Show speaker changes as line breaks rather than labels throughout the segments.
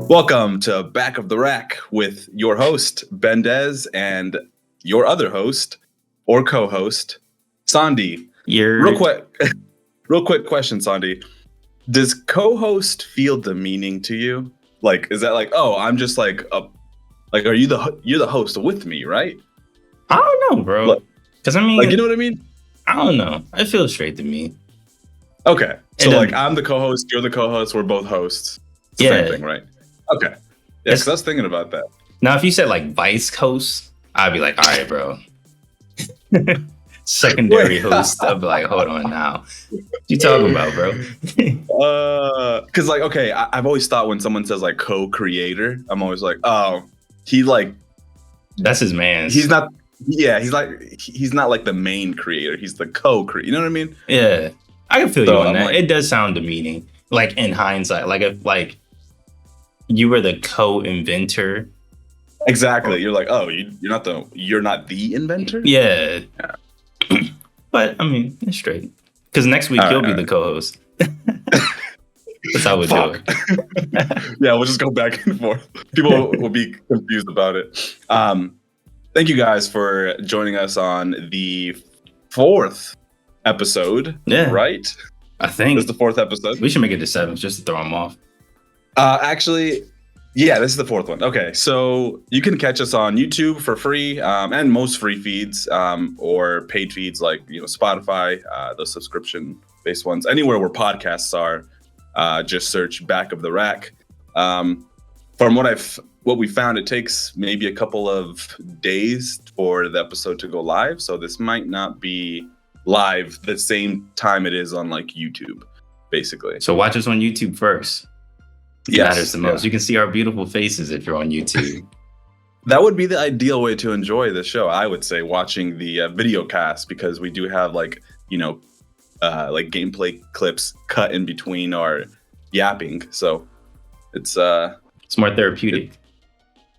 Welcome to Back of the Rack with your host, Bendez, and your other host or co-host, Sondi. Real quick question, Sondi. Does co-host feel demeaning to you? Like, is that like, oh, I'm just like are you're the host with me, right?
I don't know, bro. Because
like, you know what I mean?
I don't know. It feels straight to me.
Okay. So like I'm the co-host, you're the co-host, we're both hosts. It's the same thing, right? Okay. Yeah, because I was thinking about that.
Now, if you said like vice host, I'd be like, all right, bro. Secondary host, I'd be like, hold on now. What you talking about, bro?
Because like, okay, I've always thought when someone says like co-creator, I'm always like, oh, he like...
That's his man.
He's not... Yeah, he's not like the main creator. He's the co-creator. You know what I mean?
Yeah. I can feel you on that. Like, it does sound demeaning. Like in hindsight, like if like you were the co-inventor.
Exactly. You're like, oh, you're not the inventor?
Yeah. But I mean, it's straight. Because next week you'll be the co-host. That's how we do
it. Yeah, we'll just go back and forth. People will be confused about it. Thank you guys for joining us on the 4th episode.
Yeah.
Right?
I think.
This is the 4th episode.
We should make it the 7th just to throw them off.
Actually, yeah, this is the 4th one. Okay, so you can catch us on YouTube for free, and most free feeds, or paid feeds like Spotify, the subscription-based ones. Anywhere where podcasts are, just search Back of the Rack. From what we found, it takes maybe a couple of days for the episode to go live, so this might not be live the same time it is on like YouTube, basically.
So watch us on YouTube first.
Yes,
matters the most. You can see our beautiful faces if you're on YouTube.
That would be the ideal way to enjoy the show, I would say, watching the video cast, because we do have like gameplay clips cut in between our yapping, so it's
more therapeutic.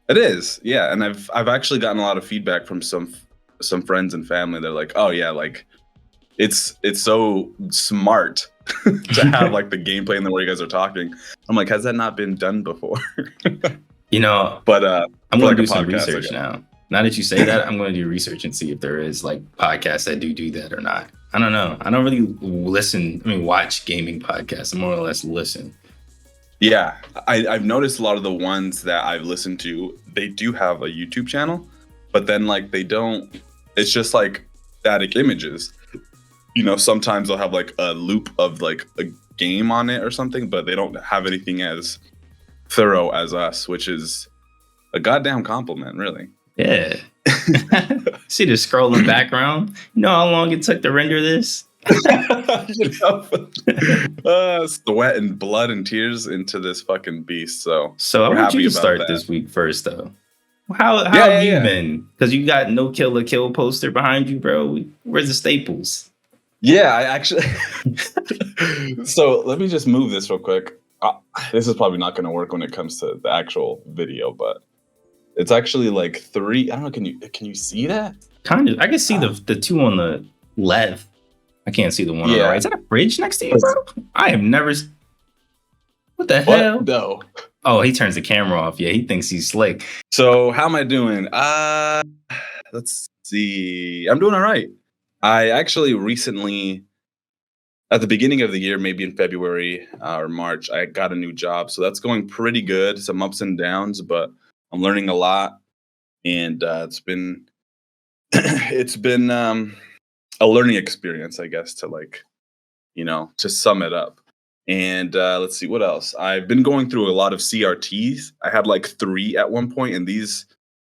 It is, yeah. And I've actually gotten a lot of feedback from some friends and family. They're like, oh yeah, like it's so smart to have like the gameplay and the way you guys are talking. I'm like, has that not been done before? But
I'm going to do some research now. Now that you say that, I'm going to do research and see if there is like podcasts that do that or not. I don't know. I don't really watch gaming podcasts. I more or less listen.
Yeah, I've noticed a lot of the ones that I've listened to, they do have a YouTube channel, but then like they don't, it's just like static images. Sometimes they'll have like a loop of like a game on it or something, but they don't have anything as thorough as us, which is a goddamn compliment, really.
Yeah. See the scrolling background? You know how long it took to render this?
Sweat and blood and tears into this fucking beast. So
I want you to start this week first, though. How have you been? Because you got No Kill Kill poster behind you, bro. Where's the staples?
Yeah, I actually. So let me just move this real quick. This is probably not going to work when it comes to the actual video, but it's actually like 3. I don't know. Can you see that?
Kind of. I can see the 2 on the left. I can't see the one on the right. Is that a fridge next to you, bro? I have never. What the hell?
No.
Oh, he turns the camera off. Yeah, he thinks he's slick.
So how am I doing? Let's see. I'm doing all right. I actually recently, at the beginning of the year, maybe in February or March, I got a new job. So that's going pretty good. Some ups and downs, but I'm learning a lot. And it's been a learning experience, I guess, to to sum it up. And let's see, what else? I've been going through a lot of CRTs. I had like 3 at one point, and these,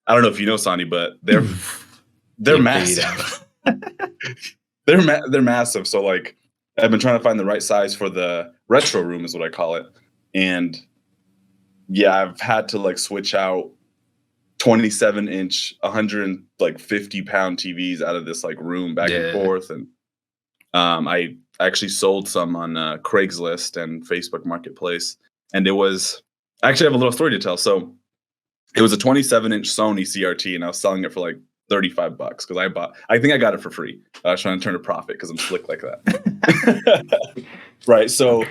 I don't know if you know, Sondi, but they're massive. They're massive. So like, I've been trying to find the right size for the retro room, is what I call it. And yeah, I've had to like switch out 27-inch, 150-pound TVs out of this like room back and forth. And I actually sold some on Craigslist and Facebook Marketplace. And it was, I actually have a little story to tell. So it was a 27-inch Sony CRT, and I was selling it for like $35 because I think I got it for free. I was trying to turn a profit because I'm slick like that. Right. So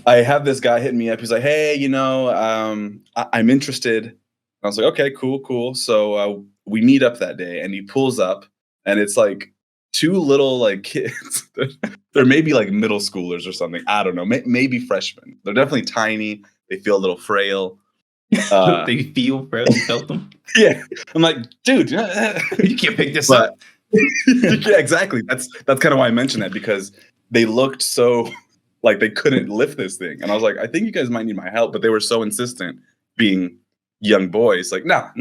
I have this guy hitting me up. He's like, "Hey, I'm interested." And I was like, "Okay, cool." So we meet up that day, and he pulls up, and it's like two little like kids. They're maybe like middle schoolers or something. I don't know. Maybe freshmen. They're definitely tiny. They feel a little frail.
They feel frail. You felt them.
Yeah, I'm like, dude,
you can't pick this up.
Yeah, exactly. That's kind of why I mentioned that, because they looked so like they couldn't lift this thing, and I was like, I think you guys might need my help, but they were so insistent, being young boys, like, nah,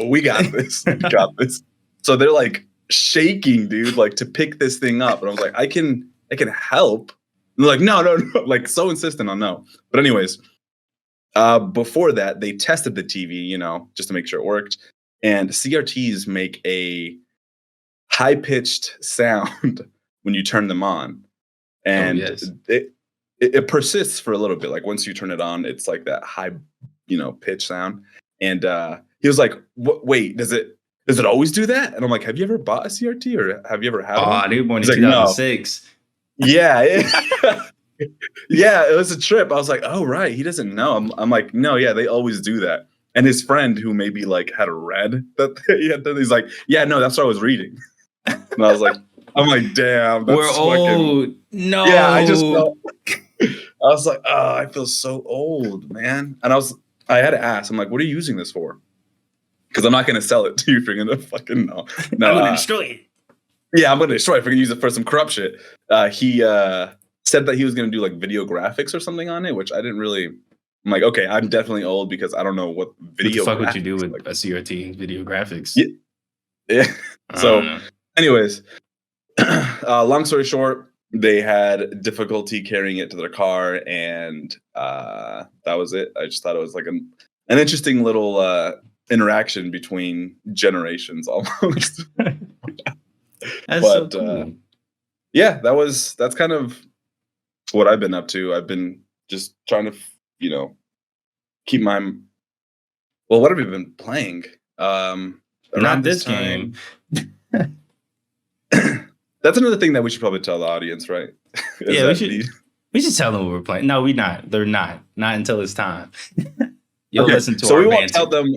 we got this, we got this. So they're like shaking, dude, like to pick this thing up, and I was like, I can help. And they're like, no, like so insistent on no. But anyways. Before that, they tested the TV, just to make sure it worked. And CRTs make a high-pitched sound when you turn them on. And it persists for a little bit. Like once you turn it on, it's like that high, pitch sound. And he was like, wait, does it always do that? And I'm like, have you ever bought a CRT, or have you ever had one?
Oh, they were born in 2006.
No. Yeah. Yeah, it was a trip. I was like, oh, right. He doesn't know. I'm like, no, yeah, they always do that. And his friend, who maybe like had read that he had done, he's like, yeah, no, that's what I was reading. And I was like, I'm like, damn, that's
we're old. No.
Yeah, I was like, oh, I feel so old, man. And I had to ask, I'm like, what are you using this for? Because I'm not going to sell it to you if you're going to fucking no.
I'm going to destroy it.
Yeah, I'm going to destroy it if you're going to use it for some corrupt shit. He said that he was going to do like video graphics or something on it, which I didn't really. I'm like, okay, I'm definitely old because I don't know what video.
What the fuck would you do with a CRT video graphics?
Yeah. So, anyways, long story short, they had difficulty carrying it to their car, and that was it. I just thought it was like an interesting little interaction between generations, almost.
That's so cool.
Yeah, that's kind of what I've been up to. I've been just trying to, keep my. Well, what have you been playing?
Not this game.
That's another thing that we should probably tell the audience, right?
Yeah, we should tell them what we're playing. No, we're not. They're not until it's time. You'll listen to. So we won't tell them.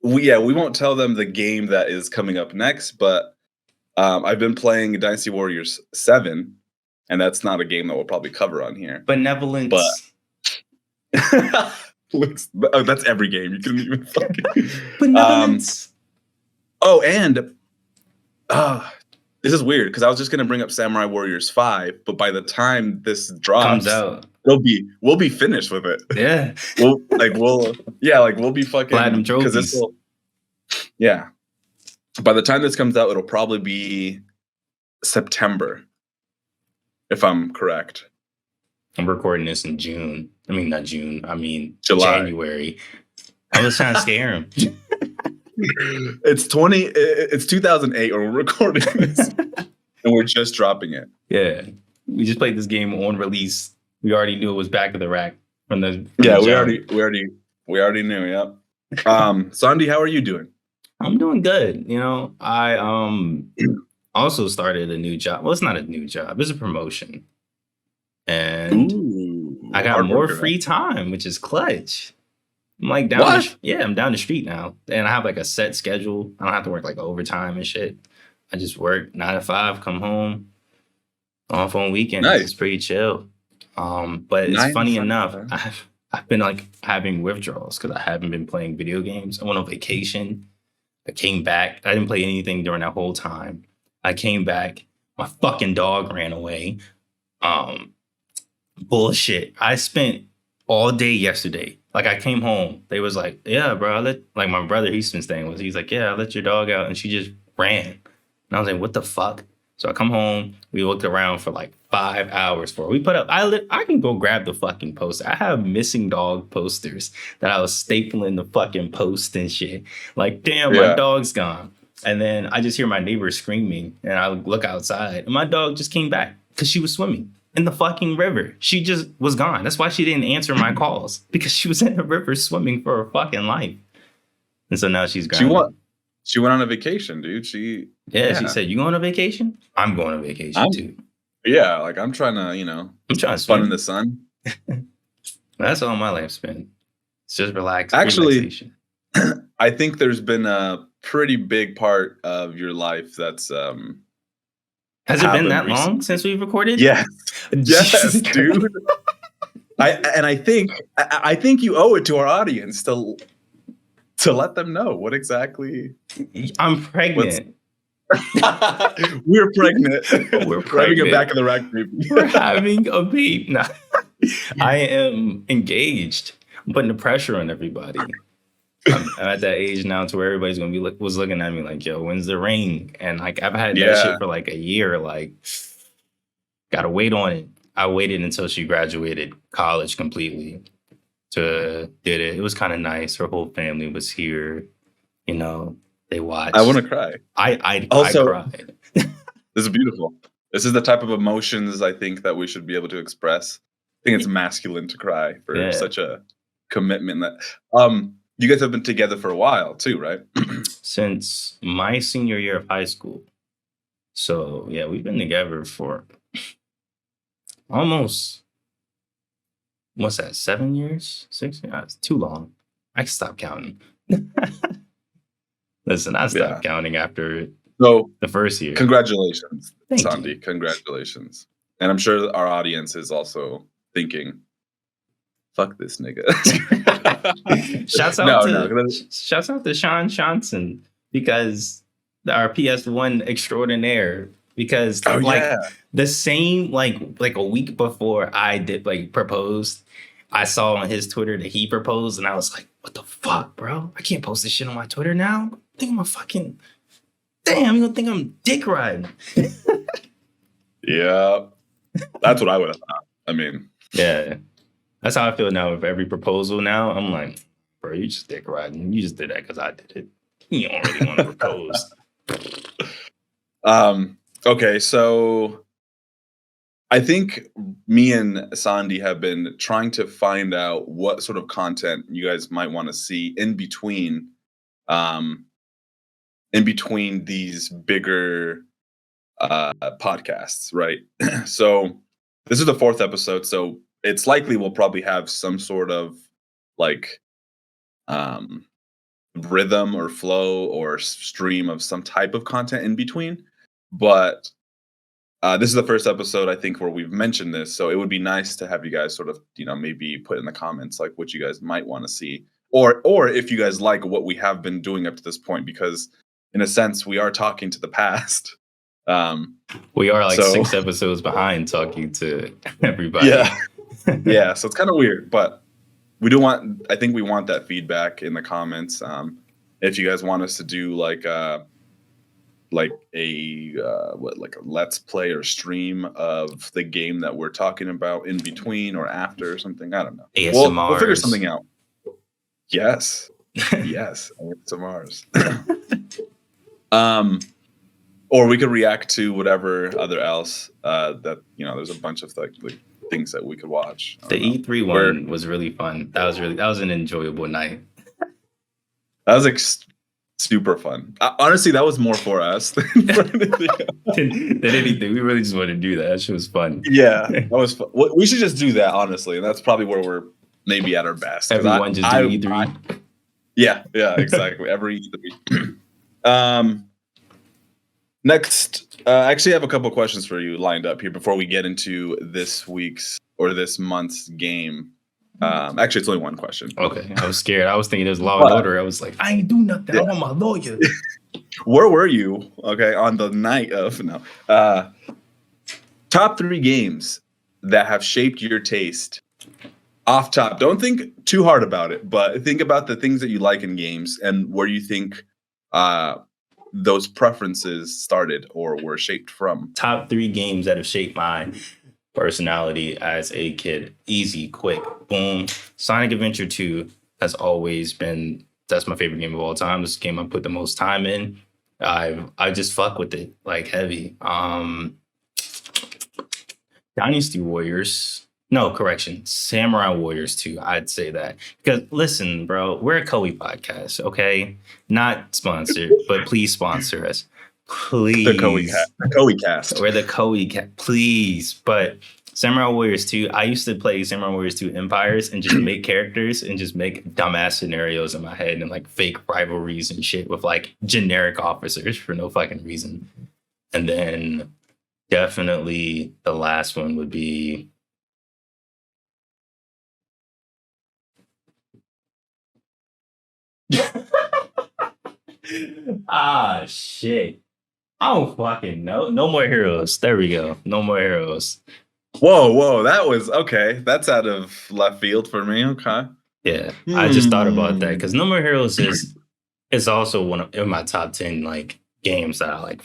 We won't tell them the game that is coming up next, but I've been playing Dynasty Warriors 7. And that's not a game that we'll probably cover on here. Benevolence.
But that's every game. You couldn't even fucking.
Benevolence.
And this is weird because I was just gonna bring up Samurai Warriors 5, but by the time this drops,
comes out,
we'll be finished with it.
Yeah.
we'll be fucking
platinum trophies.
Yeah. By the time this comes out, it'll probably be September. If I'm correct.
I'm recording this in June. I mean, not June. I mean,
July.
January. I was trying to scare him.
It's 2008 when we're recording this. And we're just dropping it.
Yeah. We just played this game on release. We already knew it was back of the rack from the
we already knew, yep. Sondi, how are you doing?
I'm doing good. I also started a new job. Well, it's not a new job. It's a promotion. And I got more free time, which is clutch. I'm like down. I'm down the street now. And I have like a set schedule. I don't have to work like overtime and shit. I just work 9 to 5, come home, off on weekends. Nice. It's pretty chill. But it's funny enough, I've been like having withdrawals because I haven't been playing video games. I went on vacation. I came back. I didn't play anything during that whole time. I came back. My fucking dog ran away. Bullshit. I spent all day yesterday. Like I came home. They was like, yeah, bro. Like my brother, he's been staying with. He's like, yeah, I let your dog out, and she just ran. And I was like, what the fuck? So I come home. We looked around for like 5 hours for it. We put up. I can go grab the fucking poster. I have missing dog posters that I was stapling the fucking post and shit. Like, damn, my dog's gone. And then I just hear my neighbor screaming, and I look outside, and my dog just came back because she was swimming in the fucking river. She just was gone. That's why she didn't answer my calls, because she was in the river swimming for her fucking life. And so now she's gone.
She went on a vacation, dude. She
said, "You going on vacation? I'm going on vacation too."
Yeah, like I'm trying to,
I'm trying to
fun in the sun.
That's all my life's been. It's just
Actually,
relaxation.
I think there's been a pretty big part of your life that's
Has it been
happened
that long
recently.
since we've recorded?
Yes,
Jesus
yes, dude.
Christ.
I think you owe it to our audience to let them know what exactly.
I'm pregnant.
We're pregnant.
We're
We're having a
pregnant.
back of the rack baby.
We're having a baby. Nah. I am engaged. I'm putting the pressure on everybody. I'm at that age now to where everybody's gonna be was looking at me like, yo, when's the ring? And like I've had that shit for like a year. Like, gotta wait on it. I waited until she graduated college completely to did it. It was kind of nice. Her whole family was here. You know, they watched.
I want to cry.
I
Also,
cried.
this is beautiful. This is the type of emotions I think that we should be able to express. I think it's masculine to cry for such a commitment. That you guys have been together for a while too, right?
Since my senior year of high school. So yeah, we've been together for almost, what's that, 7 years? 6 years? It's too long. I can stop counting. Listen, I stopped counting after the first year.
Congratulations,
Thank
Sondi.
you.
Congratulations. And I'm sure our audience is also thinking, fuck this nigga.
Shouts out to Sean Johnson, because our PS1 extraordinaire, because the same like a week before I did proposed, I saw on his Twitter that he proposed, and I was like, what the fuck, bro? I can't post this shit on my Twitter now. I think I'm a fucking damn, you gonna think I'm dick riding.
Yeah. That's what I would have thought. I mean,
yeah. That's how I feel now with every proposal now. I'm like, bro, you just dick riding. You just did that because I did it. You don't really want to propose.
Okay, so I think me and Sondi have been trying to find out what sort of content you guys might want to see in between these bigger podcasts, right? So this is the 4th episode, so it's likely we'll probably have some sort of like rhythm or flow or stream of some type of content in between. But this is the first episode, I think, where we've mentioned this. So it would be nice to have you guys sort of, maybe put in the comments like what you guys might want to see, or if you guys like what we have been doing up to this point, because in a sense we are talking to the past.
We are like 6 episodes behind talking to everybody.
Yeah. Yeah. So it's kind of weird, but I think we want that feedback in the comments. If you guys want us to do like a let's play or stream of the game that we're talking about in between or after or something, I don't know. We'll figure something out. Yes. Yes. ASMRs. Or we could react to whatever other else that there's a bunch of like things that we could watch.
The E3 one was really fun. That was an enjoyable night.
That was super fun. Honestly, that was more for us than for anything else.
than anything. We really just wanted to do that. That shit was fun.
Yeah, that was fun. We should just do that, honestly, and that's probably where we're maybe at our best.
Everyone just do E3.
Yeah, exactly. Every E3. Next, I actually have a couple questions for you lined up here before we get into this week's or this month's game. Actually, it's only one question.
Okay, I was scared. I was thinking there's Law and Order. I was like, I ain't do nothing. Yeah. I want my lawyer.
Where were you? Okay, on the night of top 3 games that have shaped your taste. Off top, don't think too hard about it, but think about the things that you like in games and where you think those preferences started or were shaped from.
Top 3 games that have shaped my personality as a kid. Easy, quick, boom. Sonic Adventure 2 has always been, that's my favorite game of all time. This is the game I put the most time in. I just fuck with it like heavy. Dynasty Warriors. No, correction. Samurai Warriors 2. I'd say that. Because listen, bro, we're a Koei podcast, okay? Not sponsored, but please sponsor us. Please.
The Koei cast.
We're the Koei cast. Please. But Samurai Warriors 2. I used to play Samurai Warriors 2 Empires and just make characters and just make dumbass scenarios in my head and like fake rivalries and shit with like generic officers for no fucking reason. And then definitely the last one would be ah shit. I don't fucking know. No more heroes. There we go. No more heroes.
Whoa, that was okay. That's out of left field for me. Okay.
Yeah, I just thought about that because No More Heroes is also one of in my top 10 like games that I like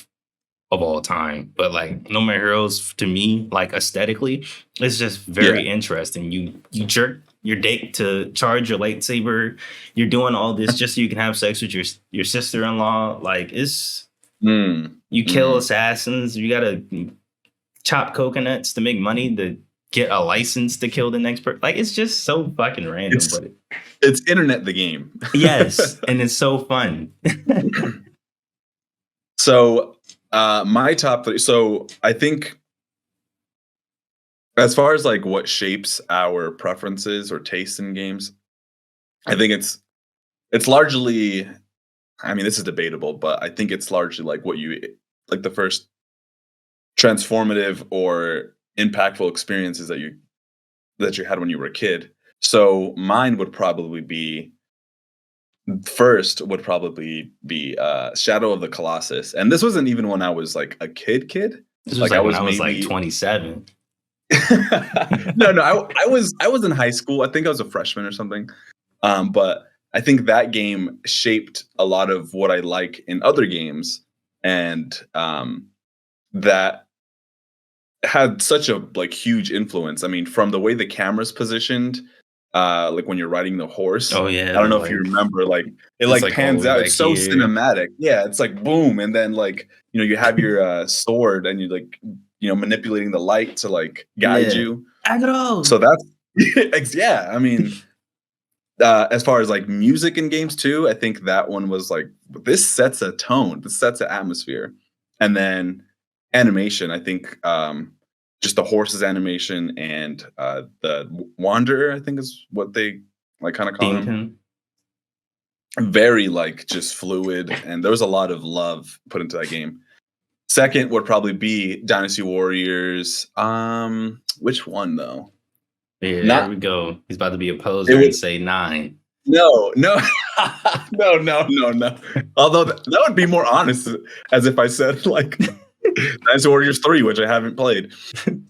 of all time. But like No More Heroes to me, like aesthetically, it's just very interesting. You jerk your date to charge your lightsaber. You're doing all this just so you can have sex with your sister-in-law. Like it's you kill assassins. You gotta chop coconuts to make money to get a license to kill the next person. Like it's just so fucking random.
It's internet the game.
Yes, and it's so fun.
So my top 3. So I think as far as like what shapes our preferences or tastes in games, I think it's largely, I mean, this is debatable, but I think it's largely like what you like the first transformative or impactful experiences that you had when you were a kid. So mine would probably be Shadow of the Colossus. And this wasn't even when I was like a kid.
This was like when I was like 27.
No, I was in high school. I think I was a freshman or something. But I think that game shaped a lot of what I like in other games, and that had such a like huge influence. I mean, from the way the camera's positioned, like when you're riding the horse.
Oh yeah.
I don't know if you remember, like it like pans out. It's so cinematic. Yeah, it's like boom, and then like you have your sword, and you're like manipulating the light to like guide you. So that's yeah. I mean, as far as like music in games too, I think that one was like this sets a tone. This sets an atmosphere, and then animation. I think just the horse's animation and the Wanderer, I think is what they like kind of call him. Very like just fluid, and there was a lot of love put into that game. Second would probably be Dynasty Warriors. Which one though?
Yeah, there we go. He's about to be a poser and say 9.
No. Although that would be more honest, as if I said like Dynasty Warriors 3, which I haven't played.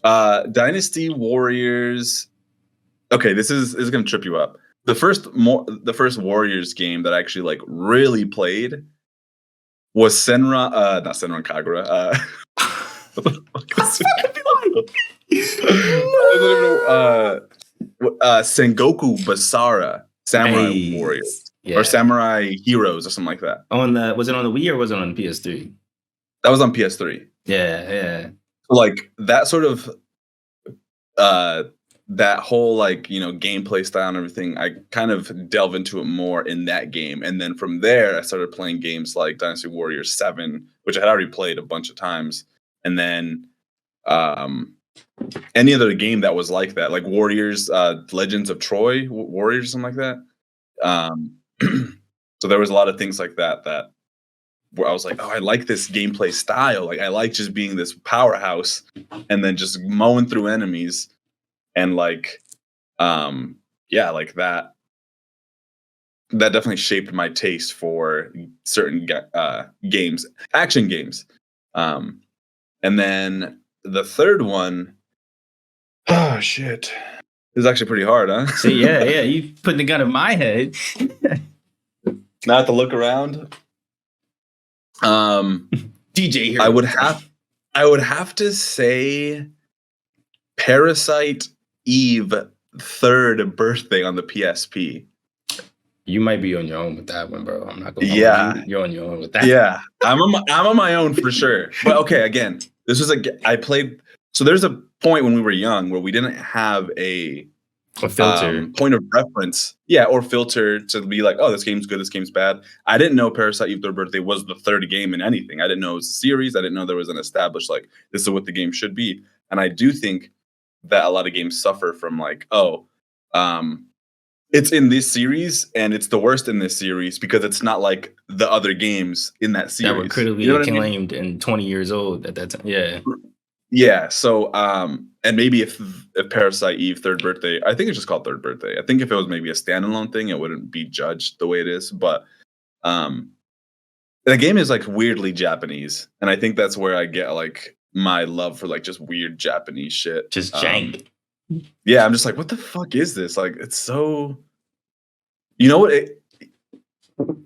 Dynasty Warriors. Okay, this is going to trip you up. The first Warriors game that I actually like really played was Senran. Not Senran Kagura. Sengoku Basara Samurai Warriors or Samurai Heroes or something like that.
Was it on the Wii or was it on PS3?
That was on PS3.
Yeah.
Like that sort of that whole like gameplay style and everything, I kind of delve into it more in that game, and then from there I started playing games like Dynasty Warriors 7, which I had already played a bunch of times, and then any other game that was like that, like Warriors, Legends of Troy Warriors or something like that. So there was a lot of things like that where I was like, oh, I like this gameplay style. Like I like just being this powerhouse and then just mowing through enemies. And like, like that definitely shaped my taste for certain games, action games. And then the third one, oh shit, this is actually pretty hard, huh?
So yeah, you putting the gun in my head.
Now I have to look around.
DJ here.
I would have to say Parasite Eve 3rd birthday on the PSP.
You might be on your own with that one, bro. I'm not gonna.
Yeah,
you're on your own with that.
Yeah, I'm on my own for sure. But okay, again, this was I played. So there's a point when we were young where we didn't have a
filter,
point of reference, or filter to be like, oh, this game's good, this game's bad. I didn't know Parasite Eve 3rd birthday was the third game in anything. I didn't know it was a series. I didn't know there was an established like this is what the game should be. And I do think that a lot of games suffer from, like, um, it's in this series and it's the worst in this series because it's not like the other games in that
That were
series. You
critically
know what I mean?
acclaimed and 20 years old at that time. Yeah.
Yeah. So, and maybe if Parasite Eve Third Birthday, I think it's just called Third Birthday. I think if it was maybe a standalone thing, it wouldn't be judged the way it is. But um, the game is like weirdly Japanese, and I think that's where I get like my love for like just weird Japanese shit.
Just jank.
Yeah, I'm just like, what the fuck is this? Like, it's so. You know what?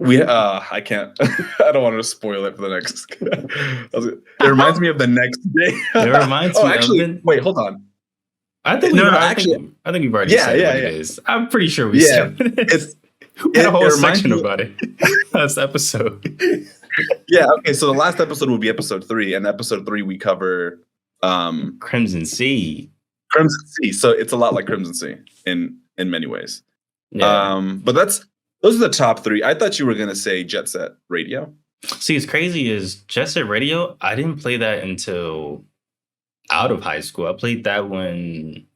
I can't. I don't want to spoil it for the next. It reminds me of the next day.
It reminds
Oh,
me
actually,
of
wait, hold on.
I think
No,
we've,
no,
I
actually,
think I think we've already
yeah,
said
yeah,
what it
yeah,
is. I'm pretty sure we
yeah.
said what it is.
It's
We had a whole
it reminds
section
me.
about it last episode.
Yeah. Okay. So the last episode will be episode 3, and episode 3 we cover
Crimson Sea.
Crimson Sea. So it's a lot like Crimson Sea in many ways.
Yeah.
But those are the top 3. I thought you were gonna say Jet Set Radio.
See, it's crazy is Jet Set Radio. I didn't play that until out of high school. I played that when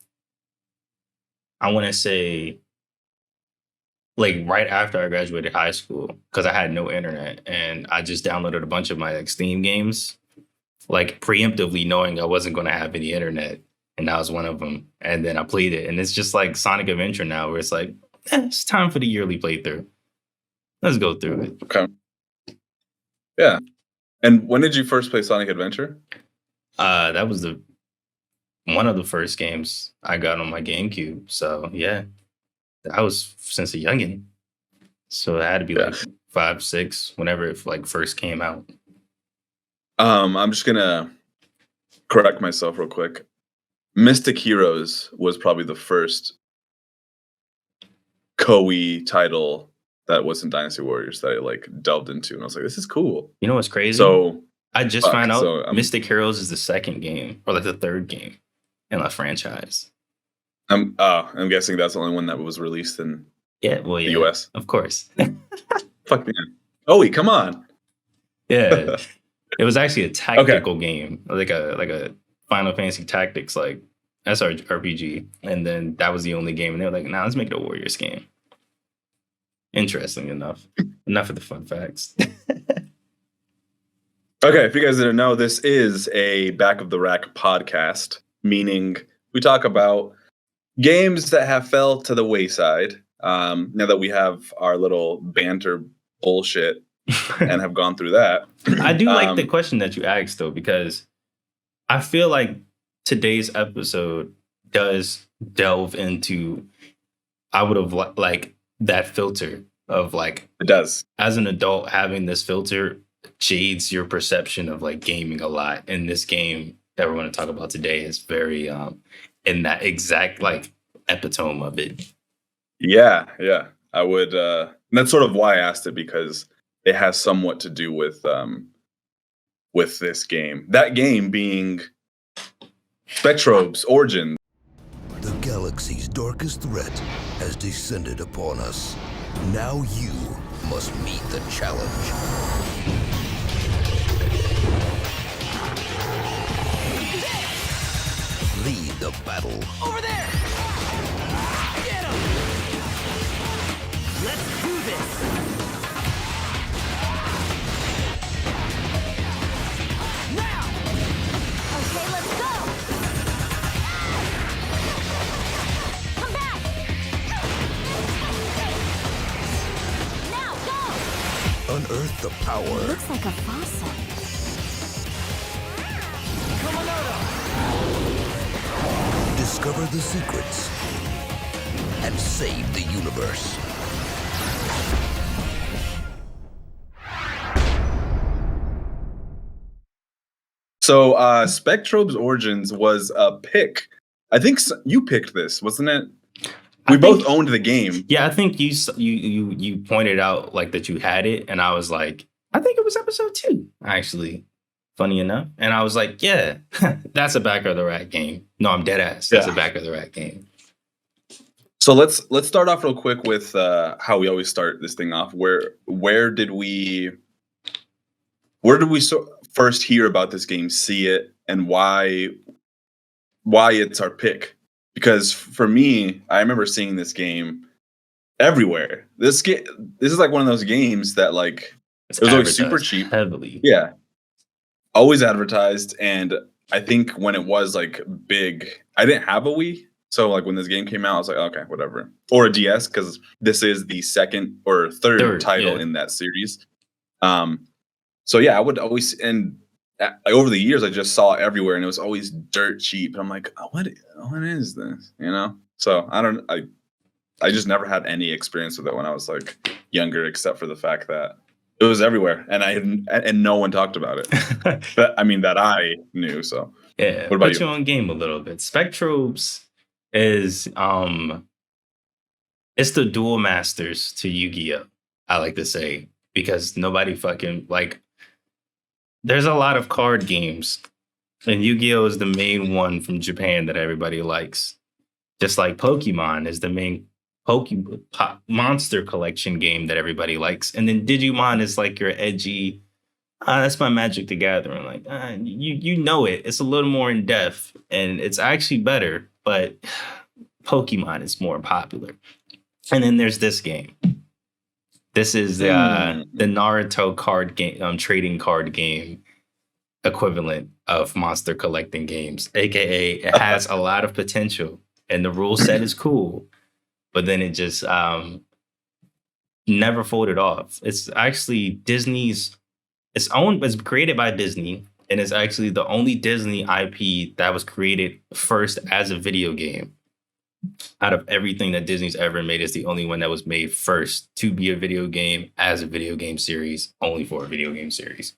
I want to say like right after I graduated high school because I had no internet and I just downloaded a bunch of my like Steam games, like preemptively knowing I wasn't going to have any internet, and that was one of them. And then I played it, and it's just like Sonic Adventure now, where it's like it's time for the yearly playthrough. Let's go through it.
Okay. Yeah. And when did you first play Sonic Adventure?
That was one of the first games I got on my GameCube. So yeah, I was since a youngin. So it had to be like 5, 6, whenever it like first came out.
I'm just gonna correct myself real quick. Mystic Heroes was probably the first Koei title that wasn't Dynasty Warriors that I like delved into, and I was like, "This is cool."
You know what's crazy?
So
I just found out
so,
Mystic Heroes is the second game, or like the third game in the franchise.
I'm guessing that's the only one that was released in
Yeah, well, yeah,
the US.
of course.
Fuck man. Oh, wait, come on.
Yeah, it was actually a tactical game, like a Final Fantasy Tactics like SRPG, and then that was the only game, and they were like, "Nah, let's make it a Warriors game." Interesting enough. Enough of the fun facts.
Okay, if you guys didn't know, this is a Back of the Rack podcast, meaning we talk about games that have fell to the wayside. Now that we have our little banter bullshit and have gone through that.
I do like the question that you asked, though, because I feel like today's episode does delve into, I would have like that filter of like,
it does.
As an adult, having this filter jades your perception of like gaming a lot. And this game that we're going to talk about today is very in that exact like epitome of it.
Yeah. I would that's sort of why I asked it, because it has somewhat to do with this game. That game being Spectrobes Origins.
The galaxy's darkest threat has descended upon us. Now you must meet the challenge. Lead the battle.
Over there! Get him! Let's do this! Now!
Okay, let's go! Come back! Now, go!
Unearth the power.
Looks like a faucet.
Discover the secrets. And save the universe.
So Spectrobes Origins was a pick. I think you picked this, wasn't it? We both owned the game.
Yeah, I think you pointed out like that you had it, and I was like, I think it was episode 2, actually. Funny enough. And I was like, yeah, that's a Back of the Rack game. No, I'm dead ass. That's a Back of the Rack game.
So let's start off real quick with how we always start this thing off. Where did we first hear about this game, see it, and why why it's our pick. Because for me, I remember seeing this game everywhere. This is like one of those games that like
It's
it was always super
advertised
cheap.
heavily.
Yeah, always advertised. And I think when it was like big, I didn't have a Wii. So like when this game came out, I was like, okay, whatever. Or a DS, because this is the second or third title
yeah.
in that series. So yeah, I would always, and over the years, I just saw it everywhere, and it was always dirt cheap. And I'm like, oh, what is this? You know? So I just never had any experience with it when I was like younger, except for the fact that it was everywhere, and no one talked about it. But I mean, that I knew. So
Yeah,
what about
put you on game a little bit. Spectrobes is it's the dual masters to Yu-Gi-Oh! I like to say, because nobody fucking like there's a lot of card games, and Yu-Gi-Oh! Is the main one from Japan that everybody likes. Just like Pokemon is the main monster collection game that everybody likes. And then Digimon is like your edgy, that's my Magic the Gathering. Like, you know it. It's a little more in depth, and it's actually better, but Pokemon is more popular. And then there's this game. This is the Naruto card game, trading card game equivalent of monster collecting games, aka it has a lot of potential, and the rule set is cool, but then it just never folded off. It's actually Disney's. It's created by Disney, and it's actually the only Disney IP that was created first as a video game. Out of everything that Disney's ever made, it's the only one that was made first to be a video game as a video game series, only for a video game series.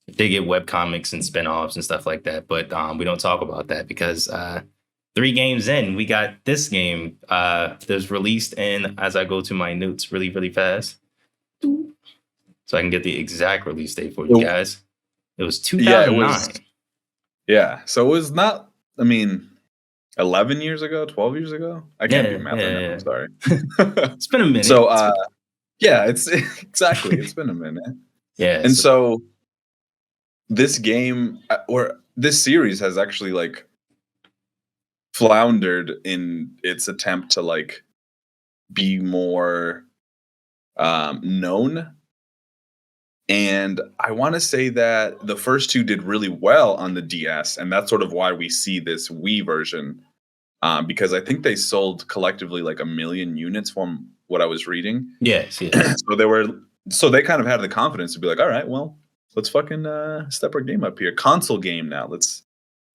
They get webcomics and spinoffs and stuff like that, but we don't talk about that because 3 games in, we got this game that's released in, as I go to my notes really, really fast, so I can get the exact release date for you guys. It was 2009.
Yeah, so it was not, I mean, 11 years ago, 12 years ago? I can't do math right now, I'm sorry.
It's been a minute.
So, yeah, it's exactly, it's been a minute.
Yeah.
And so this game, or this series has actually, like, floundered in its attempt to, like, be more known. And I want to say that the first 2 did really well on the DS, and that's sort of why we see this Wii version, because I think they sold collectively like 1 million units from what I was reading.
Yes.
So they kind of had the confidence to be like, all right, well, let's fucking step our game up here. Console game now. Let's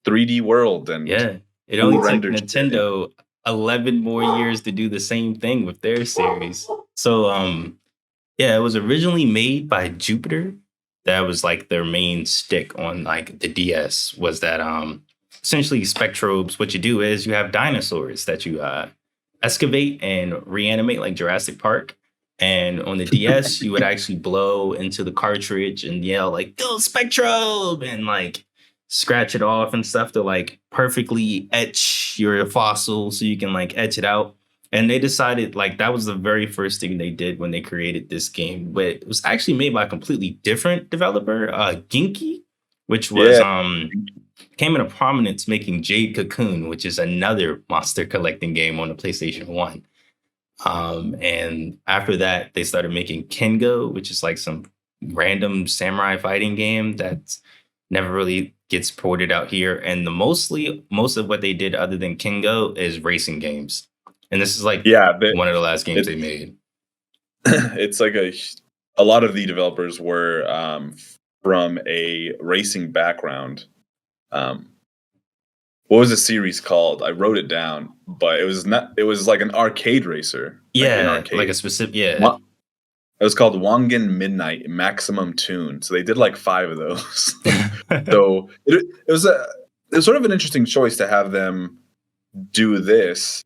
3D world and
it only took Nintendo 11 more years to do the same thing with their series. So yeah, it was originally made by Jupiter. That was like their main stick on like the DS, was that essentially Spectrobes, what you do is you have dinosaurs that you excavate and reanimate like Jurassic Park. And on the DS, you would actually blow into the cartridge and yell like, "Go Spectrobe!" and like scratch it off and stuff to like perfectly etch your fossil so you can like etch it out. And they decided like that was the very first thing they did when they created this game. But it was actually made by a completely different developer, Ginky, which was came into prominence making Jade Cocoon, which is another monster collecting game on the PlayStation 1. And after that, they started making Kengo, which is like some random samurai fighting game that never really gets ported out here. And most of what they did other than Kengo is racing games. And this is like one of the last games they made.
It's like a lot of the developers were from a racing background. What was the series called? I wrote it down, but it was like an arcade racer.
Like a specific It
was called Wangan Midnight Maximum Tune. So they did like 5 of those. So it was sort of an interesting choice to have them do this.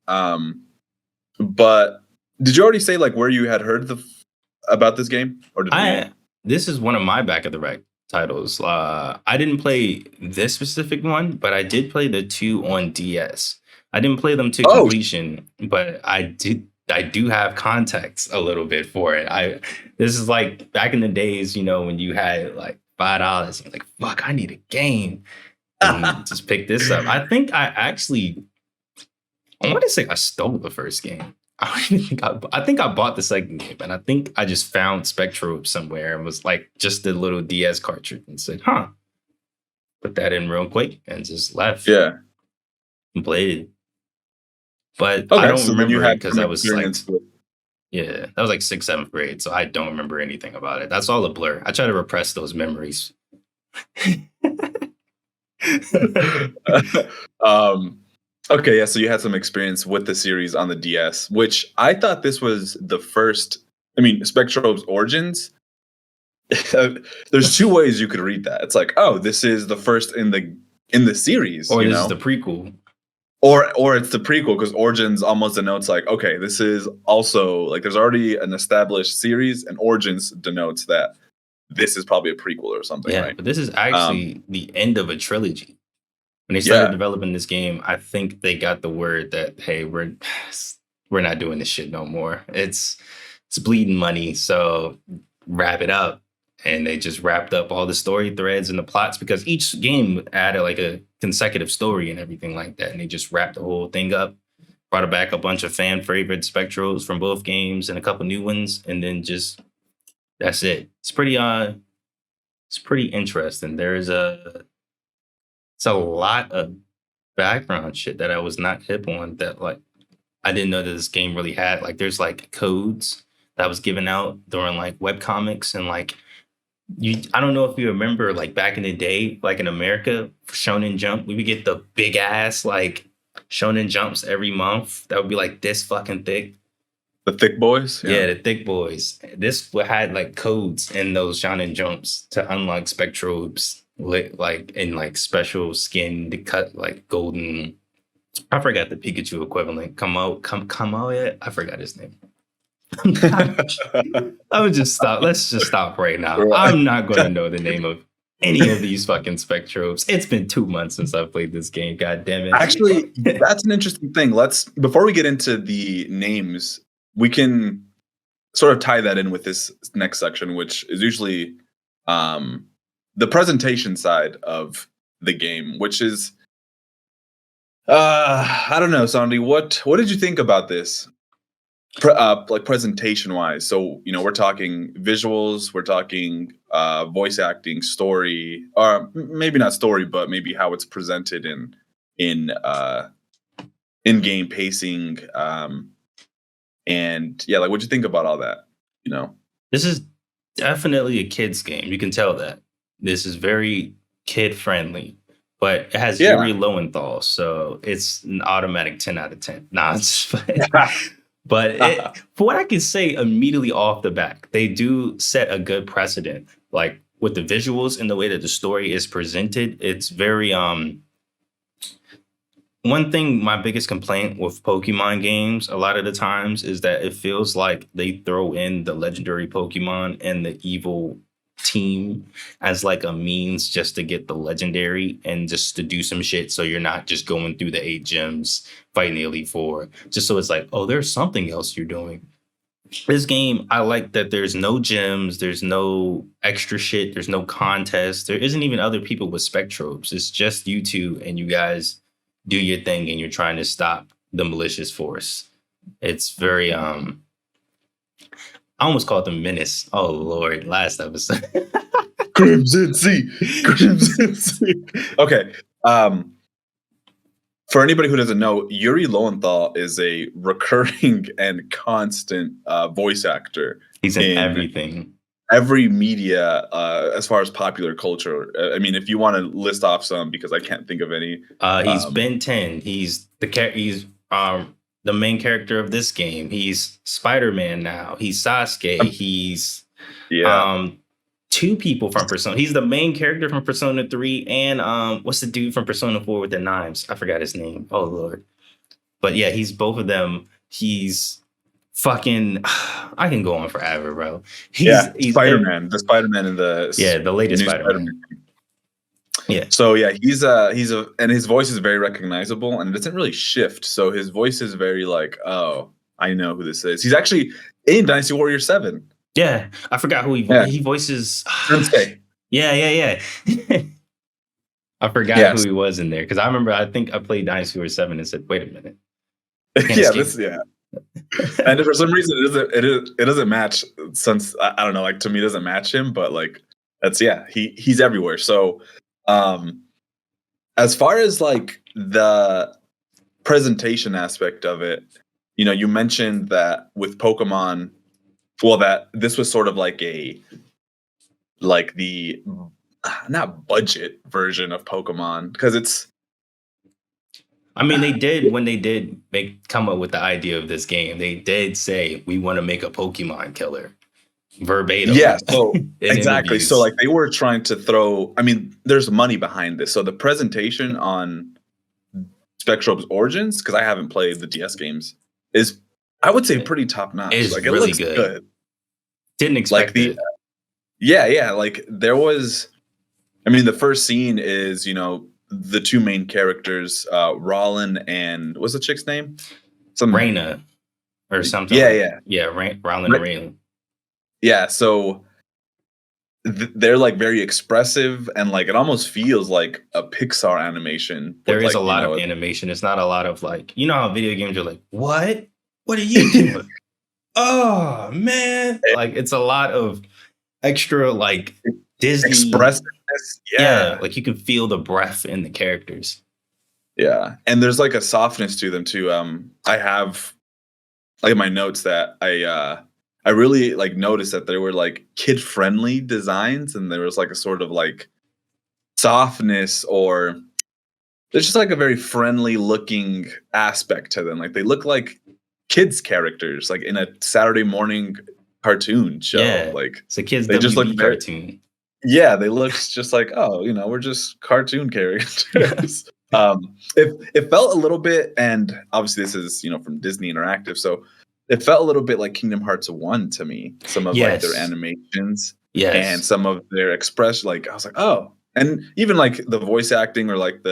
But did you already say like where you had heard about this game, or did
this is one of my back of the rack titles. I didn't play this specific one, but I did play the 2 on DS. I didn't play them to completion, but I do have context a little bit for it. This is like back in the days, you know, when you had like $5, and like, fuck, I need a game. and just pick this up. I think I want to say I stole the first game. I don't even think I think I bought the second game, and I think I just found Spectrobes somewhere and was like just the little DS cartridge and said, "Huh, put that in real quick," and just left.
Yeah.
And played it. But
Okay,
I don't
so then
remember
you
it
had
because
some
that was like,
experience with.
yeah, that was like 6th, 7th grade. So I don't remember anything about it. That's all a blur. I try to repress those memories.
Okay, yeah, so you had some experience with the series on the DS, which I thought this was the first. I mean, Spectrobes Origins. There's two ways you could read that. It's like, oh, this is the first in the series,
Or
you
this
know?
is the prequel.
Or it's the prequel, because Origins almost denotes like, okay, this is also like there's already an established series, and Origins denotes that this is probably a prequel or something,
Yeah,
right?
but this is actually the end of a trilogy. When they started
Yeah.
developing this game, I think they got the word that, hey, we're not doing this shit no more. It's bleeding money, so wrap it up. And they just wrapped up all the story threads and the plots, because each game added like a consecutive story and everything like that. And they just wrapped the whole thing up, brought back a bunch of fan favorite Spectros from both games and a couple new ones, and then just that's it. It's pretty interesting. It's a lot of background shit that I was not hip on, that like I didn't know that this game really had. Like there's like codes that was given out during like webcomics, and like I don't know if you remember, like back in the day, like in America, for Shonen Jump, we would get the big ass like Shonen Jumps every month. That would be like this fucking thick.
The thick boys?
Yeah, the thick boys. This had like codes in those Shonen Jumps to unlock Spectrobes, like in like special skin to cut like golden. I forgot the Pikachu equivalent. Come out yet? I forgot his name. I would just stop. Let's just stop right now.
Right.
I'm not going to know the name of any of these fucking Spectrobes. It's been 2 months since I played this game. God damn it.
Actually, that's an interesting thing. Before we get into the names, we can sort of tie that in with this next section, which is usually the presentation side of the game, which is I don't know, Sondi, what did you think about this? Like presentation wise. So, we're talking visuals, we're talking voice acting, story, or maybe not story, but maybe how it's presented in in-game pacing. And yeah, like what'd you think about all that?
This is definitely a kid's game. You can tell that. This is very kid friendly, but it has Yuri Lowenthal, so it's an automatic 10 out of 10. Nah, it's but for what I can say immediately off the bat, they do set a good precedent. Like with the visuals and the way that the story is presented, it's very one thing, my biggest complaint with Pokemon games a lot of the times is that it feels like they throw in the legendary Pokemon and the evil team as like a means just to get the legendary and just to do some shit, so you're not just going through the 8 gyms fighting the Elite Four, just so it's like, oh, there's something else you're doing. This game, I like that there's no gyms, there's no extra shit, there's no contest, there isn't even other people with Spectrobes. It's just you two, and you guys do your thing, and you're trying to stop the malicious force. It's very I almost called them Menace. Oh Lord, last episode.
Crimson Sea. Okay. For anybody who doesn't know, Yuri Lowenthal is a recurring and constant voice actor.
He's in everything.
Every media, as far as popular culture. I mean, if you want to list off some, because I can't think of any.
He's Ben 10. He's the main character of this game. He's Spider-Man now. He's Sasuke. He's 2 people from Persona. He's the main character from Persona 3, and what's the dude from Persona 4 with the knives? I forgot his name. Oh Lord. But yeah, he's both of them. He's fucking I can go on forever, bro. He's
Spider-Man. The Spider-Man in the
latest Spider-Man. Yeah.
So yeah, and his voice is very recognizable, and it doesn't really shift. So his voice is very like, oh, I know who this is. He's actually in Dynasty Warrior 7.
Yeah, I forgot who he voices.
Sensei.
Yeah. I forgot
Yes.
who he was in there because I remember. I think I played Dynasty Warriors 7 and said, "Wait a minute." Can't
Yeah,
escape.
and for some reason it doesn't match. Since I don't know, like to me, it doesn't match him. But like he's everywhere. So, as far as like the presentation aspect of it, you mentioned that with Pokemon, well, that this was sort of like the not budget version of Pokemon because it's
I mean, they did when they did come up with the idea of this game. They did say we want to make a Pokemon killer, verbatim.
yeah. So
in
exactly.
interviews.
So like they were trying to throw. I mean, there's money behind this. So the presentation on Spectrobes Origins, because I haven't played the DS games, is I would say pretty top notch.
It's
Like
really
it looks
good.
good.
Didn't expect it.
Yeah. Like there was. I mean, the first scene is the two main characters, Rollin and what's the chick's name?
Raina or something.
Yeah.
Rollin and Raina.
Yeah, so they're like very expressive and like it almost feels like a Pixar animation.
There is
like,
a lot of animation. It's not a lot of like, how video games are like, what? What are you doing? Oh man. Like it's a lot of extra like Disney
expressiveness. Yeah.
Like you can feel the breath in the characters.
Yeah. And there's like a softness to them too. I have like in my notes that I really like noticed that there were like kid-friendly designs and there was like a sort of like softness or there's just like a very friendly looking aspect to them. Like they look like kids characters, like in a Saturday morning cartoon show.
Yeah,
like
it's a kids
they just look
WB
very,
cartoon.
yeah, they look just like, oh, we're just cartoon characters. It felt a little bit, and obviously this is from Disney Interactive, so it felt a little bit like Kingdom Hearts 1 to me. Some of like their animations, and some of their expression. Like I was like, oh, and even like the voice acting or like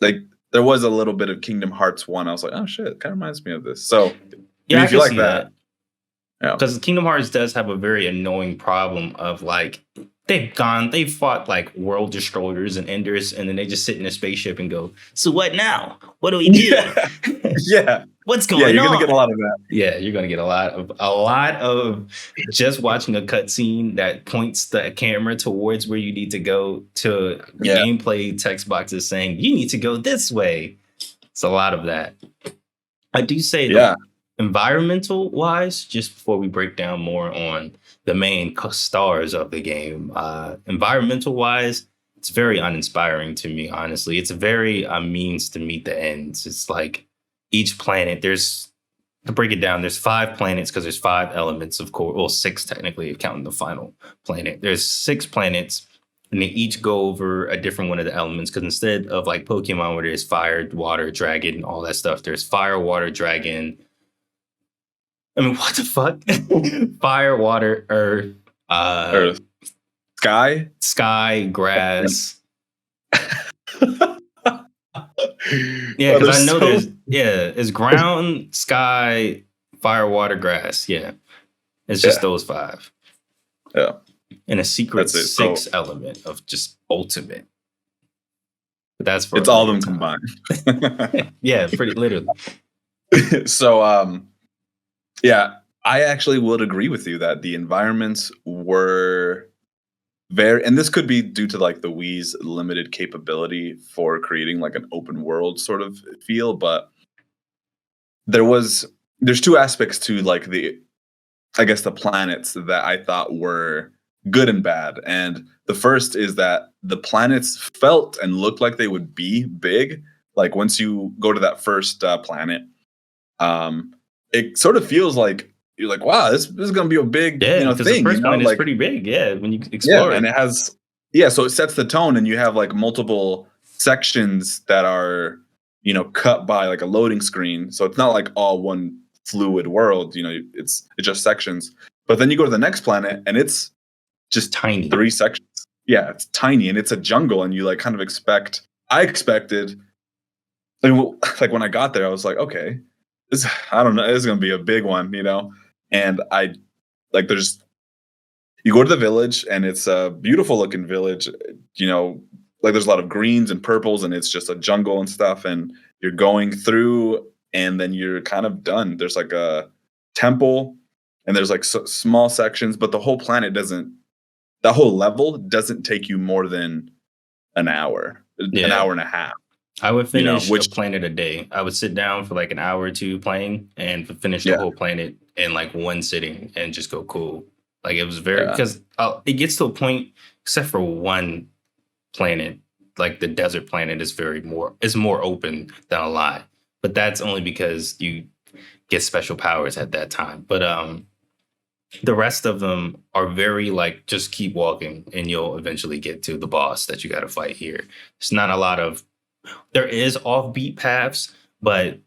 there was a little bit of Kingdom Hearts 1. I was like, oh shit, it kind of reminds me of this. So
yeah,
if you like that.
Because Kingdom Hearts does have a very annoying problem of like they've fought like world destroyers and enders, and then they just sit in a spaceship and go, so what now? What do we do?
Yeah.
What's going on?
Yeah, you're gonna get a lot of that.
Yeah, you're gonna get a lot of just watching a cutscene that points the camera towards where you need to go to gameplay text boxes saying you need to go this way. It's a lot of that. I do say that environmental wise, just before we break down more on the main stars of the game, environmental wise, it's very uninspiring to me, honestly. It's very means to meet the ends. It's like each planet, to break it down, there's 5 planets because there's 5 elements, of course. Well, 6 technically, if counting the final planet. There's 6 planets, and they each go over a different one of the elements. Because instead of like Pokemon, where there's fire, water, dragon, all that stuff, there's fire, water, dragon. I mean, what the fuck? Fire, water, earth, sky, grass. Yeah, because I know it's ground, sky, fire, water, grass. Yeah. It's just those 5.
Yeah.
And a secret 6 element of just ultimate. But that's for
it's all of them combined.
Yeah, pretty literally.
So yeah, I actually would agree with you that the environments were very, and this could be due to like the Wii's limited capability for creating like an open world sort of feel, but there's 2 aspects to like the planets that I thought were good and bad. And the first is that the planets felt and looked like they would be big. Like once you go to that first planet, it sort of feels like you're like, wow, this is going to be a big thing.
The first one is pretty big. Yeah, when you explore it.
And it has so it sets the tone, and you have like multiple sections that are cut by like a loading screen. So it's not like all one fluid world. It's just sections. But then you go to the next planet, and it's just
tiny
3 sections. Yeah, it's tiny, and it's a jungle, and you like kind of expect. I expected, like when I got there, I was like, okay. I don't know. It's going to be a big one, and I like you go to the village and it's a beautiful looking village, like there's a lot of greens and purples, and it's just a jungle and stuff, and you're going through, and then you're kind of done. There's like a temple, and there's like small sections, but the whole planet doesn't. That whole level doesn't take you more than an hour and a half.
I would finish
which
a planet a day. I would sit down for like an hour or two playing and finish the whole planet in like one sitting and just go cool. Like it was very because it gets to a point, except for one planet, like the desert planet is more open than a lot. But that's only because you get special powers at that time. But the rest of them are very like just keep walking and you'll eventually get to the boss that you got to fight here. It's not a lot of. There is offbeat paths, but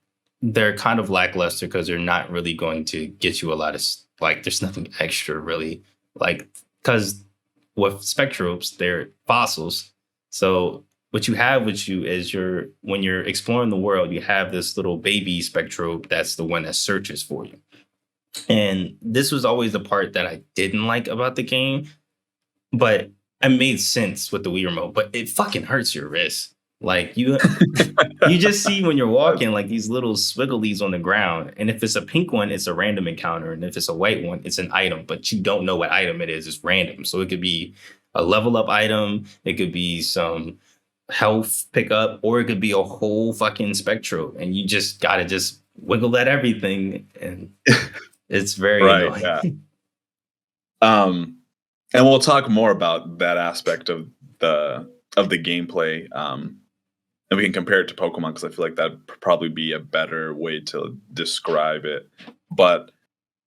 they're kind of lackluster because they're not really going to get you a lot of like. There's nothing extra really, like because with Spectrobes they're fossils. So what you have with you is when you're exploring the world, you have this little baby Spectrobe that's the one that searches for you. And this was always the part that I didn't like about the game, but it made sense with the Wii remote. But it fucking hurts your wrist. Like you just see when you're walking like these little swigglies on the ground. And if it's a pink one, it's a random encounter. And if it's a white one, it's an item, but you don't know what item it is. It's random. So it could be a level up item. It could be some health pickup, or it could be a whole fucking Spectro. And you just got to just wiggle at everything. And it's very annoying.
Yeah. And we'll talk more about that aspect of the gameplay. And we can compare it to Pokemon because I feel like that'd probably be a better way to describe it. But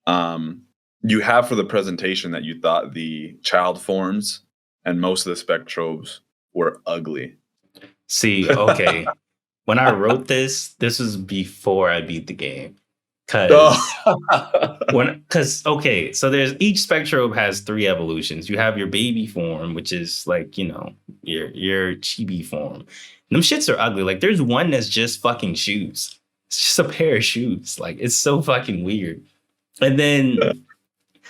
you have for the presentation that you thought the child forms and most of the Spectrobes were ugly.
See, okay. When I wrote this was before I beat the game. So there's each Spectrobe has 3 evolutions. You have your baby form, which is like, your chibi form. Them shits are ugly. Like there's one that's just fucking shoes. It's just a pair of shoes. Like it's so fucking weird. And then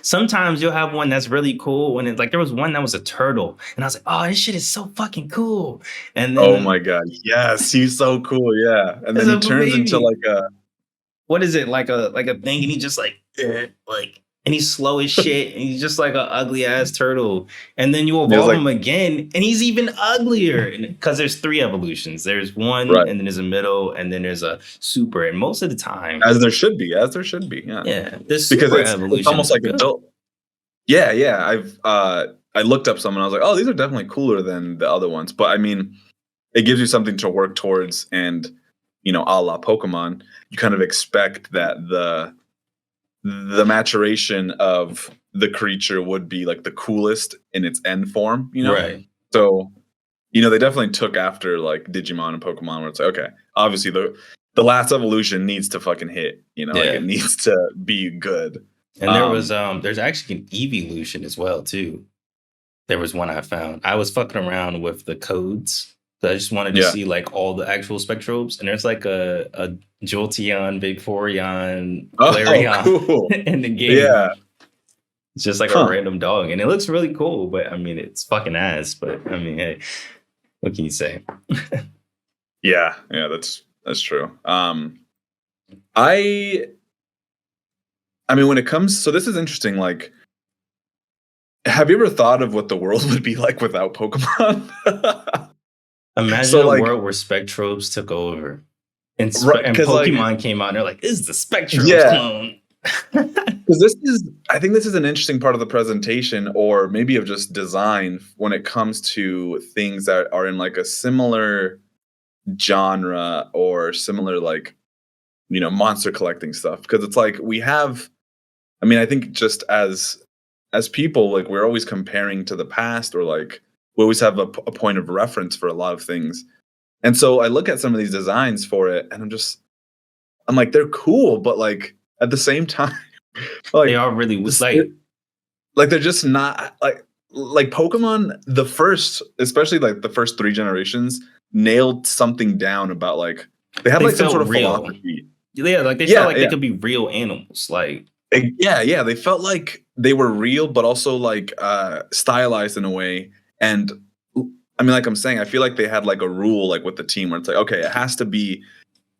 sometimes you'll have one that's really cool when it like there was one that was a turtle and I was like, oh, this shit is so fucking cool. And then
oh my god, yes, he's so cool, yeah. And then he turns into like a
what is it, like a thing, and he just like and he's slow as shit, and he's just like an ugly ass turtle. And then you evolve him again, and he's even uglier. Because there's 3 evolutions. There's one, and then there's a middle, and then there's a super. And most of the time,
as there should be, yeah.
Yeah, this because
it's almost like adult. Yeah. I looked up some, and I was like, oh, these are definitely cooler than the other ones. But I mean, it gives you something to work towards, and a la Pokemon, you kind of expect that the maturation of the creature would be like the coolest in its end form,
Right.
So, they definitely took after like Digimon and Pokemon where it's like, okay, obviously the last evolution needs to fucking hit, like it needs to be good.
And there's actually an evolution as well too. There was one I found. I was fucking around with the codes. So I just wanted to see like all the actual Spectrobes, and there's like a Jolteon, Vaporeon, Flareon in the game. Yeah, it's just like a random dog, and it looks really cool. But I mean, it's fucking ass. But I mean, hey, what can you say?
yeah, that's true. I mean, when it comes, so this is interesting. Like, have you ever thought of what the world would be like without Pokemon?
Imagine a world where Spectrobes took over, and Pokemon came out, and they're like, "This is the Spectrobes clone."
Because I think this is an interesting part of the presentation, or maybe of just design, when it comes to things that are in like a similar genre or similar like, monster collecting stuff. Because it's like we have, I mean, I think just as people, like we're always comparing to the past, or like. We always have a point of reference for a lot of things. And so I look at some of these designs for it, and I'm like, they're cool, but like at the same time, like
they are really
like they're just not like Pokemon, especially like the first 3 generations nailed something down about like they have like some sort of philosophy.
Yeah, like they felt like they could be real animals. Like
yeah, they felt like they were real, but also like stylized in a way. And I mean, like I'm saying, I feel like they had like a rule like with the team where it's like, okay, it has to be,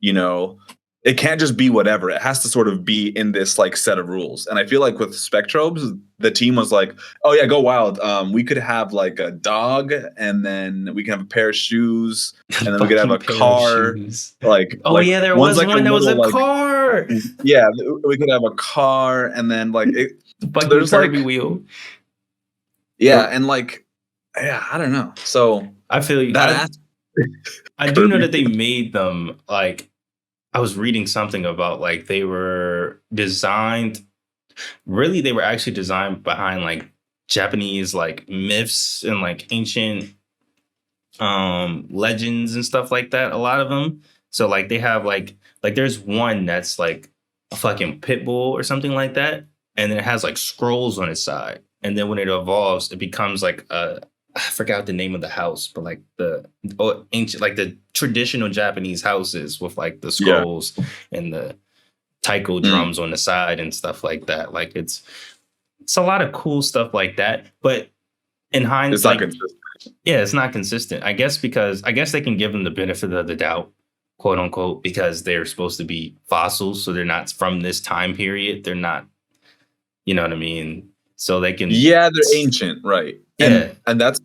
you know, it can't just be whatever. It has to sort of be in this like set of rules. And I feel like with Spectrobes, the team was like, oh yeah, go wild. We could have like a dog, and then we can have a pair of shoes, and then we could have a
Fucking pair of
car.
shoes.
Like,
Oh yeah, there
one's
was
like
one that was a
little, like,
car.
yeah, we could have a car, and then like
Fucking
there's like,
Kirby wheel.
yeah, and like, yeah, I don't know. So
I feel you.
that
I do know that they made them like I was reading something about like they were designed really they were actually designed behind like Japanese like myths and like ancient legends and stuff like that, a lot of them. So like they have like there's one that's like a fucking pit bull or something like that, and then it has like scrolls on its side, and then when it evolves it becomes like a I forgot the name of the house, but like the ancient, like the traditional Japanese houses with like the scrolls and the taiko drums on the side and stuff like that. Like it's a lot of cool stuff like that. But in hindsight,
it's not consistent.
yeah, it's not consistent. I guess because I guess they can give them the benefit of the doubt, quote unquote, because they're supposed to be fossils, so they're not from this time period. They're not, you know what I mean? So they can.
Yeah, they're ancient, right?
Yeah.
And that's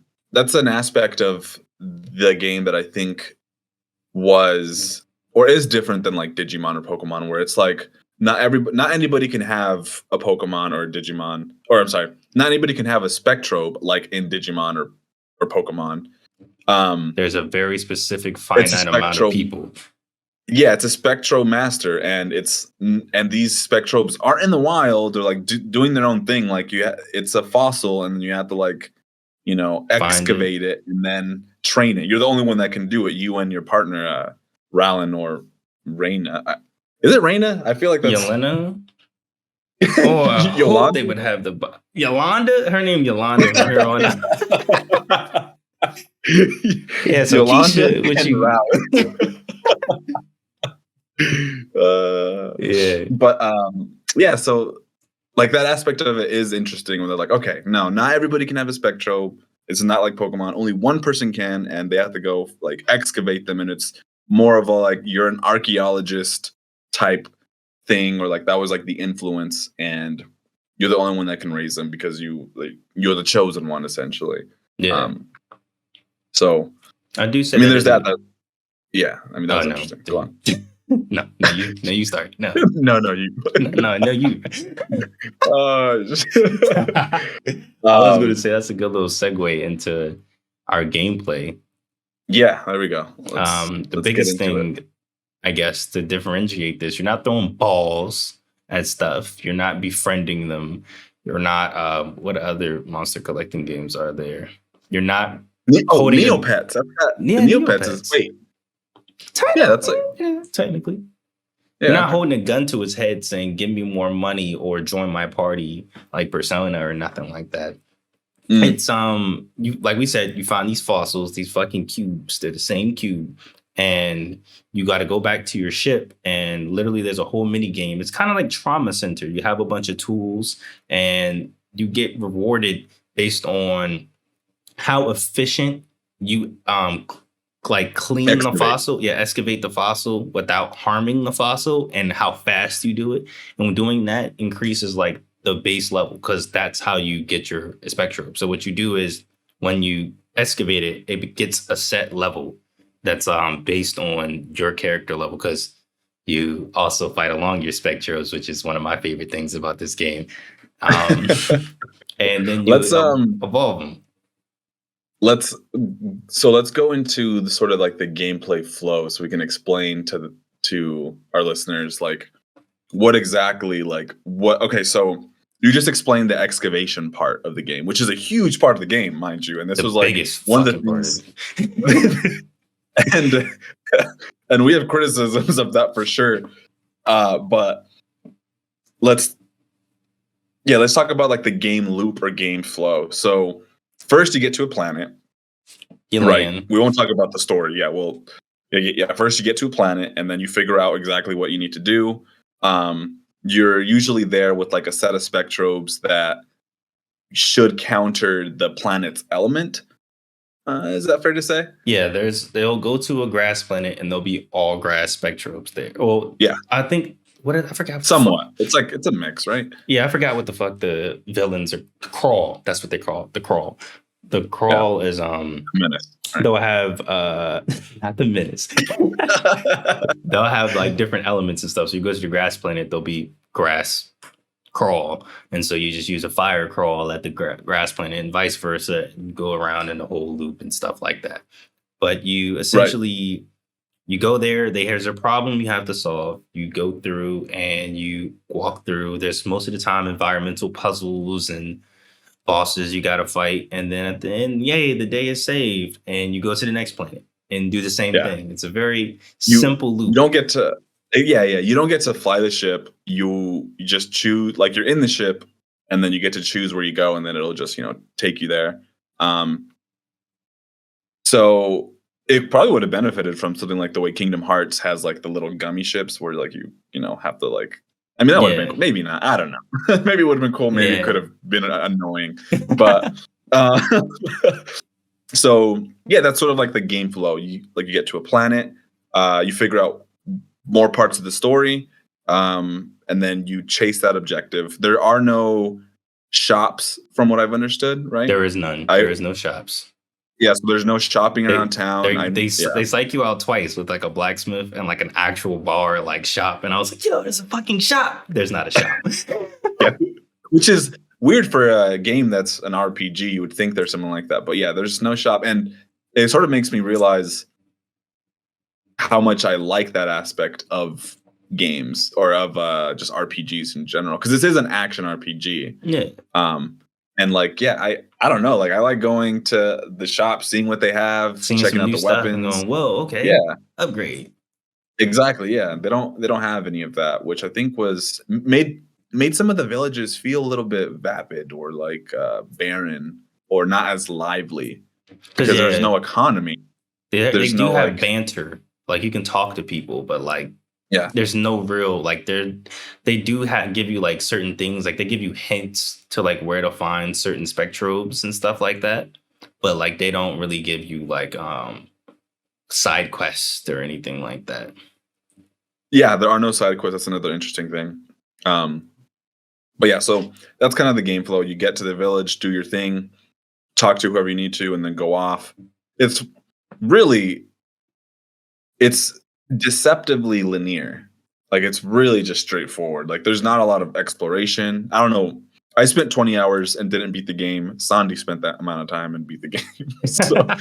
an aspect of the game that I think was or is different than like Digimon or Pokemon, where it's like not anybody can have a Pokemon or a Digimon, or I'm sorry, not anybody can have a Spectrobe like in Digimon or Pokemon.
There's a very specific finite amount of people.
Yeah, it's a Spectro master, and these Spectrobes are in the wild. They're like doing their own thing. Like it's a fossil, and then you have to like, you know, excavate it and then train it. You're the only one that can do it. You and your partner, Ralin or Reina. Is it Reina? I feel like that's
Yelena. Oh, I hope they would have the Yolanda. Her name Yolanda from here on out. Yeah, so
Yolanda
Keisha, which
and
you
yeah, but yeah, so like that aspect of it is interesting when they're like, okay, no, not everybody can have a Spectro. It's not like Pokemon. Only one person can, and they have to go like excavate them, and it's more of a like you're an archaeologist type thing, or like that was like the influence, and you're the only one that can raise them because you're the chosen one essentially.
Yeah.
So
I do say.
I mean, there's that. Yeah, I mean that's interesting. Go on.
No, you start. No,
no, you.
no, you.
I
was going to say that's a good little segue into our gameplay.
Yeah, there we go.
The biggest thing, I guess, to differentiate this, you're not throwing balls at stuff. You're not befriending them. You're not. What other monster collecting games are there? You're not.
Neopets. Neopets is wait. Yeah, that's like
technically.
Yeah,
you're not holding a gun to his head saying, give me more money or join my party like Persona or nothing like that. It's you like we said, you find these fossils, these fucking cubes, they're the same cube, and you got to go back to your ship, and literally there's a whole mini game. It's kind of like Trauma Center. You have a bunch of tools and you get rewarded based on how efficient you like clean the fossil, excavate the fossil without harming the fossil, and how fast you do it. And when doing that increases like the base level, because that's how you get your Spectrobe. So what you do is when you excavate it, it gets a set level that's based on your character level, because you also fight along your Spectrobes, which is one of my favorite things about this game. And then you evolve them.
Let's go into the sort of like the gameplay flow, so we can explain to our listeners like what exactly like what. Okay, so you just explained the excavation part of the game, which is a huge part of the game, mind you, and this was like one of the things. and we have criticisms of that for sure. But let's talk about like the game loop or game flow. So first, you get to a planet. Right. We won't talk about the story. Yeah. Well, yeah. First, you get to a planet, and then you figure out exactly what you need to do. You're usually there with like a set of Spectrobes that should counter the planet's element. Is that fair to say?
Yeah, they'll go to a grass planet and there'll be all grass spectrobes there. Well,
Yeah,
I think I forgot what the
somewhat. It's like it's a mix, right?
Yeah, I forgot what the fuck the villains are. Crawl. That's what they call it. The crawl. The
Yeah,
crawl is
menace. Right.
they'll have not the minutes. They'll have like different elements and stuff. So you go to the grass planet, there'll be grass crawl, and so you just use a fire crawl at the grass planet, and vice versa. You go around in the whole loop and stuff like that. But you essentially you go there. There's a problem you have to solve. You go through and you walk through. There's most of the time environmental puzzles and bosses you got to fight, and then at the end, yay, the day is saved, and you go to the next planet and do the same
Yeah.
thing. It's a very
You
simple
you
loop.
don't get to yeah, you don't get to fly the ship. You just choose, like, you're in the ship, and then you get to choose where you go, and then it'll just, take you there. So it probably would have benefited from something like the way Kingdom Hearts has like the little gummy ships where like you have to like. I mean, that would have been
Yeah.
cool. Maybe not. I don't know. Maybe it would have been cool. Maybe
Yeah.
it could have been annoying. But so yeah, that's sort of like the game flow. You get to a planet, you figure out more parts of the story, and then you chase that objective. There are no shops, from what I've understood. Right?
There is none. There is no shops.
Yeah, so there's no shopping
They-
around town.
They psych you out twice with like a blacksmith and like an actual bar like shop, and I was like, yo, there's a fucking shop. There's not a shop.
Which is weird for a game that's an RPG. You would think there's something like that, but yeah, there's no shop, and it sort of makes me realize how much I like that aspect of games or of just RPGs in general, because this is an action RPG.
Yeah.
And like, yeah, I don't know, like I like going to the shop, seeing what they have,
Seeing
checking
some
out
new
the
stuff and
weapons.
going, whoa, okay.
Yeah,
Upgrade.
exactly. Yeah, they don't have any of that, which I think was made some of the villages feel a little bit vapid or like barren or not as lively because there's no economy.
They
there's
do
no,
have
like-
banter. Like you can talk to people, but like
Yeah.
there's no real like they do give you like certain things, like they give you hints to like where to find certain spectrobes and stuff like that. But like they don't really give you like side quests or anything like that.
Yeah, there are no side quests. That's another interesting thing. But yeah, so that's kind of the game flow. You get to the village, do your thing, talk to whoever you need to, and then go off. It's deceptively linear. Like it's really just straightforward. Like there's not a lot of exploration. I don't know. I spent 20 hours and didn't beat the game. Sondi spent that amount of time and beat the game. So I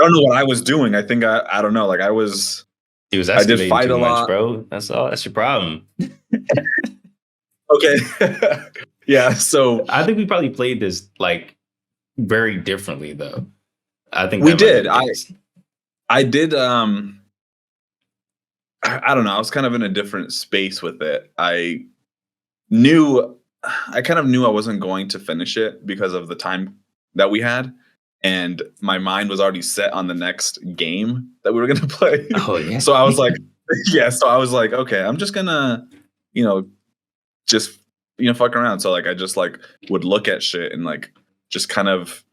don't know what I was doing. I think I don't know. Like
He was
I did
excavating
fight
too
a
much,
lot.
bro. That's all. That's your problem.
Okay. Yeah. So
I think we probably played this like very differently though. I think
We
that might be
did.
the case.
I did. I don't know. I was kind of in a different space with it. I kind of knew I wasn't going to finish it because of the time that we had, and my mind was already set on the next game that we were going to play.
Oh yeah.
So I was like, yeah. So I was like, okay, I'm just gonna, just fuck around. So like, I just like would look at shit and like just kind of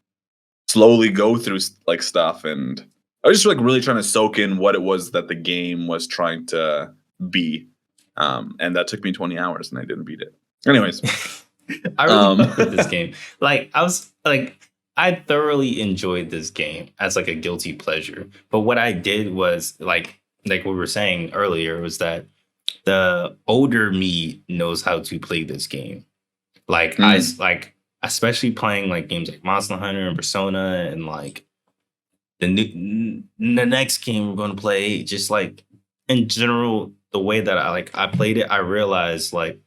slowly go through like stuff, and I was just like really trying to soak in what it was that the game was trying to be. And that took me 20 hours, and I didn't beat it. Anyways,
I really fucked with this game. Like I thoroughly enjoyed this game as like a guilty pleasure. But what I did was like we were saying earlier was that the older me knows how to play this game. Like especially playing like games like Monster Hunter and Persona and like the next game we're going to play, just like in general, the way that I played it, I realized like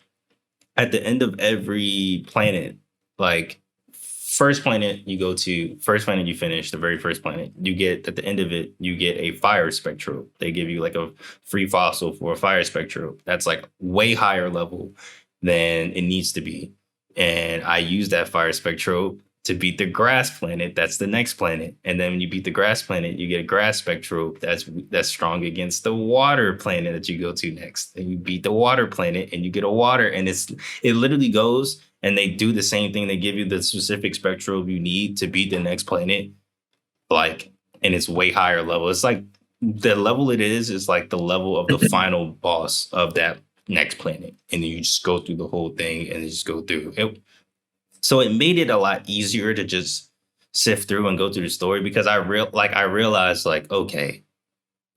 at the end of every planet, like first planet you go to, first planet you finish, the very first planet, you get at the end of it, you get a fire spectral. They give you like a free fossil for a fire spectral. That's like way higher level than it needs to be. And I use that fire spectral to beat the grass planet. That's the next planet. And then when you beat the grass planet, you get a grass spectral that's strong against the water planet that you go to next. And you beat the water planet and you get a water. And it literally goes and they do the same thing. They give you the specific spectral you need to beat the next planet like, and it's way higher level. It's like the level it is like the level of the final boss of that next planet, and then you just go through the whole thing and just go through it. So it made it a lot easier to just sift through and go through the story, because I realized like, okay,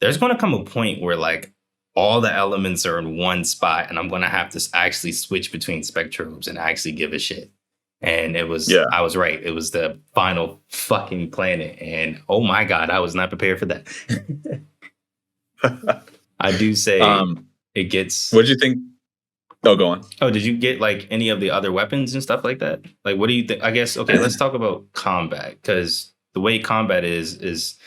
there's going to come a point where like all the elements are in one spot, and I'm going to have to actually switch between Spectrobes and actually give a shit. And it was, I was right. It was the final fucking planet. And oh my God, I was not prepared for that. I do say it gets.
What did you think? Oh, go on.
Oh, did you get like any of the other weapons and stuff like that? Like, what do you think? I guess, okay, let's talk about combat, because the way combat is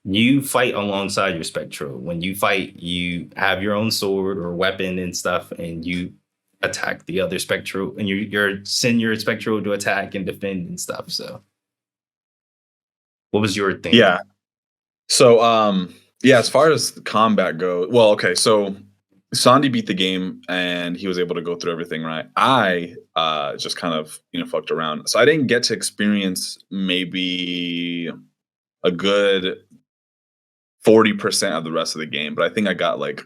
you fight alongside your Spectro. When you fight, you have your own sword or weapon and stuff, and you attack the other Spectro, and you're send your Spectro to attack and defend and stuff. So what was your thing?
Yeah. So as far as combat goes, well, okay, so Sondi beat the game and he was able to go through everything, right? I just kind of, fucked around. So I didn't get to experience maybe a good 40% of the rest of the game, but I think I got like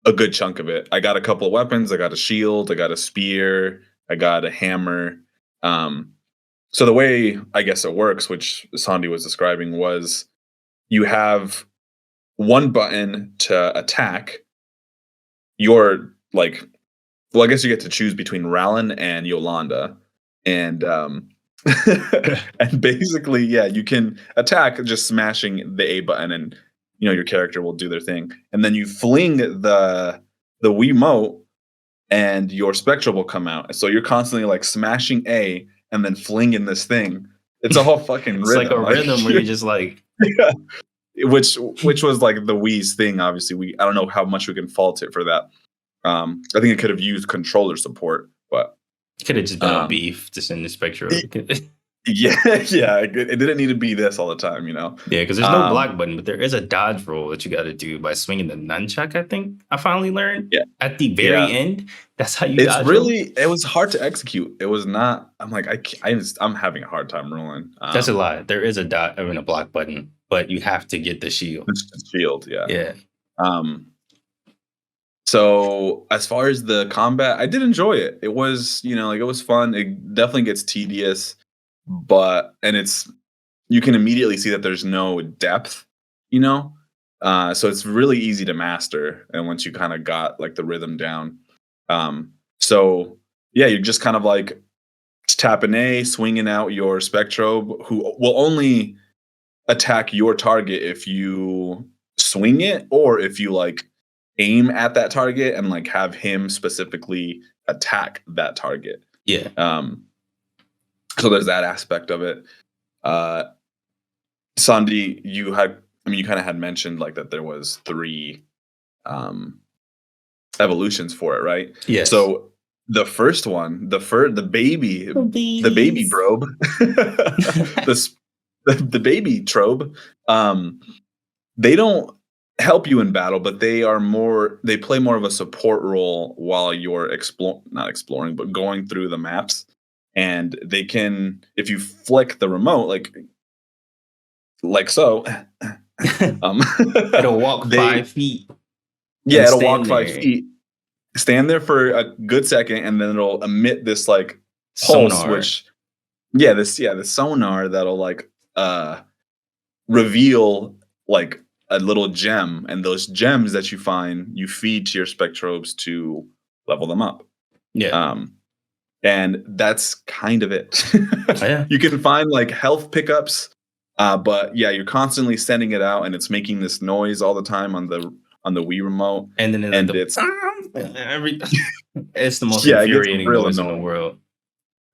a good chunk of it. I got a couple of weapons. I got a shield. I got a spear. I got a hammer. So the way I guess it works, which Sondi was describing, was you have one button to attack. You're like, well, I guess you get to choose between Rallin and Yolanda. And and basically, you can attack just smashing the A button, and your character will do their thing. And then you fling the Wiimote and your Spectral will come out. So you're constantly like smashing A and then flinging this thing. It's a whole fucking
it's
rhythm.
Like a rhythm where you're just like
which was like the Wii's thing. Obviously, I don't know how much we can fault it for that. I think it could have used controller support, but
it could have just been a beef to send the Spectro.
It didn't need to be this all the time,
Yeah, because there's no block button, but there is a dodge roll that you got to do by swinging the nunchuck. I think I finally learned.
Yeah.
At the very end, that's how you.
It's
dodge
really.
roll.
It was hard to execute. It was not. I'm like I'm having a hard time rolling.
That's a lie. There is a block button, but you have to get the shield.
It's shield, yeah.
Yeah.
So as far as the combat, I did enjoy it. It was, it was fun. It definitely gets tedious, you can immediately see that there's no depth, so it's really easy to master. And once you kind of got like the rhythm down, you're just kind of like tapping A, swinging out your Spectrobe, who will only attack your target if you swing it, or if you like aim at that target and like have him specifically attack that target.
Yeah.
So there's that aspect of it. Sondi, you kind of had mentioned like that there was 3 evolutions for it, right?
Yes.
So the first one, the baby probe, the baby trobe, they don't help you in battle, but they play more of a support role while you're not exploring, but going through the maps. And they can, if you flick the remote, like so,
it'll walk 5 feet.
Yeah, it'll walk 5 feet, stand there for a good second, and then it'll emit this like pulse,
sonar.
The sonar that'll like reveal like a little gem, and those gems that you find, you feed to your Spectrobes to level them up.
Yeah.
And that's kind of it.
Oh, yeah.
You can find like health pickups, but you're constantly sending it out, and it's making this noise all the time on the Wii remote.
And then it's the most infuriating noise in the world.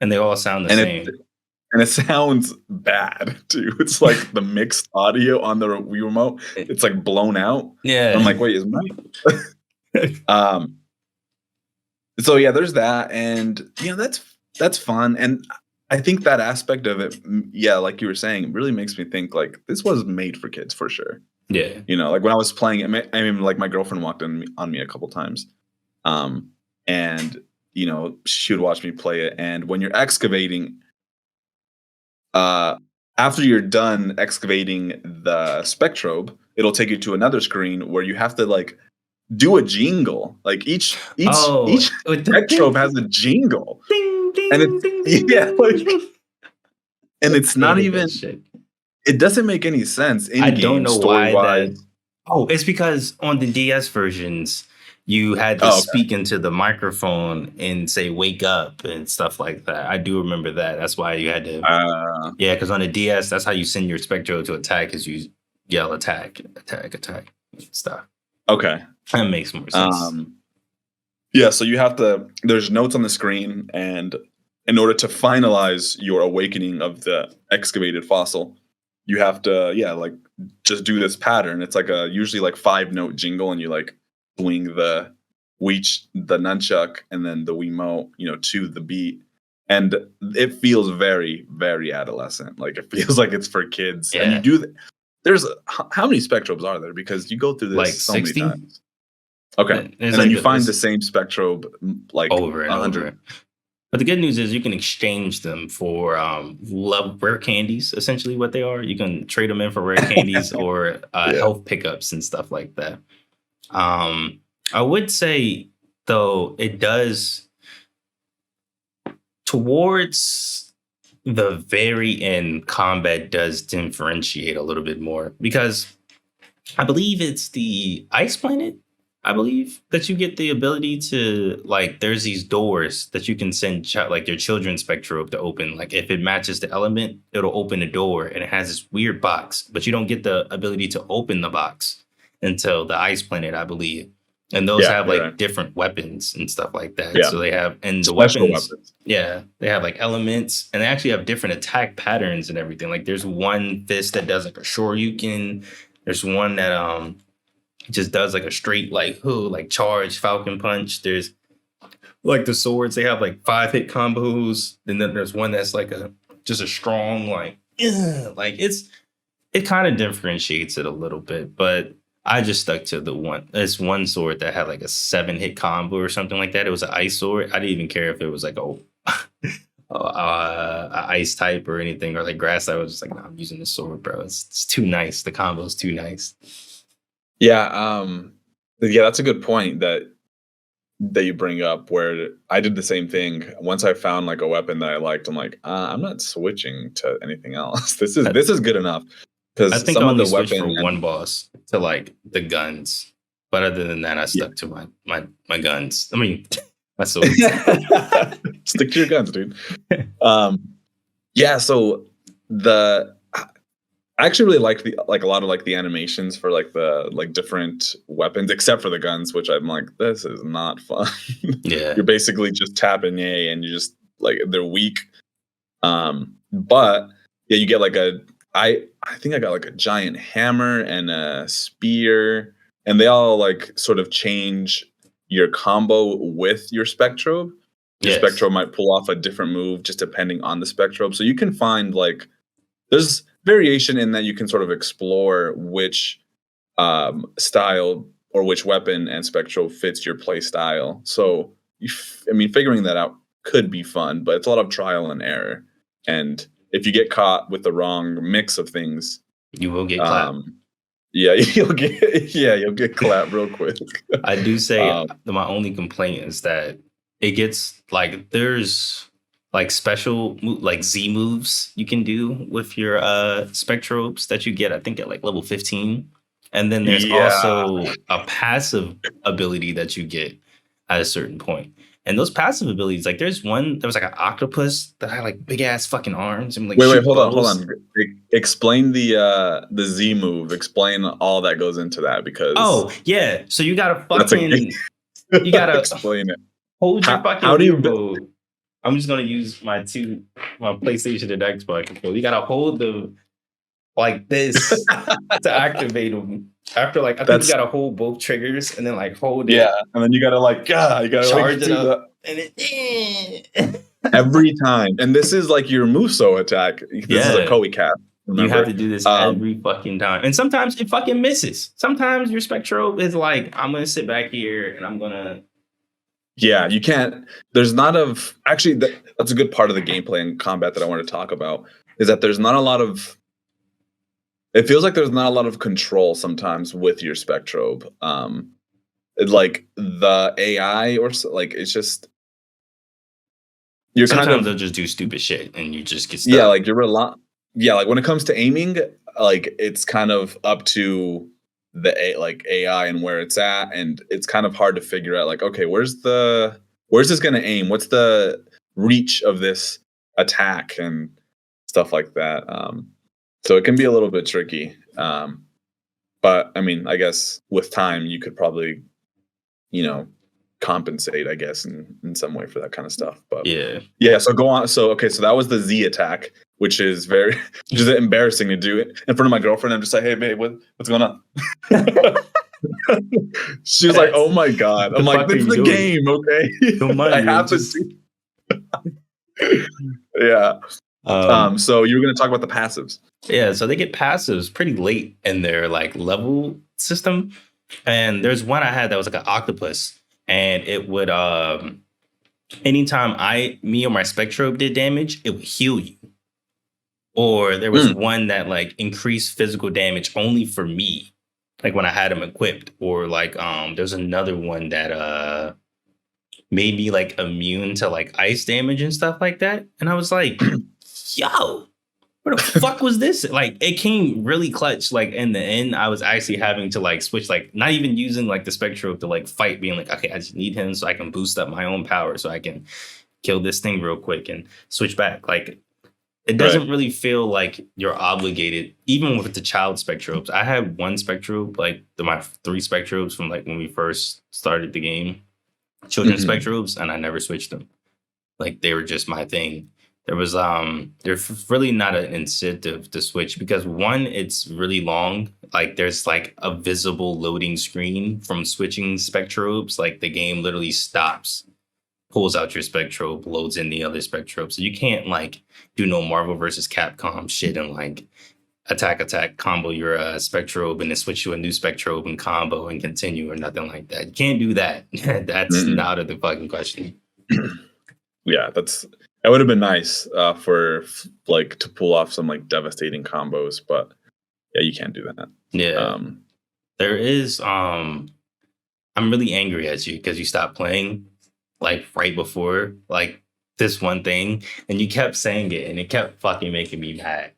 And they all sound the same.
And it sounds bad too. It's like the mixed audio on the Wii remote. It's like blown out.
Yeah.
I'm like, wait, is mine? So there's that, and that's fun. And I think that aspect of it, like you were saying, it really makes me think like this was made for kids for sure.
Yeah.
Like when I was playing it, like my girlfriend walked on me a couple times, and she would watch me play it. And when you're excavating, after you're done excavating the Spectrobe, it'll take you to another screen where you have to like do a jingle. Like each
with the
Spectrobe has a jingle,
ding, ding,
and
ding,
it's
ding,
yeah,
ding,
like,
ding.
and it's not
Hated that
even.
shit.
It doesn't make any sense in
I
game
don't know
story
why
wise.
that. Oh, it's because on the DS versions, you had to
Oh, okay.
speak into the microphone and say "wake up" and stuff like that. I do remember that. That's why you had to. Yeah, because on the DS, that's how you send your Spectro to attack. Is you yell "attack, attack, attack" stuff.
Okay.
That makes more sense.
Yeah, so you have to. There's notes on the screen, and in order to finalize your awakening of the excavated fossil, you have to like just do this pattern. It's like a usually like 5-note jingle, and you like swing the nunchuck and then the Wiimote, to the beat, and it feels very, very adolescent. Like it feels like it's for kids.
Yeah.
And you do. There's how many Spectrobes are there? Because you go through this
Like
so
60?
many times. Okay,
There's
and
like
then you
a-
find
there's-
the same Spectrobe like
over and
100.
over. But the good news is you can exchange them for rare candies, essentially what they are. You can trade them in for rare candies or health pickups and stuff like that. I would say, though, it does towards the very end, combat does differentiate a little bit more because I believe it's the ice planet. I believe that you get the ability to like. There's these doors that you can send like your children's Spectrobe to open. Like if it matches the element, it'll open a door, and it has this weird box. But you don't get the ability to open the box until the ice planet, I believe. And those have like different weapons and stuff like that.
Yeah.
So they have and the
Special
weapons. Yeah, they have like elements, and they actually have different attack patterns and everything. Like there's one fist that does like a Shoryuken. There's one that just does like a straight like charge Falcon Punch. There's like the swords, they have like 5-hit combos, and then there's one that's like just a strong like it kind of differentiates it a little bit, but I just stuck to this one sword that had like a 7-hit combo or something like that. It was an ice sword. I didn't even care if it was like a ice type or anything or like grass. I was just like, no, I'm using this sword, bro. It's too nice. The combo's too nice.
Yeah, that's a good point that you bring up. Where I did the same thing. Once I found like a weapon that I liked, I'm like, I'm not switching to anything else. This is good enough. Because
I think I only switched for one boss to like the guns, but other than that, I stuck to my guns. I mean, my sword.
Stick to your guns, dude. Yeah. So I actually really liked a lot of like the animations for like the like different weapons, except for the guns, which I'm like, this is not fun.
Yeah,
you're basically just tapping A, and you just like they're weak. But yeah, you get like I think I got like a giant hammer and a spear, and they all like sort of change your combo with your Spectrobe. Your Spectrobe might pull off a different move just depending on the Spectrobe. So you can find like there's variation in that you can sort of explore which style or which weapon and Spectrobe fits your play style. So figuring that out could be fun, but it's a lot of trial and error. And if you get caught with the wrong mix of things,
you will get clapped.
Yeah, you'll get clapped real quick.
I do say my only complaint is that it gets like there's like special like Z moves you can do with your Spectrobes that you get, I think, at like level 15. And then there's also a passive ability that you get at a certain point. And those passive abilities, like there was like an octopus that had like big ass fucking arms and like
wait, hold on. Explain the Z move. Explain all that goes into that because
so you gotta fucking you gotta
explain it.
Hold your fucking remote. I'm just gonna use my PlayStation and Xbox controller. You gotta hold the like this to activate them. After like I think you gotta hold both triggers and then like hold it.
Yeah, and then you gotta you gotta
charge it up and it
every time. And this is like your Muso attack. This is a Koei cap.
Remember? You have to do this every fucking time. And sometimes it fucking misses. Sometimes your Spectrobe is like, I'm gonna sit back here and I'm gonna.
Yeah, you can't. There's not of actually. That's a good part of the gameplay and combat that I want to talk about. is that there's not a lot of. It feels like there's not a lot of control sometimes with your Spectrobe. Like the AI like it's just you're
Sometimes
kind of
they'll just do stupid shit and you just get stuck.
yeah, like like when it comes to aiming, like it's kind of up to the AI and where it's at, and it's kind of hard to figure out like, okay, where's this gonna aim? What's the reach of this attack and stuff like that. So it can be a little bit tricky. But I mean, I guess with time you could probably, compensate, I guess, in some way for that kind of stuff. But yeah. So go on. So okay, so that was the Z attack, which is which is embarrassing to do it in front of my girlfriend. I'm just like, hey babe, what's going on? She was like, oh my god. I'm like, this is the game, okay?
Don't mind
I have to yeah. So you were going to talk about the passives.
Yeah, so they get passives pretty late in their like level system. And there's one I had that was like an octopus, and it would anytime me or my Spectrobe did damage, it would heal you. Or there was one that like increased physical damage only for me, like when I had them equipped. Or like there's another one that made me like immune to like ice damage and stuff like that. And I was like, yo, where the fuck was this? Like, it came really clutch. Like, in the end, I was actually having to like switch, like not even using like the Spectrobe to like fight, being like, okay, I just need him so I can boost up my own power so I can kill this thing real quick and switch back. Like, it doesn't really feel like you're obligated, even with the child Spectrobes. I had one Spectrobe, like my 3 Spectrobes from like when we first started the game, children's Spectrobes, and I never switched them. Like, they were just my thing. There's really not an incentive to switch because one, it's really long. Like, there's like a visible loading screen from switching Spectrobes. Like, the game literally stops, pulls out your Spectrobe, loads in the other Spectrobe. So you can't like do no Marvel versus Capcom shit and like attack combo your Spectrobe and then switch to a new Spectrobe and combo and continue or nothing like that. You can't do that. That's out of the fucking question.
Yeah, that would have been nice for like to pull off some like devastating combos, but yeah, you can't do that.
Yeah. There is I'm really angry at you because you stopped playing like right before like this one thing, and you kept saying it and it kept fucking making me mad.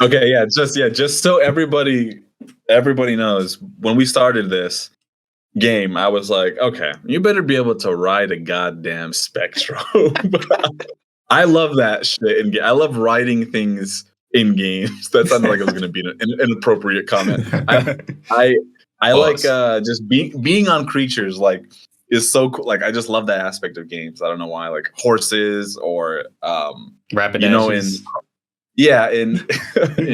Okay, just so everybody knows, when we started this game, I was like, okay, you better be able to ride a goddamn Spectrobe. I love that shit. I love writing things in games. That sounded like it was going to be an inappropriate comment. I like just being on creatures like is so cool. Like, I just love that aspect of games. I don't know why, like horses or
rapid
in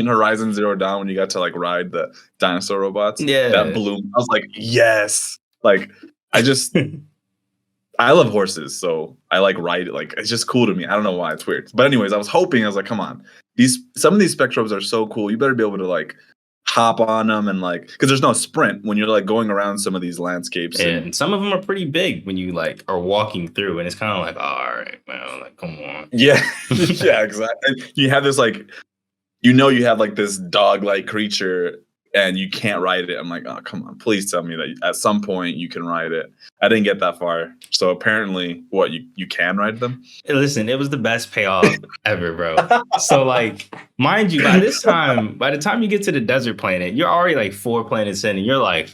Horizon Zero Dawn, when you got to like ride the dinosaur robots.
Yeah,
that blew me. I was like, yes. Like, I love horses, so I like ride it. Like, it's just cool to me. I don't know why, it's weird. But anyways, I was like, come on, some of these Spectrobes are so cool. You better be able to like hop on them and like, because there's no sprint when you're like going around some of these landscapes.
And some of them are pretty big when you like are walking through, and it's kind of like, oh, all right, man, like, come on.
Yeah, yeah, exactly. You have this like, you have like this dog-like creature, and you can't ride it. I'm like, oh, come on, please tell me that at some point you can ride it. I didn't get that far. So apparently, you can ride them?
Listen, it was the best payoff ever, bro. So like, mind you, by the time you get to the desert planet, you're already like 4 planets in, and you're like,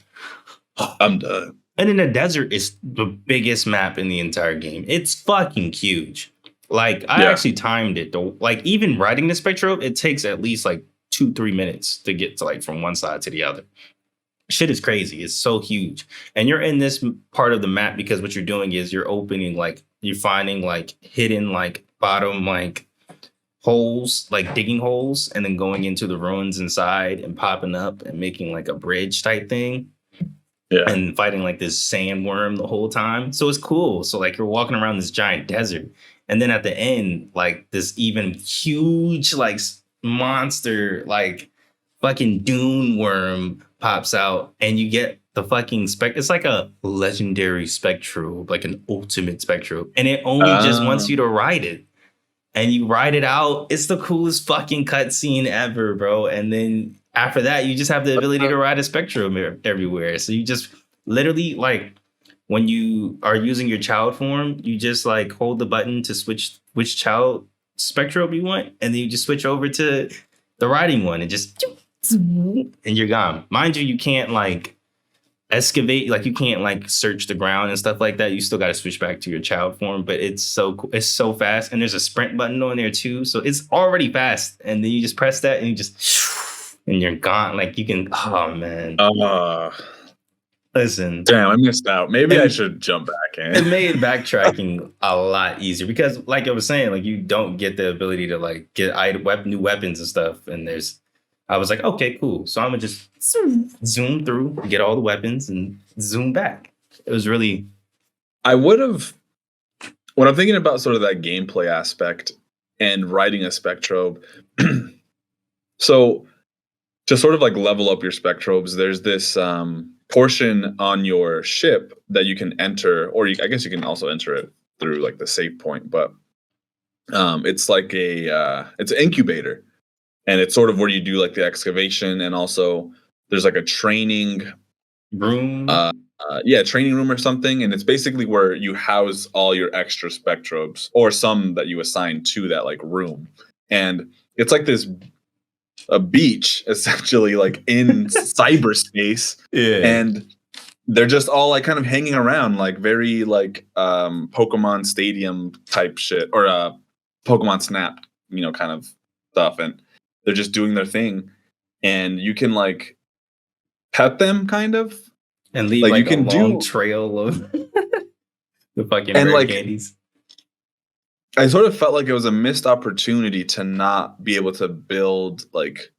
oh, I'm done.
And then the desert is the biggest map in the entire game. It's fucking huge. Like, I actually timed it. Like, even riding the Spectrobe, it takes at least like 2-3 minutes to get to like from one side to the other. Shit is crazy. It's so huge. And you're in this part of the map because what you're doing is you're opening, like, you're finding like hidden like bottom like holes, like digging holes, and then going into the ruins inside and popping up and making like a bridge type thing. Yeah. And fighting like this sandworm the whole time. So it's cool. So like, you're walking around this giant desert, and then at the end, like, this even huge like monster like fucking dune worm pops out, and you get the fucking it's like a legendary Spectrobe, like an ultimate Spectrobe, and it only just wants you to ride it. and you ride it out. It's the coolest fucking cutscene ever, bro. And then after that, you just have the ability to ride a Spectrum everywhere. So you just literally like when you are using your child form, you just like hold the button to switch which child Spectrum you want, and then you just switch over to the riding one and just and you're gone. Mind you, you can't like excavate, like you can't like search the ground and stuff like that. You still got to switch back to your child form, but it's so cool. It's so fast, and there's a sprint button on there too, so it's already fast. And then you just press that, and you just and you're gone. Like you can. Oh man. Listen.
Damn, I missed out. Maybe I should jump back in.
It made backtracking a lot easier because, like I was saying, like you don't get the ability to like get new weapons and stuff. And I was like, okay, cool. So I'm gonna just zoom through, get all the weapons, and zoom back. It was really.
I would have, when I'm thinking about sort of that gameplay aspect and riding a Spectrobe. So to sort of like level up your Spectrobes, there's this portion on your ship that you can enter, or I guess you can also enter it through like the save point, but it's like it's an incubator, and it's sort of where you do like the excavation, and also there's like a training
room,
training room or something, and it's basically where you house all your extra Spectrobes or some that you assign to that like room, and it's like this a beach essentially like in cyberspace, and they're just all like kind of hanging around like very like Pokemon Stadium type shit, or Pokemon Snap, kind of stuff, and they're just doing their thing, and you can like pet them kind of
and leave like you can a long trail of the fucking and rare candies.
I sort of felt like it was a missed opportunity to not be able to build like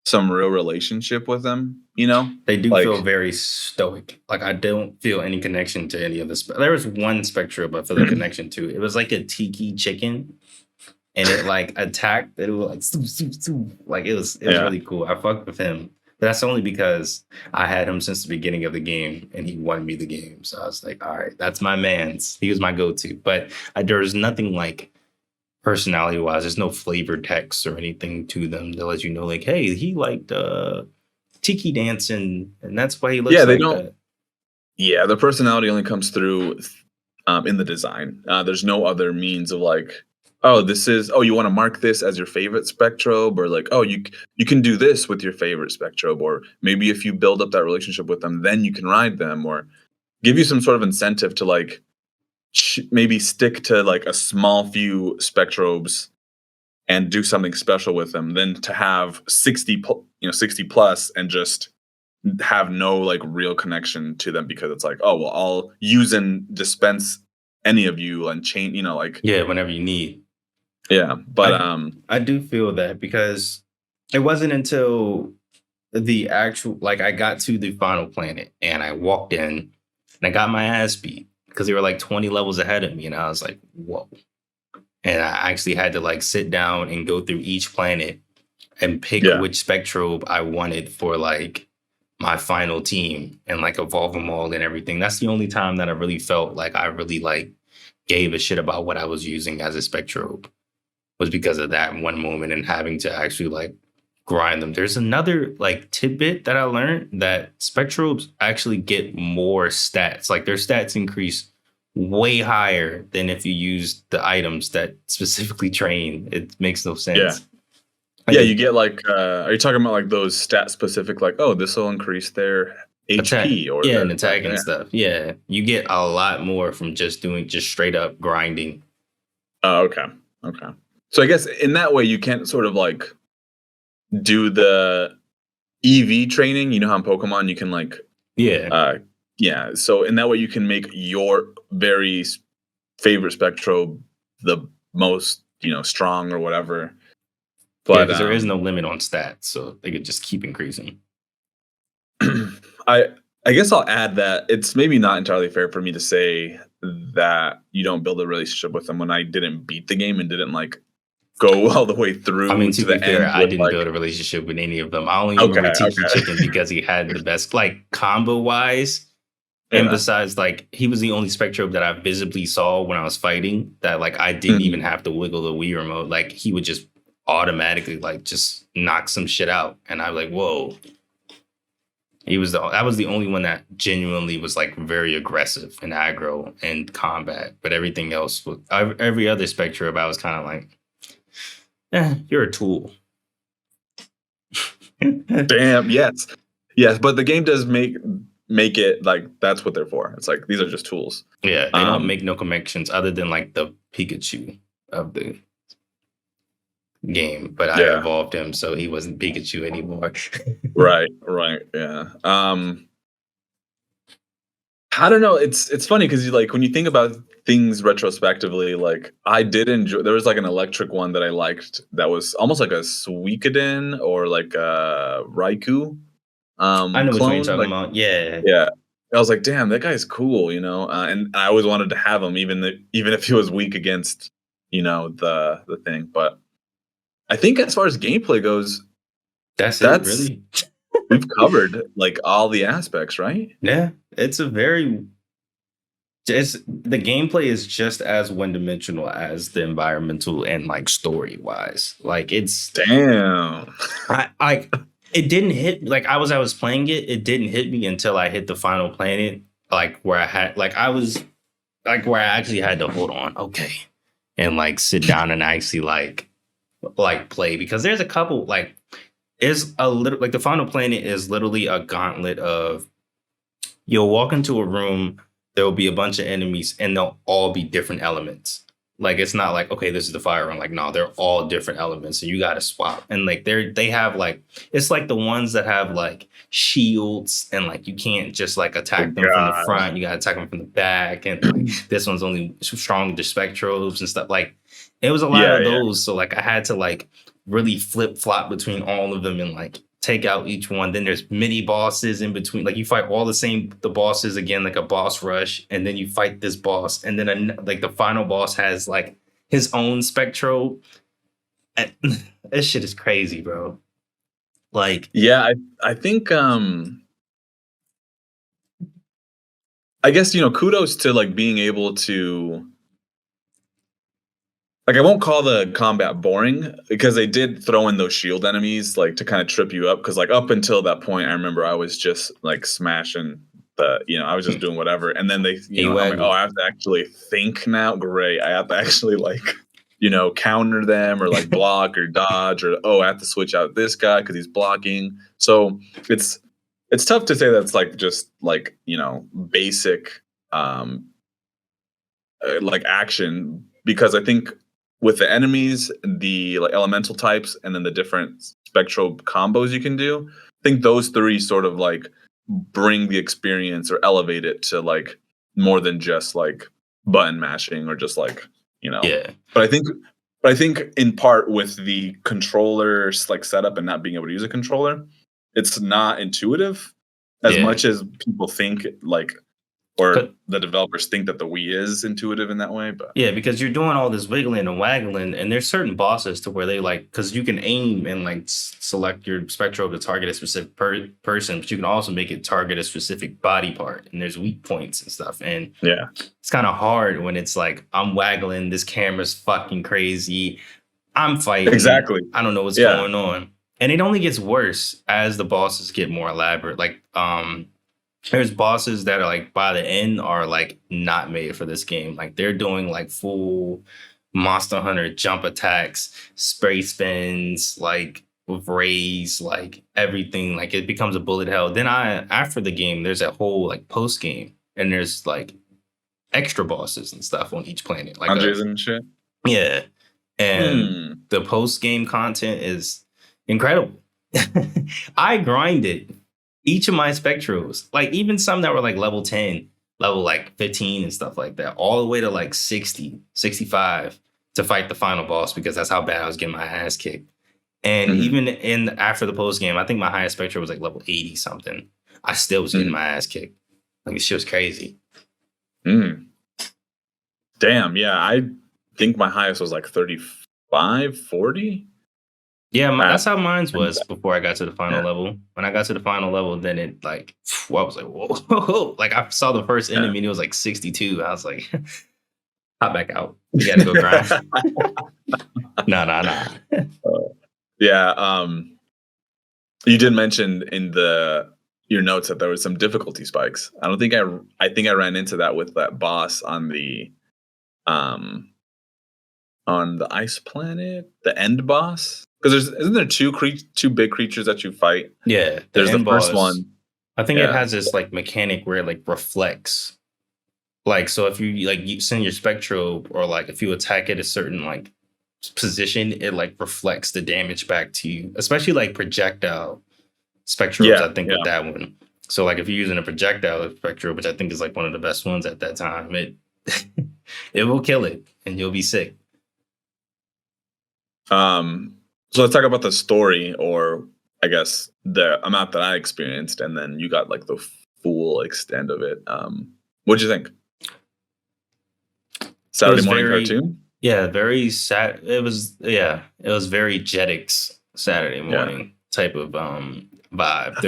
some real relationship with them,
They do
like,
feel very stoic. Like I don't feel any connection to any of this. There was one Spectrum I feel a connection to. It was like a tiki chicken, and it like attacked. It was like like it was really cool. I fucked with him. But that's only because I had him since the beginning of the game, and he won me the game. So I was like, all right, that's my man's. He was my go-to. But there's nothing like personality-wise. There's no flavor text or anything to them that lets you know, like, hey, he liked tiki dancing, and that's why he looks like that.
Yeah, the personality only comes through in the design. There's no other means of like, you want to mark this as your favorite Spectrobe, or like, you can do this with your favorite Spectrobe, or maybe if you build up that relationship with them, then you can ride them, or give you some sort of incentive to like maybe stick to like a small few Spectrobes and do something special with them, than to have 60 plus and just have no like real connection to them, because it's like, I'll use and dispense any of you and chain,
whenever you need.
Yeah, but
I do feel that, because it wasn't until the actual, like, I got to the final planet and I walked in and I got my ass beat because they were like 20 levels ahead of me, and I was like, whoa. And I actually had to like sit down and go through each planet and pick which Spectrobe I wanted for like my final team, and like evolve them all and everything. That's the only time that I really felt like I really like gave a shit about what I was using as a Spectrobe, was because of that one moment and having to actually like grind them. There's another like tidbit that I learned, that Spectrobes actually get more stats. Like their stats increase way higher than if you use the items that specifically train. It makes no sense.
Yeah.
Like,
you get like, are you talking about like those stat specific, like, this will increase their HP or
and attack and stuff. Yeah. You get a lot more from just straight up grinding.
Oh, okay. Okay. So I guess in that way you can't sort of like do the EV training. You know how in Pokemon you can like so in that way you can make your very favorite Spectrobe the most, strong or whatever. But
because there is no limit on stats, so they could just keep increasing.
I guess I'll add that it's maybe not entirely fair for me to say that you don't build a relationship with them when I didn't beat the game and didn't like go all the way through.
I mean, to be fair, I didn't
like,
build a relationship with any of them. I only remember Tiki Chicken because he had the best, like, combo wise. And
Yeah.
besides, like, he was the only Spectrobe that I visibly saw when I was fighting that, like, I didn't even have to wiggle the Wii remote. Like, he would just automatically, like, just knock some shit out. And I was like, whoa. That was the only one that genuinely was, like, very aggressive and aggro and combat. But everything else was, every other Spectrobe, I was kind of like, you're a tool.
Damn. Yes. Yes. But the game does make it like that's what they're for. It's like these are just tools.
Yeah, they don't make no connections other than like the Pikachu of the game. But I evolved him, so he wasn't Pikachu anymore.
Right. Yeah. I don't know. It's funny because like when you think about things retrospectively, like I did enjoy. There was like an electric one that I liked that was almost like a Suikoden or like a Raikou.
I know which one you're
Clone.
talking about. Yeah.
Yeah. I was like, damn, that guy's cool, you know. And I always wanted to have him, even if he was weak against, you know, the thing. But I think as far as gameplay goes,
That's it, really.
we've covered like all the aspects, right?
Yeah, it's the gameplay is just as one dimensional as the environmental and like story wise. Like it's
Damn.
it didn't hit like I was playing it. It didn't hit me until I hit the final planet, like where I actually had to hold on, okay, and like sit down and actually like play because there's a couple like. Is a little like the final planet is literally a gauntlet of you'll walk into a room, there will be a bunch of enemies, and they'll all be different elements. Like it's not like, okay, this is the fire run. Like, no, they're all different elements. And you gotta swap. And like they have like it's like the ones that have like shields and like you can't just like attack them from the front. You gotta attack them from the back. And like this one's only strong to Spectrobes and stuff. Like it was a lot of those. So like I had to like really flip flop between all of them and like take out each one. Then there's mini bosses in between. Like you fight all the bosses again, like a boss rush, and then you fight this boss, and then like the final boss has like his own Spectro. And this shit is crazy, bro. Like
I think I guess, you know, kudos to like being able to like I won't call the combat boring because they did throw in those shield enemies like to kind of trip you up because like up until that point I remember I was just like smashing I was just doing whatever and then they I'm like, oh, I have to actually think now. Great. I have to actually like counter them or like block or dodge or I have to switch out this guy because he's blocking. So it's tough to say that's like just like basic like action because I think with the enemies, the like elemental types, and then the different spectral combos you can do, I think those three sort of like bring the experience or elevate it to like more than just like button mashing or just like
Yeah.
But I think in part with the controllers like setup and not being able to use a controller, it's not intuitive as much as people think like. Or the developers think that the Wii is intuitive in that way, but
yeah, because you're doing all this wiggling and waggling, and there's certain bosses to where they like because you can aim and like select your Spectro to target a specific person, but you can also make it target a specific body part, and there's weak points and stuff. And
yeah,
it's kind of hard when it's like I'm waggling, this camera's fucking crazy, I'm fighting,
exactly.
I don't know what's going on, and it only gets worse as the bosses get more elaborate. Like there's bosses that are like by the end are like not made for this game. Like they're doing like full Monster Hunter jump attacks, spray spins, like with rays, like everything. Like it becomes a bullet hell. Then after the game, there's a whole like post game, and there's like extra bosses and stuff on each planet, like
Andres and shit.
Yeah, and the post game content is incredible. I grinded each of my Spectros, like even some that were like level 10, level like 15 and stuff like that, all the way to like 60, 65 to fight the final boss because that's how bad I was getting my ass kicked. And even after the post game, I think my highest Spectro was like level 80 something. I still was getting my ass kicked. Like this shit was crazy.
Damn, yeah. I think my highest was like 35, 40.
Yeah,
at-
that's how mine
and,
was before I got to the final
yeah,
level. When I got to the final level, then it like I was like, whoa. Like I saw the first
yeah.
enemy and it was like 62. I was like, hop back out. We gotta go grind. Nah.
Yeah. You did mention in your notes that there was some difficulty spikes. I don't think I think I ran into that with that boss um on the ice planet, the end boss. Because isn't there two big creatures that you fight?
Yeah, the
There's the
end
first
boss.
one.
I think it
Yeah.
has this like mechanic where it like reflects. Like so if you like you send your spectro or like if you attack at a certain like position, it like reflects the damage back to you. Especially like projectile spectrobes,
Yeah.
I think
Yeah.
with that one. So like if you're using a projectile spectro, which I think is like one of the best ones at that time, it it will kill it and you'll be sick.
So let's talk about the story, or I guess the amount that I experienced, and then you got like the full extent of it. What'd you think? Saturday
was
morning
very
cartoon?
Yeah, very sad. It was very Jetix Saturday
Yeah.
morning type of vibe.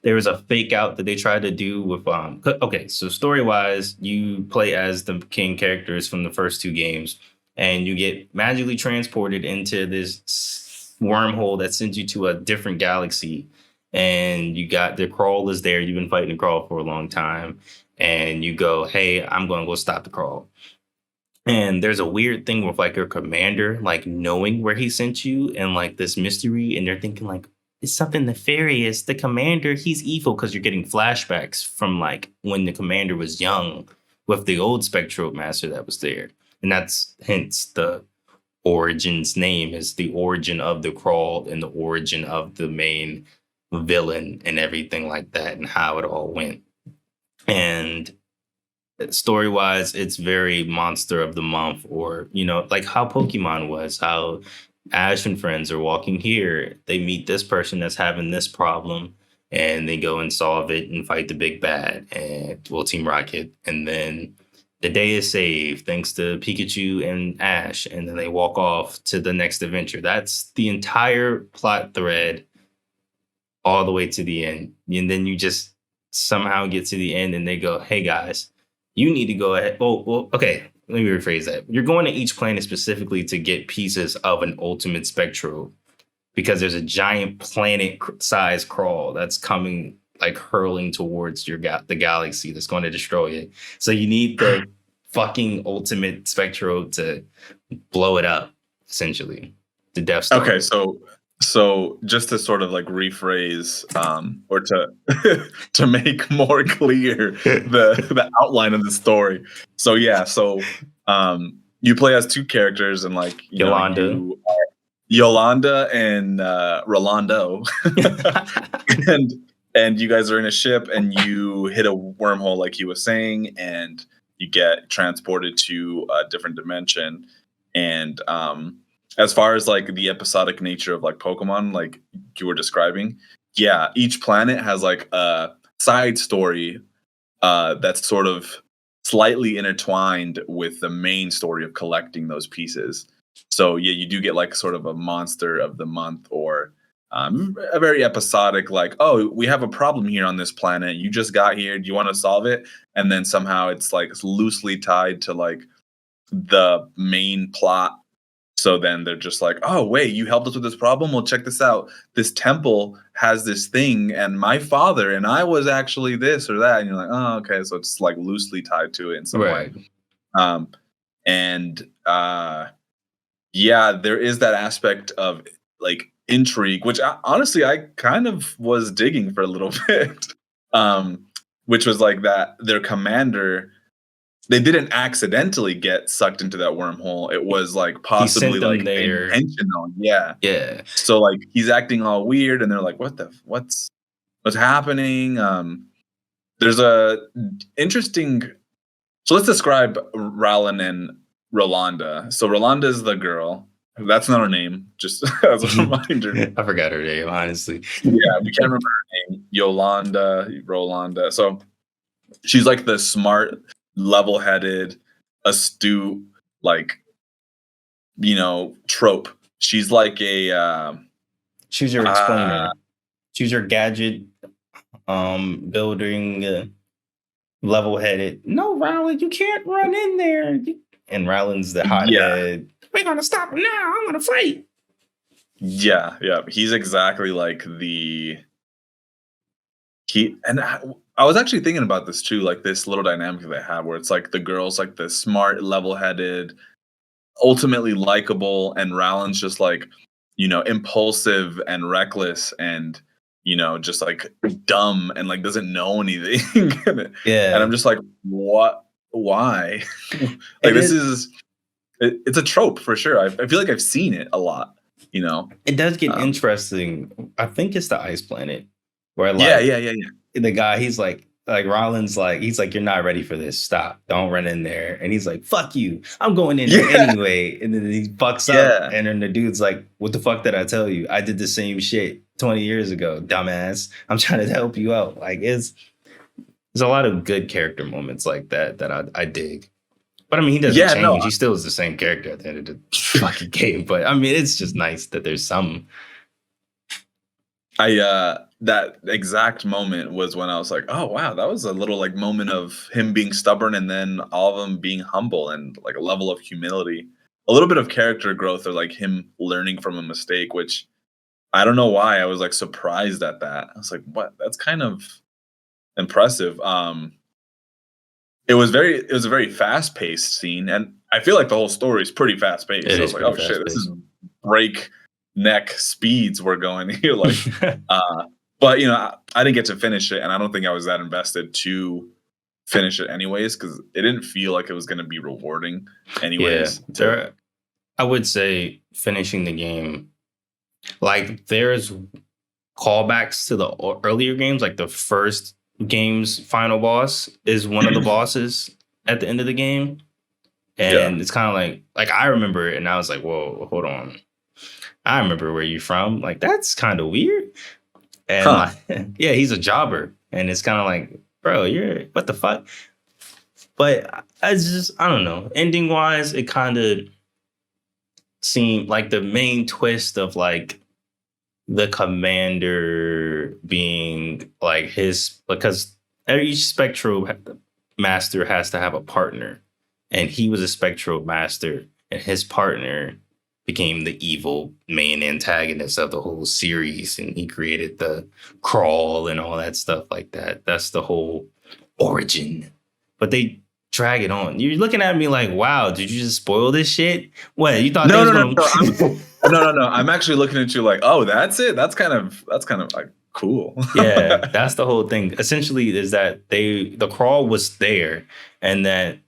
There was a fake out that they tried to do with okay, so story wise, you play as the king characters from the first two games, and you get magically transported into this wormhole that sends you to a different galaxy. And you got the crawl is there. You've been fighting the crawl for a long time, and you go, "Hey, I'm going to go stop the crawl." And there's a weird thing with like your commander, like knowing where he sent you and like this mystery, and they're thinking like it's something nefarious. The commander, he's evil because you're getting flashbacks from like when the commander was young with the old Spectrobe master that was there. And that's hence the Origins name is the origin of the crawl and the origin of the main villain and everything like that and how it all went. And story wise, it's very monster of the month, or like how Pokemon was, how Ash and friends are walking here. They meet this person that's having this problem, and they go and solve it and fight the big bad, and well, Team Rocket, and then the day is saved thanks to Pikachu and Ash, and then they walk off to the next adventure. That's the entire plot thread all the way to the end, and then you just somehow get to the end, and they go, "Hey guys, you need to go ahead." Well, okay. Let me rephrase that. You're going to each planet specifically to get pieces of an ultimate spectro because there's a giant planet-sized crawl that's coming, like hurling towards the galaxy that's going to destroy it. So you need the fucking ultimate spectro to blow it up, essentially. The Death Star.
Okay, so just to sort of like rephrase, or to make more clear the outline of the story. So yeah, you play as two characters, and like
Yolanda.
you are Yolanda and Rolando, and you guys are in a ship, and you hit a wormhole, like he was saying, and you get transported to a different dimension, and as far as like the episodic nature of like Pokemon, like you were describing, yeah, each planet has like a side story that's sort of slightly intertwined with the main story of collecting those pieces. So yeah, you do get like sort of a monster of the month, or a very episodic, like, oh, we have a problem here on this planet. You just got here. Do you want to solve it? And then somehow it's like loosely tied to like the main plot. So then they're just like, oh, wait, you helped us with this problem? Well, check this out. This temple has this thing, and my father and I was actually this or that. And you're like, oh, okay. So it's like loosely tied to it in some
Right.
way. And yeah, there is that aspect of like intrigue, which honestly I kind of was digging for a little bit. Which was like that their commander, they didn't accidentally get sucked into that wormhole. It was like possibly
them
like
there.
intentional. Yeah.
Yeah.
So like he's acting all weird, and they're like, what's happening? There's a interesting. So let's describe Rowland and Rolanda. So Rolanda is the girl. That's not her name, just as a reminder.
I forgot her name, honestly.
Yeah, we can't remember her name. Yolanda, Rolanda. So she's like the smart, level-headed, astute, like, trope she's like a
Choose your explainer. Choose your gadget. Building. Level-headed. No, Rowland, you can't run in there. And Rowland's the hothead. We're gonna stop him now. I'm gonna fight.
Yeah. He's exactly like I was actually thinking about this too, like this little dynamic that they have where it's like the girl's like the smart, level-headed, ultimately likable, and Rowland's just like, impulsive and reckless and just like dumb and like doesn't know anything.
Yeah.
And I'm just like, what? Why? Like it's a trope for sure. I feel like I've seen it a lot.
It does get interesting. I think it's the ice planet where
yeah.
the guy, he's like Rollins, he's like, you're not ready for this. Stop. Don't run in there. And he's like, fuck you. I'm going in there anyway. And then he fucks up. And then the dude's like, what the fuck did I tell you? I did the same shit 20 years ago, dumbass. I'm trying to help you out. Like, there's a lot of good character moments like that I dig. But I mean, he doesn't change. No, he still is the same character at the end of the fucking game. But I mean, it's just nice that there's some.
That exact moment was when I was like, oh wow, that was a little like moment of him being stubborn and then all of them being humble and like a level of humility, a little bit of character growth, or like him learning from a mistake, which I don't know why I was like surprised at that. I was like, what? That's kind of impressive. It was a very fast paced scene, and I feel like the whole story is pretty fast paced. So I was like, oh shit, this is breakneck speeds we're going here. Like, but I didn't get to finish it, and I don't think I was that invested to finish it anyways, because it didn't feel like it was going to be rewarding anyways.
Yeah, I would say finishing the game, like there's callbacks to the earlier games, like the first game's final boss is one of the bosses at the end of the game. And it's kind of like I remember it, and I was like, whoa, hold on. I remember where you're from. Like, that's kind of weird. And he's a jobber. And it's kind of like, bro, what the fuck? But I don't know. Ending wise, it kind of seemed like the main twist of like the commander being like because each Spectrobe master has to have a partner. And he was a Spectrobe master, and his partner became the evil main antagonist of the whole series, and he created the crawl and all that stuff like that. That's the whole origin. But they drag it on. You're looking at me like, wow, did you just spoil this shit? What, you thought
no. I'm actually looking at you like, oh, that's it. That's kind of like cool.
Yeah, that's the whole thing. Essentially, is that the crawl was there, and that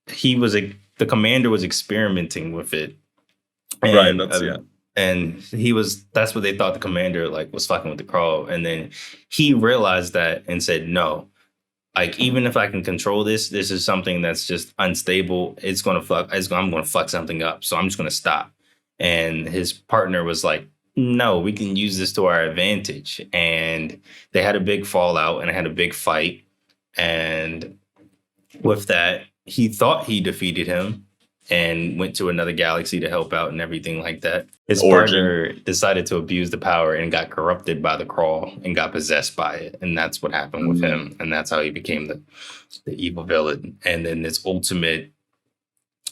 the commander was experimenting with it. And,
right,
and that's what they thought the commander like was fucking with the crawl. And then he realized that and said, no, like, even if I can control this is something that's just unstable. I'm going to fuck something up. So I'm just going to stop. And his partner was like, no, we can use this to our advantage. And they had a big fallout and had a big fight. And with that, he thought he defeated him and went to another galaxy to help out and everything like that. His partner decided to abuse the power and got corrupted by the crawl and got possessed by it. And that's what happened with him. And that's how he became the evil villain. And then this ultimate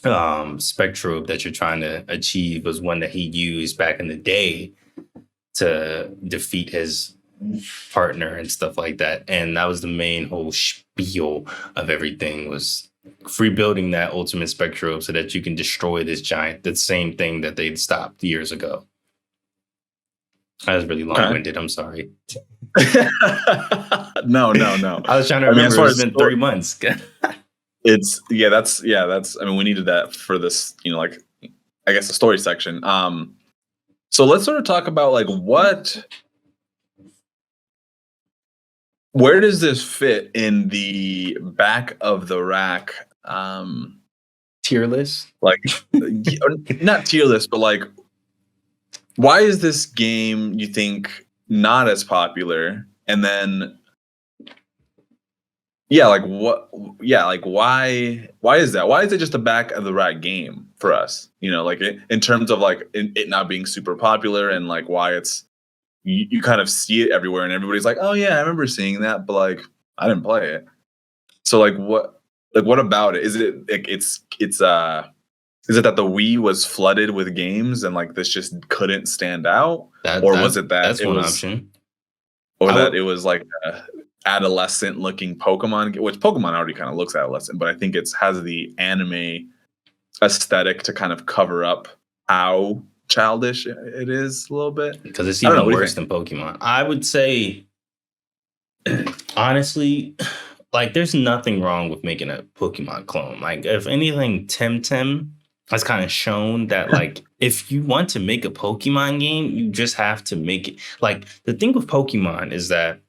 Spectrobe that you're trying to achieve was one that he used back in the day to defeat his partner and stuff like that. And that was the main whole spiel of everything, was rebuilding that ultimate Spectrobe so that you can destroy this giant, the same thing that they'd stopped years ago. I was really long-winded. I'm sorry.
No.
I was trying to remember. It's been 3 months.
That's I mean, we needed that for this, like, I guess the story section. So let's sort of talk about like where does this fit in the back of the rack
tier list?
Like, not tier list, but like, why is this game, you think, not as popular? And then, yeah, like what? Yeah, like why? Why is that? Why is it just a back of the rack game for us? You know, like in terms of like it not being super popular and like why it's you kind of see it everywhere and everybody's like, oh yeah, I remember seeing that, but like I didn't play it. So what about it? Is it like is it that the Wii was flooded with games and like this just couldn't stand out, or was it that
That's one option.
or
I
that
would,
it was like a adolescent looking Pokemon, which Pokemon already kind of looks adolescent, but I think it's has the anime aesthetic to kind of cover up how childish it is a little bit.
because it's
I don't know.
even
What do you
worse
think?
than Pokemon. I would say, honestly, like there's nothing wrong with making a Pokemon clone. Like if anything, Tim has kind of shown that like if you want to make a Pokemon game, you just have to make it. Like the thing with Pokemon is that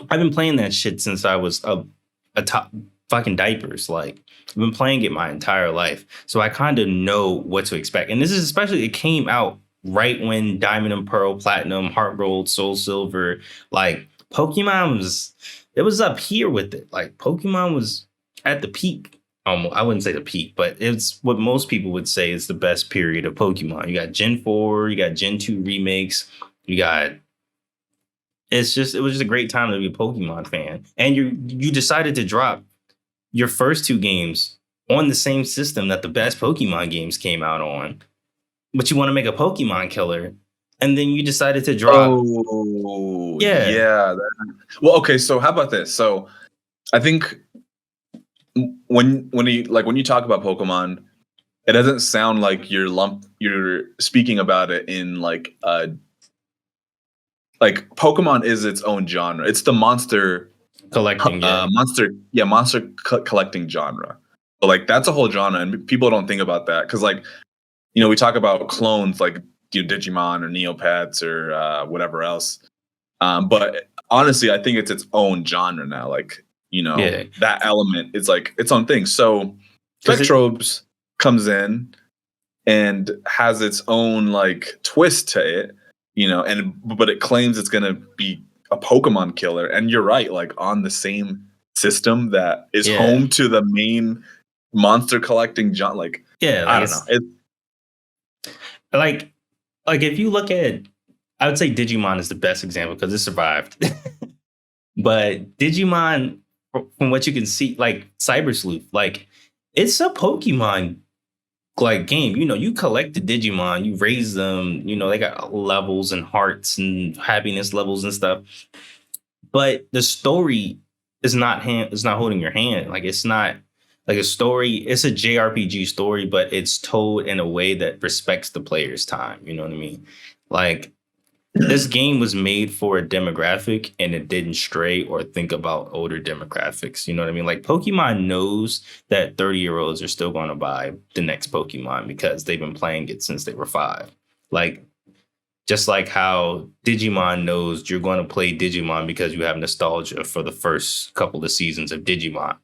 I've been playing that shit since I was a top fucking diapers. Like I've been playing it my entire life, so I kind of know what to expect. And this is especially it came out right when Diamond and Pearl, Platinum, Heart Gold, Soul Silver, like Pokemon was it was up here with it. Like Pokemon was at the peak. I wouldn't say the peak, but it's what most people would say is the best period of Pokemon. You got Gen 4, you got Gen 2 remakes, you got it was just a great time to be a Pokemon fan. And you decided to drop your first two games on the same system that the best Pokemon games came out on. But you want to make a Pokemon killer. And then you decided to drop.
Oh,
Yeah.
yeah. Well, okay. So how about this? So I think when you talk about Pokemon, it doesn't sound like you're speaking about it in like Pokemon is its own genre. It's the
Collecting, yeah.
monster collecting genre. So like that's a whole genre, and people don't think about that because like we talk about clones like Digimon or Neopets or whatever else. But honestly, I think it's its own genre now. Like
Yeah.
that element is like its own thing. So
'Cause it-
Spectrobes comes in and has its own like twist to it, but it claims it's gonna be a Pokemon killer. And you're right, like on the same system that is
Yeah.
home to the main monster collecting genre. Like
Yeah,
I
like
don't know.
like if you look at I would say Digimon is the best example because it survived. But Digimon, from what you can see, like Cyber Sleuth, like it's a Pokemon like game. You collect the Digimon, you raise them, they got levels and hearts and happiness levels and stuff. But the story is not holding your hand. Like it's not like a story, it's a JRPG story, but it's told in a way that respects the player's time. You know what I mean? Like this game was made for a demographic and it didn't stray or think about older demographics. You know what I mean? Like Pokemon knows that 30-year-olds are still going to buy the next Pokemon because they've been playing it since they were 5. Like, just like how Digimon knows you're going to play Digimon because you have nostalgia for the first couple of seasons of Digimon.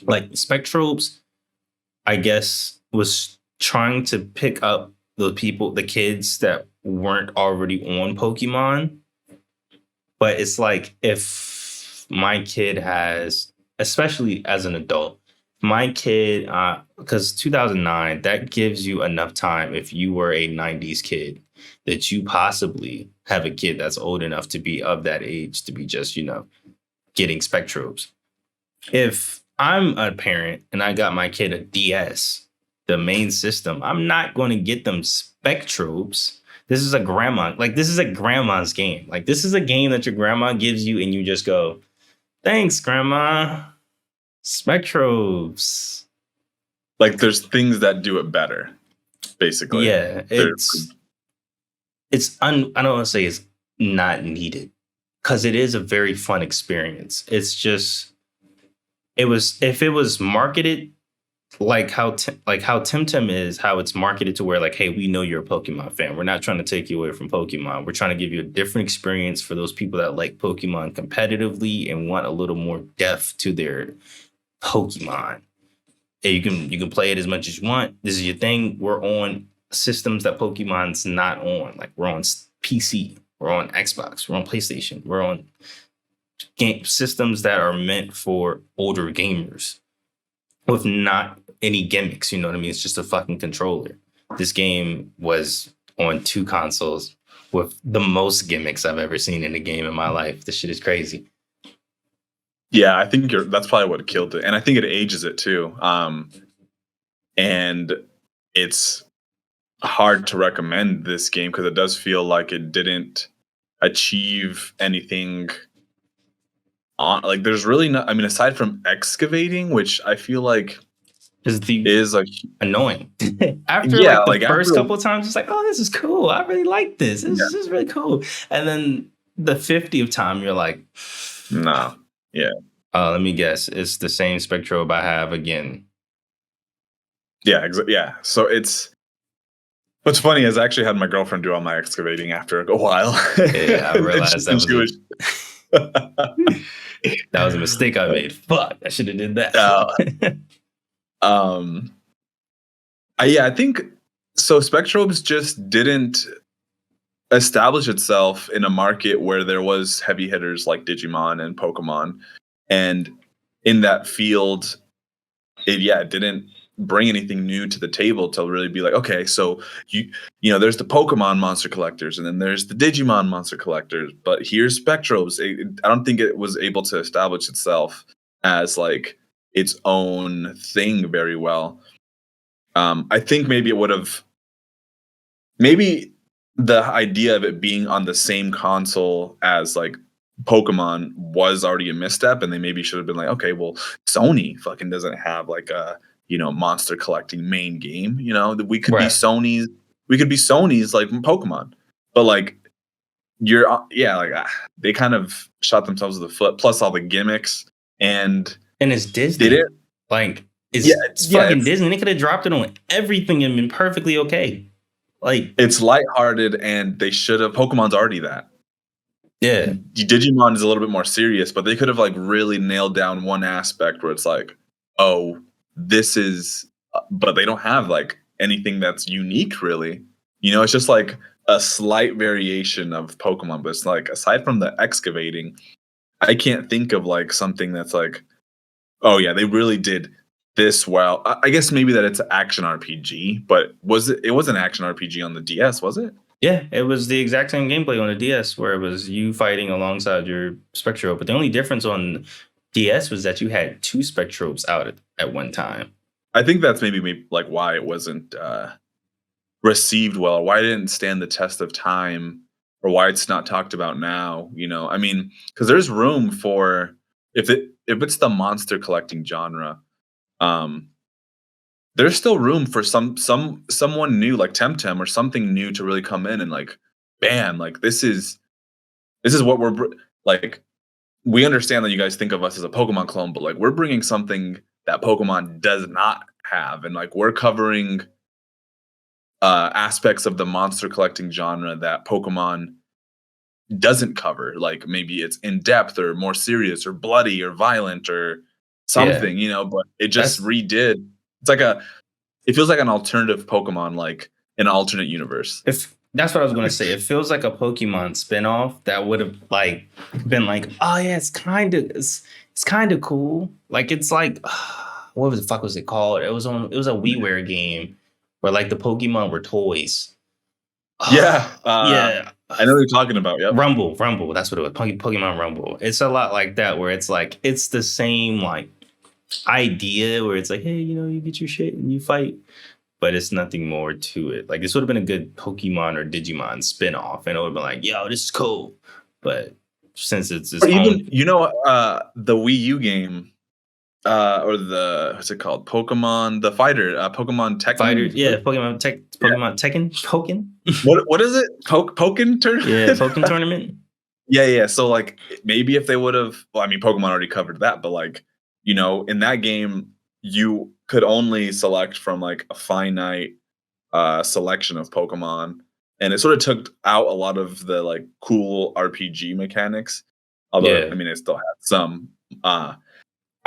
Like Spectrobes, I guess, was trying to pick up the kids that weren't already on Pokemon. But it's like if my kid has, especially as an adult, my kid, because 2009, that gives you enough time if you were a 90s kid that you possibly have a kid that's old enough to be of that age to be just, getting Spectrobes. If I'm a parent and I got my kid a DS, the main system, I'm not going to get them Spectrobes. This is a grandma's game. Like this is a game that your grandma gives you and you just go, thanks, grandma. Spectrobes.
Like there's things that do it better, basically.
Yeah, I don't want to say it's not needed because it is a very fun experience. It's just if it was marketed like how Temtem is, how it's marketed to where like, hey, we know you're a Pokemon fan. We're not trying to take you away from Pokemon. We're trying to give you a different experience for those people that like Pokemon competitively and want a little more depth to their Pokemon. And you can play it as much as you want. This is your thing. We're on systems that Pokemon's not on. Like we're on PC, we're on Xbox, we're on PlayStation, we're on game systems that are meant for older gamers with not any gimmicks. You know what I mean? It's just a fucking controller. This game was on 2 consoles with the most gimmicks I've ever seen in a game in my life. This shit is crazy.
Yeah, I think that's probably what killed it, and I think it ages it too. And it's hard to recommend this game because it does feel like it didn't achieve anything on, like, there's really not, I mean, aside from excavating, which I feel like is like
Annoying. After
yeah,
like the
like
first
after,
couple of times, it's like, oh, this is cool. I really like this. This
yeah,
is really cool. And then the 50th time, you're like,
no, yeah,
let me guess. It's the same Spectrobe I have again.
yeah, yeah. So it's, what's funny is I actually had my girlfriend do all my excavating after a while.
Yeah, I realized that was that was a mistake I made. Fuck, I should have did that.
Yeah, I think so. Spectrobes just didn't establish itself in a market where there was heavy hitters like Digimon and Pokemon, and in that field, it didn't bring anything new to the table to really be like, okay, so you know, there's the Pokemon monster collectors, and then there's the Digimon monster collectors, but here's Spectrobes. I don't think it was able to establish itself as like its own thing very well. I think maybe it would have, maybe the idea of it being on the same console as like Pokemon was already a misstep, and they maybe should have been like, okay, well, Sony fucking doesn't have like a, you know, monster collecting main game. You know, that we could be
Right.
Sony's, like Pokemon, but like they kind of shot themselves in the foot. Plus all the gimmicks, and
it's Disney.
they didn't.
Like,
Yeah,
it's fucking Disney. They could have dropped it on everything and been perfectly okay. Like,
it's lighthearted, and they should have. Pokemon's already that.
yeah,
Digimon is a little bit more serious, but they could have like really nailed down one aspect where it's like, oh, this is, but they don't have like anything that's unique really. You know, it's just like a slight variation of Pokemon, but it's like, aside from the excavating, I can't think of like something that's like, oh yeah, they really did this well. I guess maybe that it's an action RPG, but it was an action RPG on the DS, was it?
yeah, it was the exact same gameplay on the DS where it was you fighting alongside your Spectrobe. But the only difference on DS was that you had 2 Spectrobes out at one time.
I think that's maybe like why it wasn't received well, or why it didn't stand the test of time, or why it's not talked about now. You know, I mean, because there's room for, if it's the monster collecting genre, there's still room for someone new like Temtem or something new to really come in and like, bam, like this is what like. We understand that you guys think of us as a Pokemon clone, but like we're bringing something that Pokemon does not have, and like we're covering aspects of the monster collecting genre that Pokemon doesn't cover. Like maybe it's in depth or more serious or bloody or violent or something, you know. But it just redid. It's like it feels like an alternative Pokemon, like an alternate universe.
If that's what I was going to say, it feels like a Pokemon spinoff that would have like been like, oh yeah, it's kind of cool. Like, it's like, what the fuck was it called? It was a WiiWare game where like the Pokemon were toys.
Yeah,
yeah.
I know what you're talking about. Yep.
Rumble. That's what it was. Pokemon Rumble. It's a lot like that, where it's like, it's the same like idea where it's like, hey, you know, you get your shit and you fight, but it's nothing more to it. Like, this would have been a good Pokemon or Digimon spinoff, and it would have been like, yo, this is cool. But since it's its
even, you know, the Wii U game, or the, what's it called? Pokemon the Fighter, Pokemon Tekken.
Fighter, yeah, Pokemon Tekken, Pokken.
What is it? Pokken tournament?
Yeah, Pokken tournament.
Yeah. So like maybe if they would have, well, I mean, Pokemon already covered that, but like, you know, in that game, you could only select from like a finite selection of Pokemon, and it sort of took out a lot of the like cool RPG mechanics. Although, I mean, it still had some.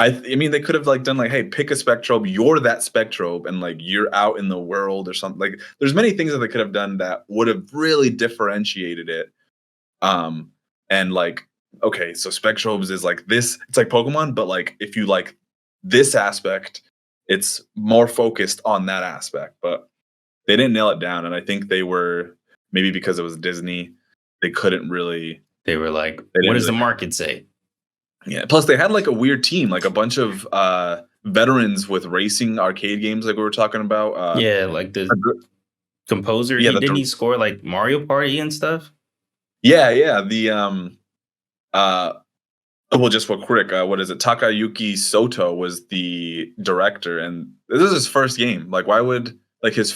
I mean, they could have like done like, hey, pick a Spectrobe, you're that Spectrobe, and like you're out in the world or something. Like, there's many things that they could have done that would have really differentiated it. And like okay, so Spectrobes is like this. It's like Pokemon, but like if you like this aspect, it's more focused on that aspect. But they didn't nail it down, and I think they were maybe because it was Disney, they couldn't really.
They were like,
They
what
didn't
does the
really.
market say?
Yeah. Plus, they had like a weird team, like a bunch of veterans with racing arcade games, like we were talking about.
Yeah, like the composer,
Yeah,
didn't he score like Mario Party and stuff?
yeah. The uh well, just for quick, what is it? Takayuki Soto was the director, and this is his first game. Like, why would like his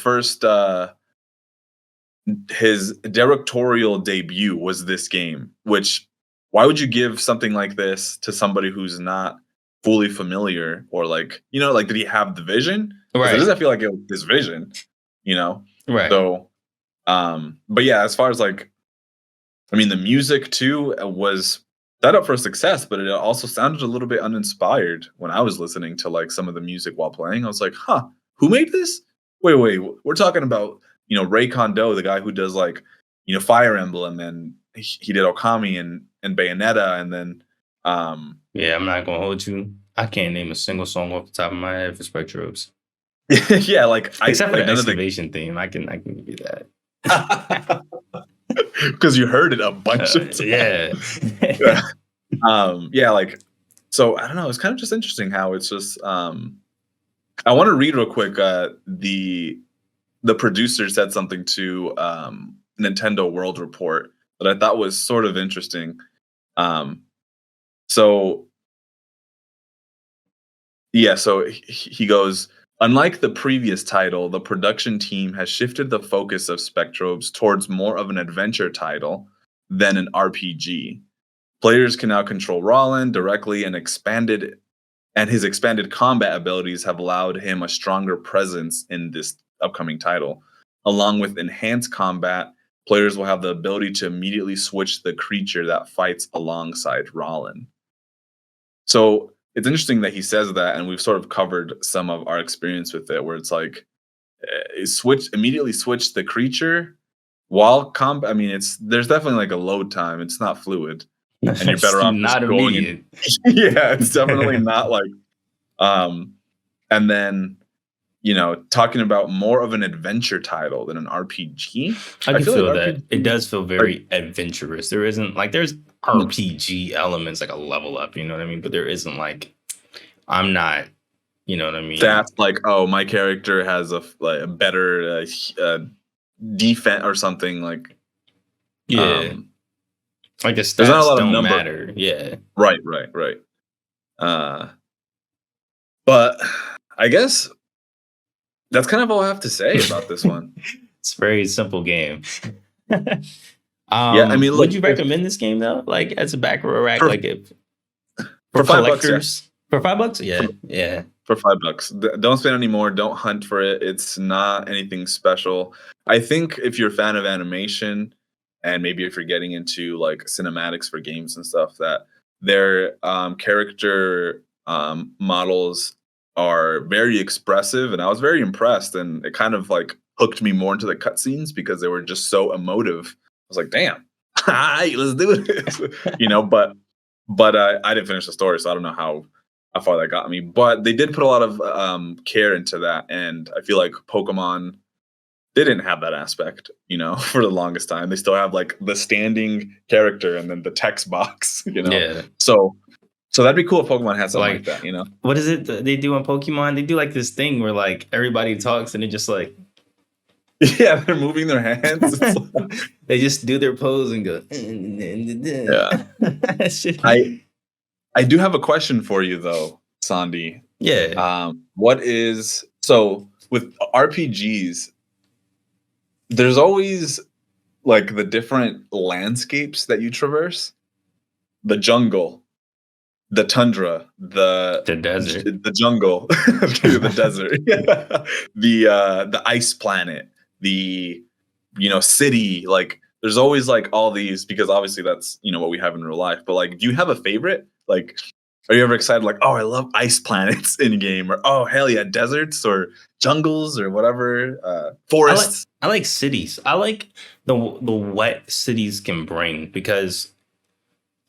directorial debut was this game? Which why would you give something like this to somebody who's not fully familiar, or like like did he have the vision? Because it
Right,
doesn't feel like it was his vision, you know.
right.
So, but yeah, as far as like, I mean, the music too was set up for success, but it also sounded a little bit uninspired when I was listening to like some of the music while playing. I was like, huh, who made this? Wait, we're talking about, Ray Kondo, the guy who does like, Fire Emblem, and he did Okami and Bayonetta, and then
Yeah, I'm not gonna hold you. I can't name a single song off the top of my head for Spectrobes.
yeah, like
Except for
like
the
none of the
excavation theme. I can give you that.
because you heard it a bunch of times.
Yeah.
Yeah, like, so I don't know, it's kind of just interesting how it's just I want to read real quick. The producer said something to Nintendo World Report that I thought was sort of interesting. So yeah, so he goes, unlike the previous title, the production team has shifted the focus of Spectrobes towards more of an adventure title than an RPG. Players can now control Roland directly, and his expanded combat abilities have allowed him a stronger presence in this upcoming title. Along with enhanced combat, players will have the ability to immediately switch the creature that fights alongside Roland. So it's interesting that he says that, and we've sort of covered some of our experience with it, where it's like immediately switch the creature while combat. I mean, there's definitely like a load time. It's not fluid, and you're better off just
not
going.
immediate.
Yeah, it's definitely not like. And then talking about more of an adventure title than an RPG.
I can feel
like
that.
RPG
It does feel very adventurous. There isn't like there's RPG elements like a level up, you know what I mean? But there isn't like I'm not, you know what I mean?
that's like, oh, my character has a better defense or something like.
Yeah. Like the
There's not a
stats
lot of
don't
number.
matter. Yeah.
Right. But I guess that's kind of all I have to say about this one.
It's a very simple game.
Yeah, I mean,
would you recommend this game though? Like as a back row rack,
for
like if
$5,
collectors for $5? Yeah, yeah.
For $5. Don't spend any more. Don't hunt for it. It's not anything special. I think if you're a fan of animation, and maybe if you're getting into like cinematics for games and stuff, that their character models are very expressive, and I was very impressed, and it kind of like hooked me more into the cutscenes because they were just so emotive. I was like, damn, hi, let's do this. But I didn't finish the story, so I don't know how far that got me. But they did put a lot of care into that, and I feel like Pokemon, they didn't have that aspect, for the longest time. They still have like the standing character and then the text box,
Yeah.
So that'd be cool if Pokemon had something like that,
What is it that they do on Pokemon? They do like this thing where like everybody talks and it just like
yeah, they're moving their hands.
they just do their pose and go.
Yeah. I do have a question for you though, Sondi.
Yeah.
So with RPGs, there's always like the different landscapes that you traverse. The jungle, the tundra, the
desert,
the jungle, the desert, the ice planet, the city. Like there's always like all these, because obviously that's what we have in real life. But like, do you have a favorite? Like, are you ever excited like, oh, I love ice planets in game, or oh hell yeah, deserts or jungles or whatever, forests?
I like cities. I like the wet cities can bring, because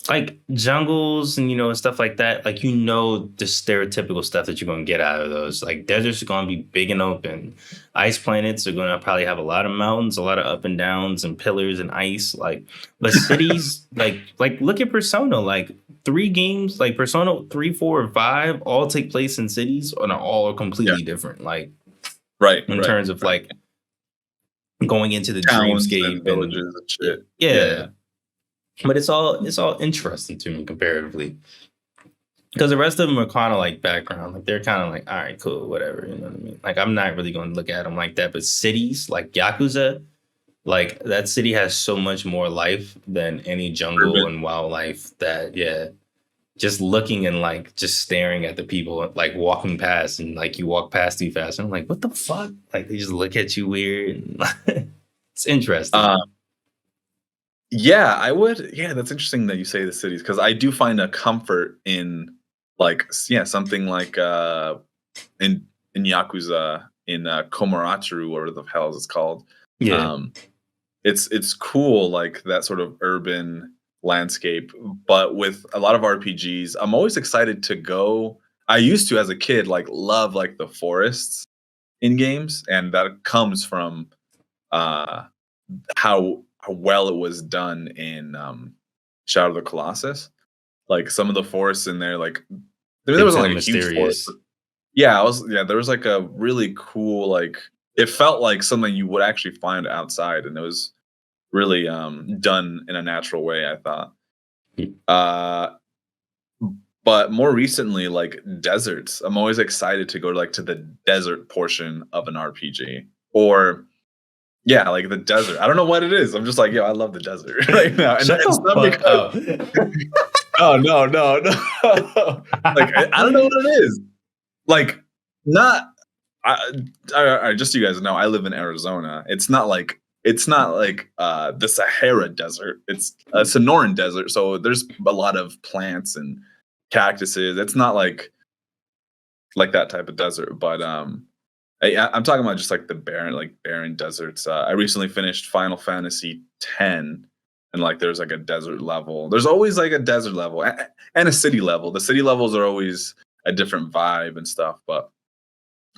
like jungles and stuff like that, like the stereotypical stuff that you're gonna get out of those. Like deserts are gonna be big and open. Ice planets are gonna probably have a lot of mountains, a lot of up and downs and pillars and ice. But cities, like look at Persona. Like 3 games, like Persona 3, 4, and 5, all take place in cities and are all completely different. Like in terms of like going into the
Towns
dreamscape
and villages and shit.
Yeah. But it's all interesting to me comparatively, because the rest of them are kind of like background. Like they're kind of like, all right, cool, whatever. You know what I mean? Like I'm not really going to look at them like that. But cities like Yakuza, like that city has so much more life than any jungle and wildlife. Just looking and like just staring at the people like walking past, and like you walk past too fast, and I'm like, what the fuck? Like they just look at you weird. It's interesting.
Yeah, I would. Yeah, that's interesting that you say the cities, because I do find a comfort in something like in Yakuza, in Komaratsu, or whatever the hell it's called.
Yeah.
It's cool, like that sort of urban landscape. But with a lot of RPGs, I'm always excited to go. I used to, as a kid, like love like the forests in games, and that comes from how well it was done in Shadow of the Colossus. Like some of the forests in there, like there wasn't like a huge forest. There was like a really cool, like it felt like something you would actually find outside, and it was really done in a natural way, I thought. But more recently, like deserts, I'm always excited to go to the desert portion of an RPG, or like the desert. I don't know what it is. I'm just like, I love the desert right now. And it's not because oh no. Like I don't know what it is. Like just so you guys know, I live in Arizona. It's not like the Sahara Desert. It's a Sonoran Desert, so there's a lot of plants and cactuses. It's not like that type of desert, but I'm talking about just like the barren deserts. I recently finished Final Fantasy X, and like there's like a desert level. There's always like a desert level and a city level. The city levels are always a different vibe and stuff. But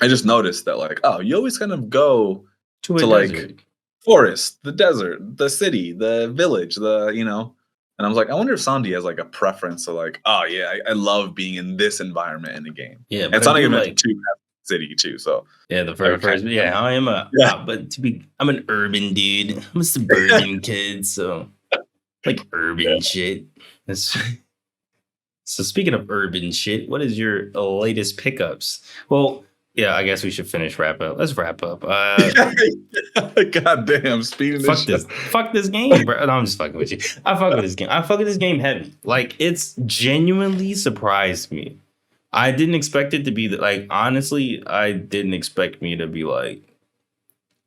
I just noticed that like, you always kind of go to like forest, the desert, the city, the village, And I was like, I wonder if Sondi has like a preference of like, I love being in this environment in a game.
Yeah,
and Sondi like to city too. So
the first I am I'm an urban dude. I'm a suburban kid, so like urban shit. So speaking of urban shit, what is your latest pickups? Well, I guess we should wrap up. Let's wrap up.
God damn, speeding this.
Fuck this game, bro. No, I'm just fucking with you. I fuck with this game. I fuck with this game heavy. Like, it's genuinely surprised me. I didn't expect it to be like, honestly, I didn't expect me to be like,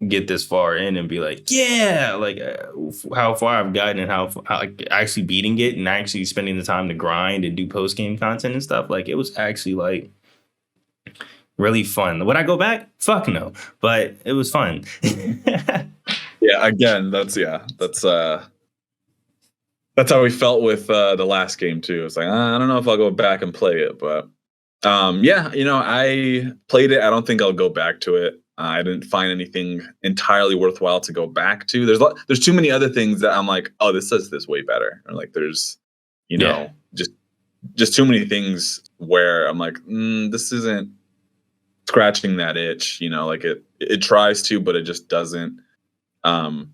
get this far in and be like, how far I've gotten and how like actually beating it and actually spending the time to grind and do post game content and stuff. Like, it was actually like really fun. Would I go back? Fuck no. But it was fun.
Again, that's how we felt with the last game too. It's like, I don't know if I'll go back and play it, but I played it. I don't think I'll go back to it. I didn't find anything entirely worthwhile to go back to. There's too many other things that I'm like, this does this way better. Or like there's, just too many things where I'm like, this isn't scratching that itch. Like it tries to, but it just doesn't. It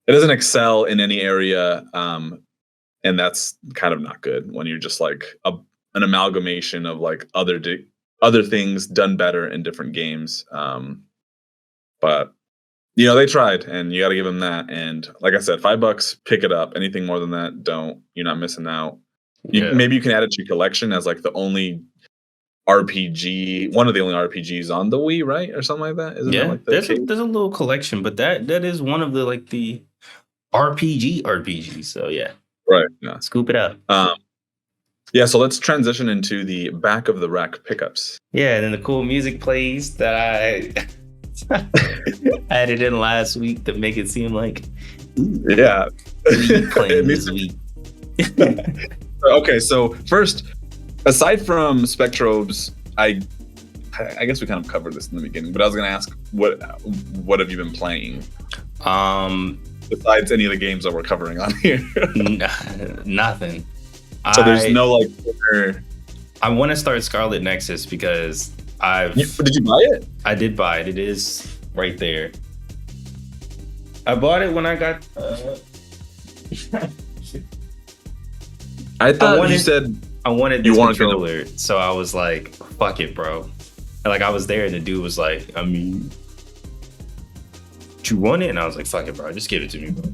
doesn't excel in any area, and that's kind of not good when you're just like an amalgamation of like other things done better in different games. But they tried, and you got to give them that. And like I said, $5, pick it up. Anything more than that, don't. You're not missing out. Maybe you can add it to your collection as like the only RPG, one of the only RPGs on the Wii, right, or something like that. Isn't that like
there's a little collection, but that is one of the like the RPGs. So
right,
scoop it up.
So let's transition into the back of the rack pickups.
And then the cool music plays that I added in last week to make it seem like
playing
this week.
Okay, so first, aside from Spectrobes, I guess we kind of covered this in the beginning, but I was gonna ask what have you been playing besides any of the games that we're covering on here?
Nothing.
So there's no like.
I want to start Scarlet Nexus because
Did you buy it?
I did buy it. It is right there. I bought it when I got.
I thought you said
I wanted
you
this
wanted
controller, so I was like, "Fuck it, bro." And like I was there, and the dude was like, "I mean, do you want it?" And I was like, "Fuck it, bro. Just give it to me, bro."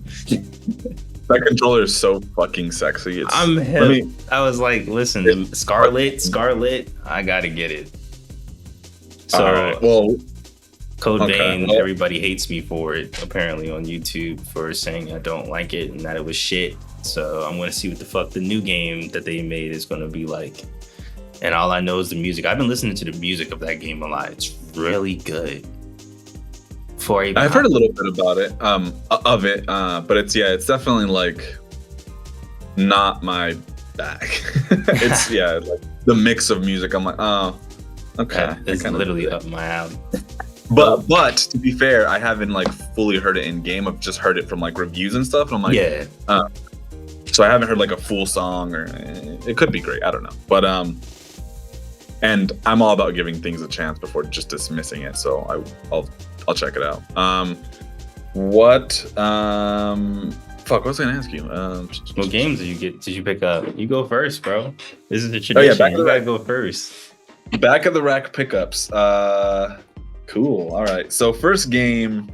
That controller is so fucking sexy.
I'm hip. I was like, "Listen, Scarlet, I gotta get it." So,
right. Well,
Code
okay.
Vein, everybody hates me for it, apparently on YouTube, for saying I don't like it and that it was shit. So I'm gonna see what the fuck the new game that they made is gonna be like. And all I know is the music. I've been listening to the music of that game a lot. It's really good.
I've heard a little bit about it, but it's definitely like not my bag. It's like the mix of music. I'm like, oh, okay,
it's literally up my alley.
But to be fair, I haven't like fully heard it in game. I've just heard it from like reviews and stuff. And I'm like, so I haven't heard like a full song, or it could be great. I don't know, but and I'm all about giving things a chance before just dismissing it. So I'll check it out. Fuck, what was I gonna ask you?
What games did you pick up? You go first, bro. This is the tradition. You gotta go first.
Back of the rack pickups. Cool. All right. So first game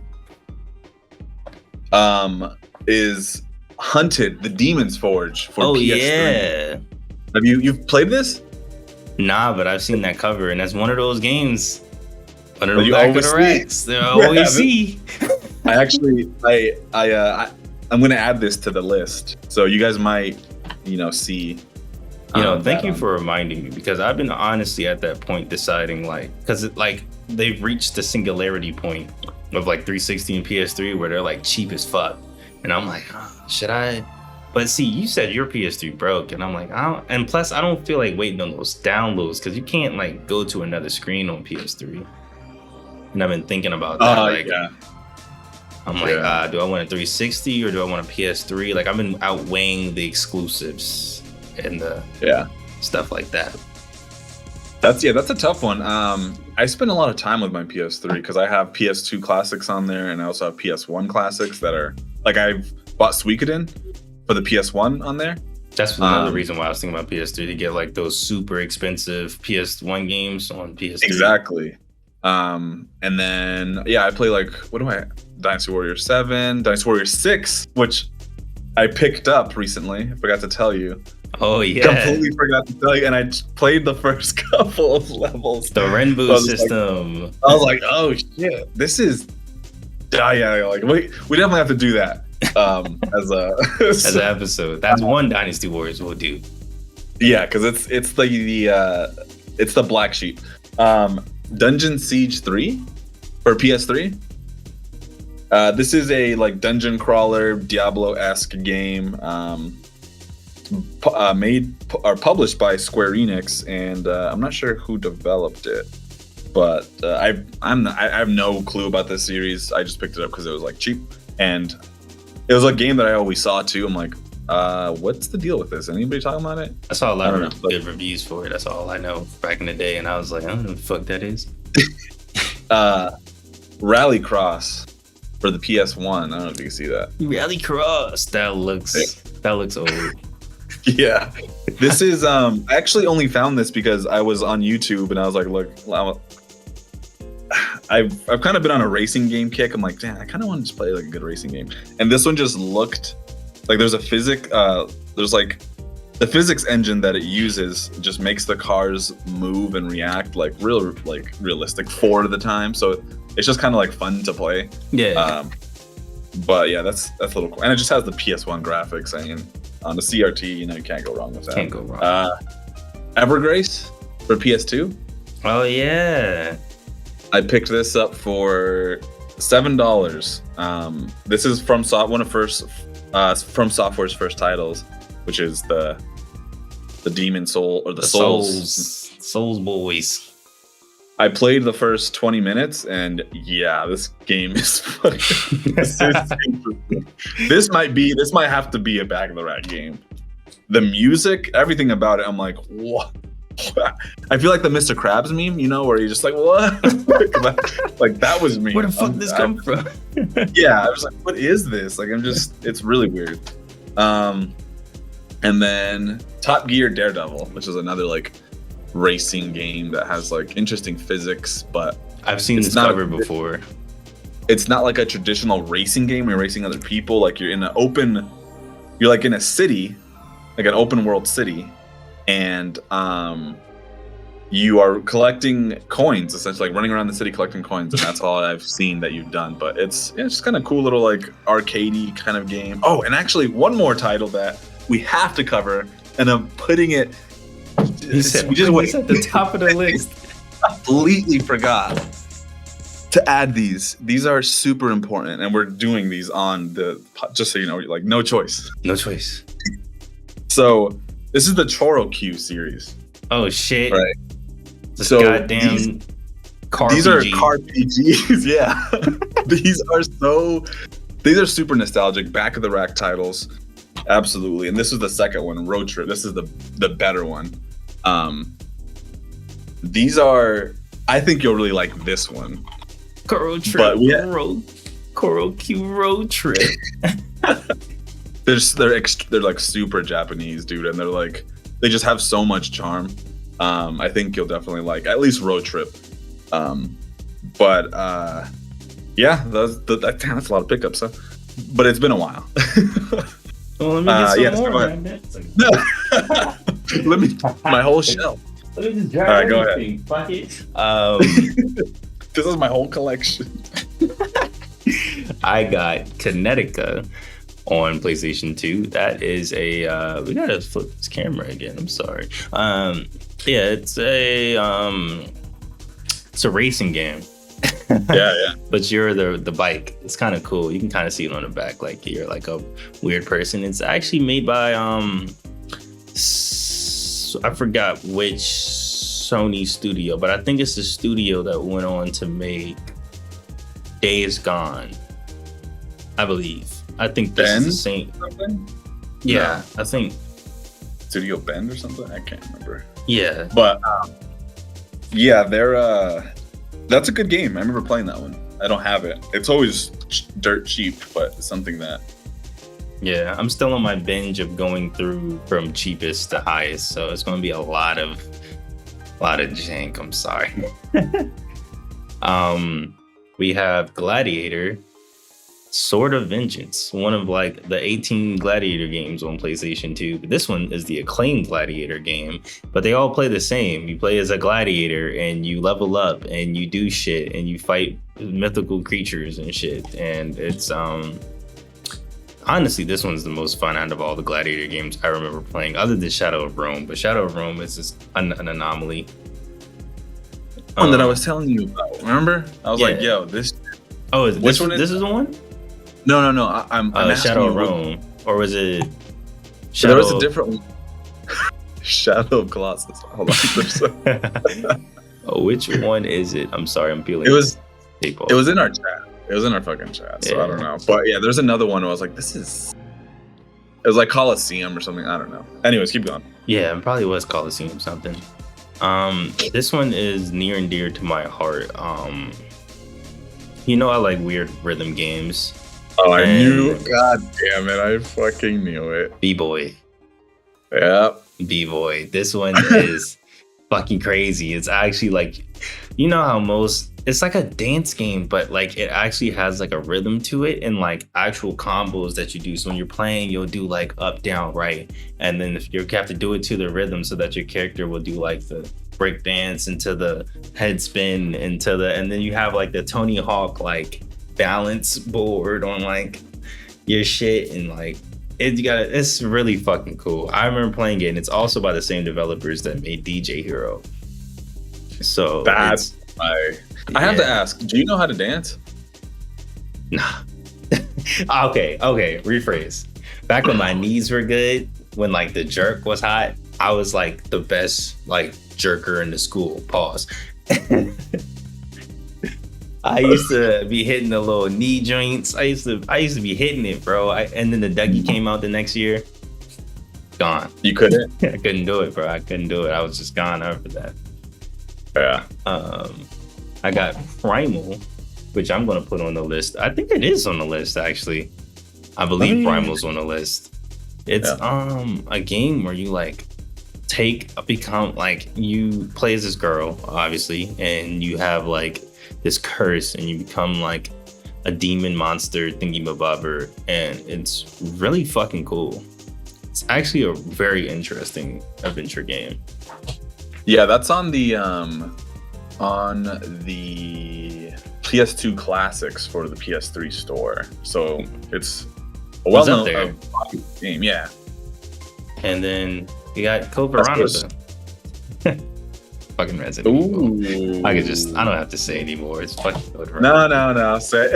is Hunted, the Demon's Forge for PS3.
Yeah.
Have you've played this?
Nah, but I've seen that cover, and that's one of those games. One of those
you
back of
always
the racks. I always see.
I actually, I'm gonna add this to the list, so you guys might, see.
Thank you for reminding me, because I've been honestly at that point deciding, because they've reached the singularity point of like 360 and PS3 where they're like cheap as fuck, and I'm like, should I? But see, you said your PS3 broke, and I'm like, and plus I don't feel like waiting on those downloads because you can't like go to another screen on PS3. And I've been thinking about that. I'm like, do I want a 360 or do I want a PS3? Like I've been outweighing the exclusives and the stuff like that.
That's a tough one. I spend a lot of time with my PS3 because I have PS2 classics on there, and I also have PS1 classics that are like I've bought Suikoden for the PS1 on there.
That's another reason why I was thinking about PS3, to get like those super expensive PS1 games on PS3.
Exactly. And then I play Dynasty Warriors 7, Dynasty Warriors 6, which I picked up recently. I forgot to tell you.
Oh yeah.
Completely forgot to tell you, and I played the first couple of levels.
The Renbu system.
I was like, oh shit, this is we definitely have to do that. As
an episode. That's one Dynasty Warriors we'll do.
Yeah, because it's the black sheep. Dungeon Siege 3 for PS3. This is a like dungeon crawler Diablo-esque game, made or published by Square Enix, and I'm not sure who developed it, but I have no clue about this series. I just picked it up because it was like cheap, and it was a game that I always saw too. I'm like, what's the deal with this? Anybody talking about it?
I saw a lot of good reviews for it. That's all I know back in the day, and I was like, I don't know what the fuck that is.
Rallycross for the PS1. I don't know if you can see that.
Rallycross. That looks old.
Yeah. This is I actually only found this because I was on YouTube and I was like, look, I've kind of been on a racing game kick. I'm like, damn, I kind of want to just play like a good racing game. And this one just looked like there's like the physics engine that it uses just makes the cars move and react like realistic for the time. So it's just kind of like fun to play.
Yeah.
But yeah, that's a little cool. And it just has the PS1 graphics. I mean, on the CRT, you can't go wrong with that.
Can't go wrong.
Evergrace for PS2.
Oh yeah.
I picked this up for $7. This is from From Software's first titles. which is the Demon Soul or the
The Souls boys.
I played the first 20 minutes, and yeah, this game is fucking. This might have to be a back of the rack game. The music, everything about it, I'm like, what? I feel like the Mr. Krabs meme, you know, where you're just like, what? like that was me.
Where the fuck this come from?
Yeah, I was like, what is this? Like, it's really weird. And then Top Gear Daredevil, which is another like racing game that has like interesting physics, but
I've seen this cover before.
It's not like a traditional racing game where you're racing other people. Like you're like in a city, like an open world city, and you are collecting coins, essentially like running around the city collecting coins, and that's all I've seen that you've done. But it's just kind of cool little like arcadey kind of game. Oh, and actually one more title that we have to cover, and I'm putting it.
We just went at the top of the list.
Completely forgot to add these. These are super important, and we're doing these on just so you know, like no choice.
No choice.
So this is the Choro-Q series.
Oh shit!
Right.
This
So
goddamn car.
These are
PG.
car PGs. Yeah. These are super nostalgic, back of the rack titles. Absolutely. And this is the second one, Road Trip. This is the better one. These are, I think you'll really like this one.
Choro-Q road trip.
They're like super Japanese, dude, and they just have so much charm. I think you'll definitely like at least Road Trip. Yeah, that's a lot of pickups, huh? But it's been a while.
Well, let me get some more.
Let me my whole shelf.
Let me just drag
All right, go
everything. Fuck it.
This is my whole collection.
I got Kinetica on PlayStation 2. That is we gotta flip this camera again. I'm sorry. Yeah, it's a racing game.
Yeah.
But you're the bike. It's kind of cool. You can kind of see it on the back, like you're like a weird person. It's actually made by I forgot which Sony studio, but I think it's the studio that went on to make Days Gone. I believe. I think this is the same.
Something?
Yeah, I think
Studio Bend or something. I can't remember.
Yeah,
But yeah, they're that's a good game. I remember playing that one. I don't have it. It's always dirt cheap, but it's something that.
yeah. I'm still on my binge of going through from cheapest to highest, so it's going to be a lot of jank. I'm sorry. We have Gladiator, Sword of Vengeance, one of like the 18 Gladiator games on PlayStation 2. But this one is the acclaimed Gladiator game, but they all play the same. You play as a gladiator and you level up and you do shit and you fight mythical creatures and shit. And it's honestly, this one's the most fun out of all the Gladiator games I remember playing, other than Shadow of Rome. But Shadow of Rome is just an anomaly.
One that I was telling you about. Remember? I was like,
yeah.
"Yo, this."
Oh, is
Which
this
one
this is the one?
No. I'm asking
Shadow
you
of
what-
Rome, or was it?
There was a different one. Shadow of Colossus. Hold on.
Oh, which one is it? I'm sorry, I'm peeling.
It was
tape off.
It was in our chat. It was in our fucking chat. So
Yeah.
I don't know. But yeah, there's another one where I was like, this is. It was like Coliseum or something. I don't know. Anyways, keep going.
Yeah, it probably was Coliseum something. This one is near and dear to my heart. You know, I like weird rhythm games.
Oh, I
And-
knew. God damn it. I fucking knew it.
B-Boy.
Yeah.
B-Boy. This one is fucking crazy. It's actually like, you know how it's like a dance game, but like it actually has like a rhythm to it and like actual combos that you do. So when you're playing, you'll do like up, down, right. And then if you have to do it to the rhythm so that your character will do like the break dance into the head spin and then you have like the Tony Hawk like balance board on like your shit and like it's really fucking cool. I remember playing it and it's also by the same developers that made DJ Hero. So
That's I have to
yeah.
ask, do you know how to dance?
Nah. Okay, rephrase. Back when my knees were good, when like the jerk was hot, I was like the best like jerker in the school. Pause. I used to be hitting the little knee joints. I used to be hitting it, bro. And then the Dougie came out the next year. Gone.
You couldn't?
I couldn't do it, bro. I couldn't do it. I was just gone after that.
Yeah.
I got Primal, which I'm gonna put on the list. I think it is on the list actually. I believe Primal's on the list. It's a game where you like become like you play as this girl, obviously, and you have like this curse and you become like a demon monster thingy-mabobber, and it's really fucking cool. It's actually a very interesting adventure game.
Yeah, that's on the PS2 classics for the PS3 store. So it's a well-known game, yeah. And
then you got Code Veronica. Fucking Resident Evil. I don't have to say anymore. It's fucking Code Veronica.
No. Say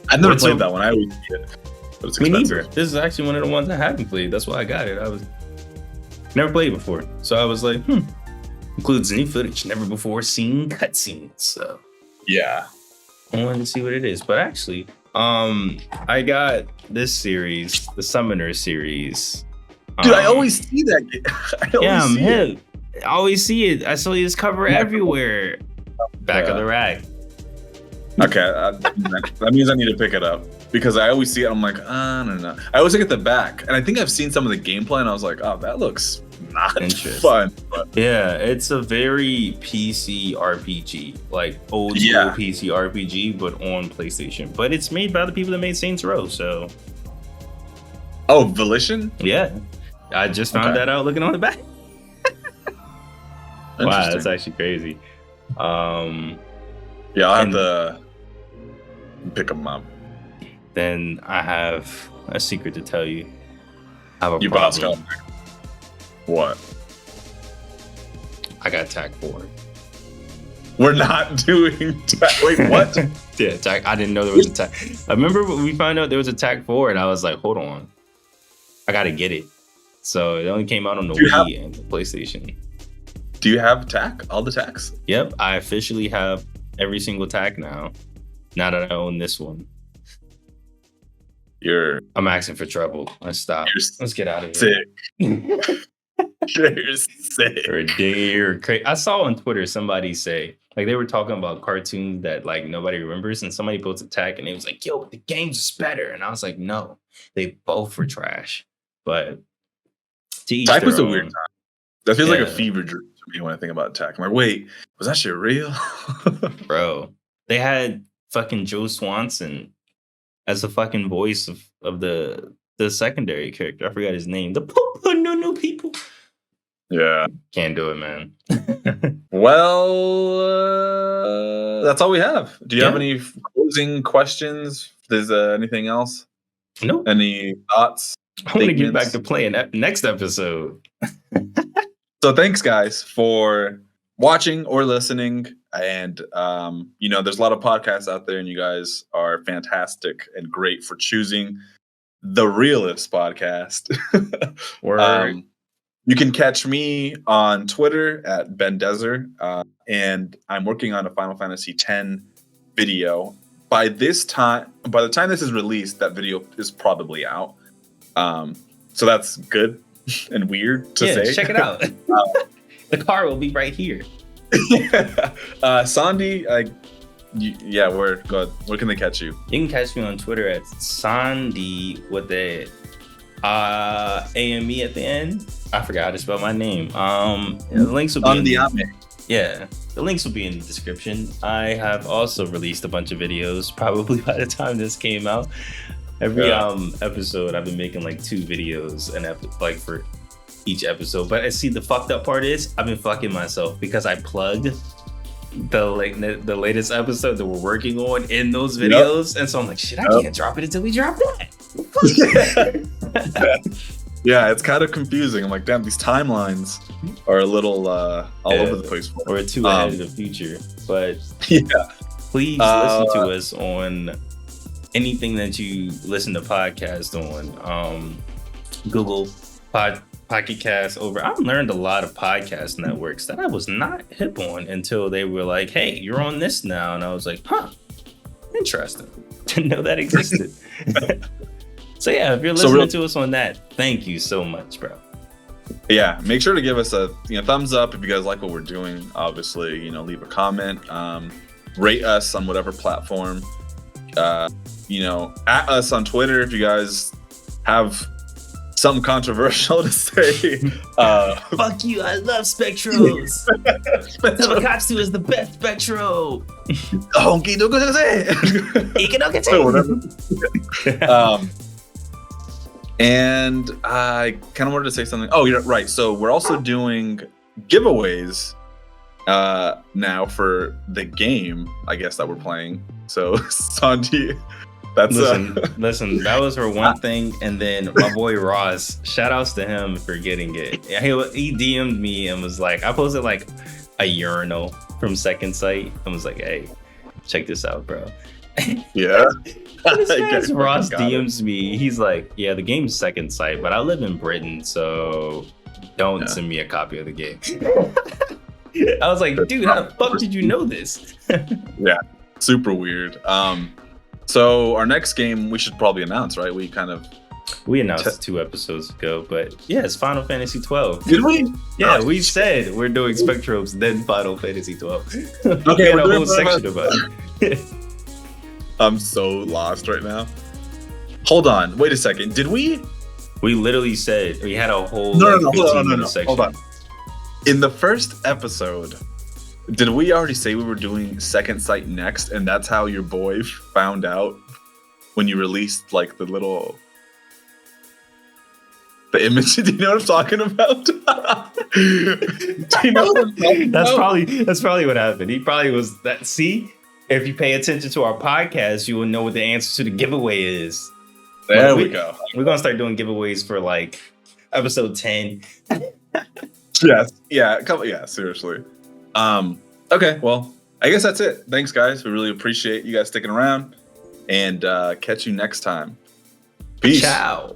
I've never played that one. I always see it. But it's
me
expensive.
neither. This is actually one of the ones I haven't played. That's why I got it. I was never played it before. So I was like, includes new footage, never before seen cutscenes. So
yeah.
I wanted to see what it is. But actually, I got this series, the Summoner series.
Dude, I always see that game.
I'm hip. I always see it. I saw this cover everywhere. Back of the rack.
Okay, that means I need to pick it up because I always see it. I'm like, I don't know. I always look at the back, and I think I've seen some of the gameplay, and I was like, oh, that looks not fun. But
yeah, it's a very PC RPG, like old school PC RPG, but on PlayStation. But it's made by the people that made Saints Row, so.
Oh, Volition?
Yeah, I just found that out looking on the back. Wow, that's actually crazy.
Yeah, I'll have to pick them up.
Then I have a secret to tell you. I have a
you
problem.
What?
I got TAC 4.
We're not doing TAC. Wait, what?
Yeah, TAC. I didn't know there was a TAC. I remember when we found out there was a TAC 4, and I was like, hold on, I gotta get it. So it only came out on the Wii and the PlayStation.
Do you have TAC? All the TACs?
Yep, I officially have every single TAC now. Now that I own this one. I'm asking for trouble. Let's stop. Let's get out of here.
Sick. You're sick.
I saw on Twitter somebody say, like, they were talking about cartoons that like nobody remembers, and somebody posted TAC and it was like, yo, the game's just better. And I was like, no, they both were trash. But
TAC was a weird time. That feels like a fever dream to me when I think about TAC. I'm like, wait, was that shit real?
Bro, they had fucking Joe Swanson as the fucking voice of the secondary character. I forgot his name. The no people.
Yeah.
Can't do it, man.
Well, that's all we have. Do you have any closing questions? Is there anything else?
No.
Any thoughts?
I want to get back to playing that next episode.
So thanks, guys, for watching or listening. And, there's a lot of podcasts out there, and you guys are fantastic and great for choosing the realest podcast. You can catch me on Twitter at Bendezzer, and I'm working on a Final Fantasy X video. By the time this is released, that video is probably out. So that's good and weird to say.
Check it out. The car will be right here.
Sondi, where can they catch you?
You can catch me on Twitter at Sondi with the AME at the end. I forgot how to spell my name. The links will be the links will be in the description. I have also released a bunch of videos probably by the time this came out. Every episode I've been making like 2 videos like for each episode. But I see the fucked up part is I've been fucking myself because I plugged the latest episode that we're working on in those videos, and so I'm like, shit, I can't drop it until we drop that.
Yeah, it's kind of confusing. I'm like, damn, these timelines are a little all over the place.
We're too ahead of the future. But please listen to us on anything that you listen to podcasts on. Google, Pocket Cast, over. I've learned a lot of podcast networks that I was not hip on until they were like, "Hey, you're on this now," and I was like, "Huh, interesting." Didn't know that existed. So yeah, if you're listening to us on that, thank you so much, bro.
Yeah, make sure to give us a thumbs up if you guys like what we're doing. Obviously, leave a comment, rate us on whatever platform. At us on Twitter if you guys have something controversial to say.
Fuck you, I love Spectrobes. Tamakatsu is the best Spectro.
Honky no kudasai. And I kind of wanted to say something. Oh, you're right. So we're also doing giveaways now for the game, I guess, that we're playing. So Sondi, that's
listen, that was her one thing. And then my boy Ross, shout outs to him for getting it. He DM'd me and was like, I posted like a urinal from Second Sight. I was like, hey, check this out, bro.
Yeah.
Ross DMs me. He's like, yeah, the game's Second Sight, but I live in Britain, so don't send me a copy of the game. I was like, dude, how the fuck did you know this?
Yeah, super weird. So our next game we should probably announce, right? We announced 2 episodes ago, but yeah, it's Final Fantasy 12. Did we?
Yeah, we said we're doing Spectrobes, then Final Fantasy 12.
Okay,
we had a whole section about it.
I'm so lost right now. Hold on, wait a second. Did we?
We literally said we had a whole
No,
section.
Hold on. In the first episode, did we already say we were doing Second Sight next, and that's how your boy found out when you released like the image? Do you know what I'm talking about? Do you know what I'm talking about?
That's probably what happened. He probably was that. See, if you pay attention to our podcast, you will know what the answer to the giveaway is.
There we go.
We're gonna start doing giveaways for like episode 10.
Yes. Yeah. Yeah. Seriously. Okay. Well, I guess that's it. Thanks, guys. We really appreciate you guys sticking around, and catch you next time. Peace.
Ciao.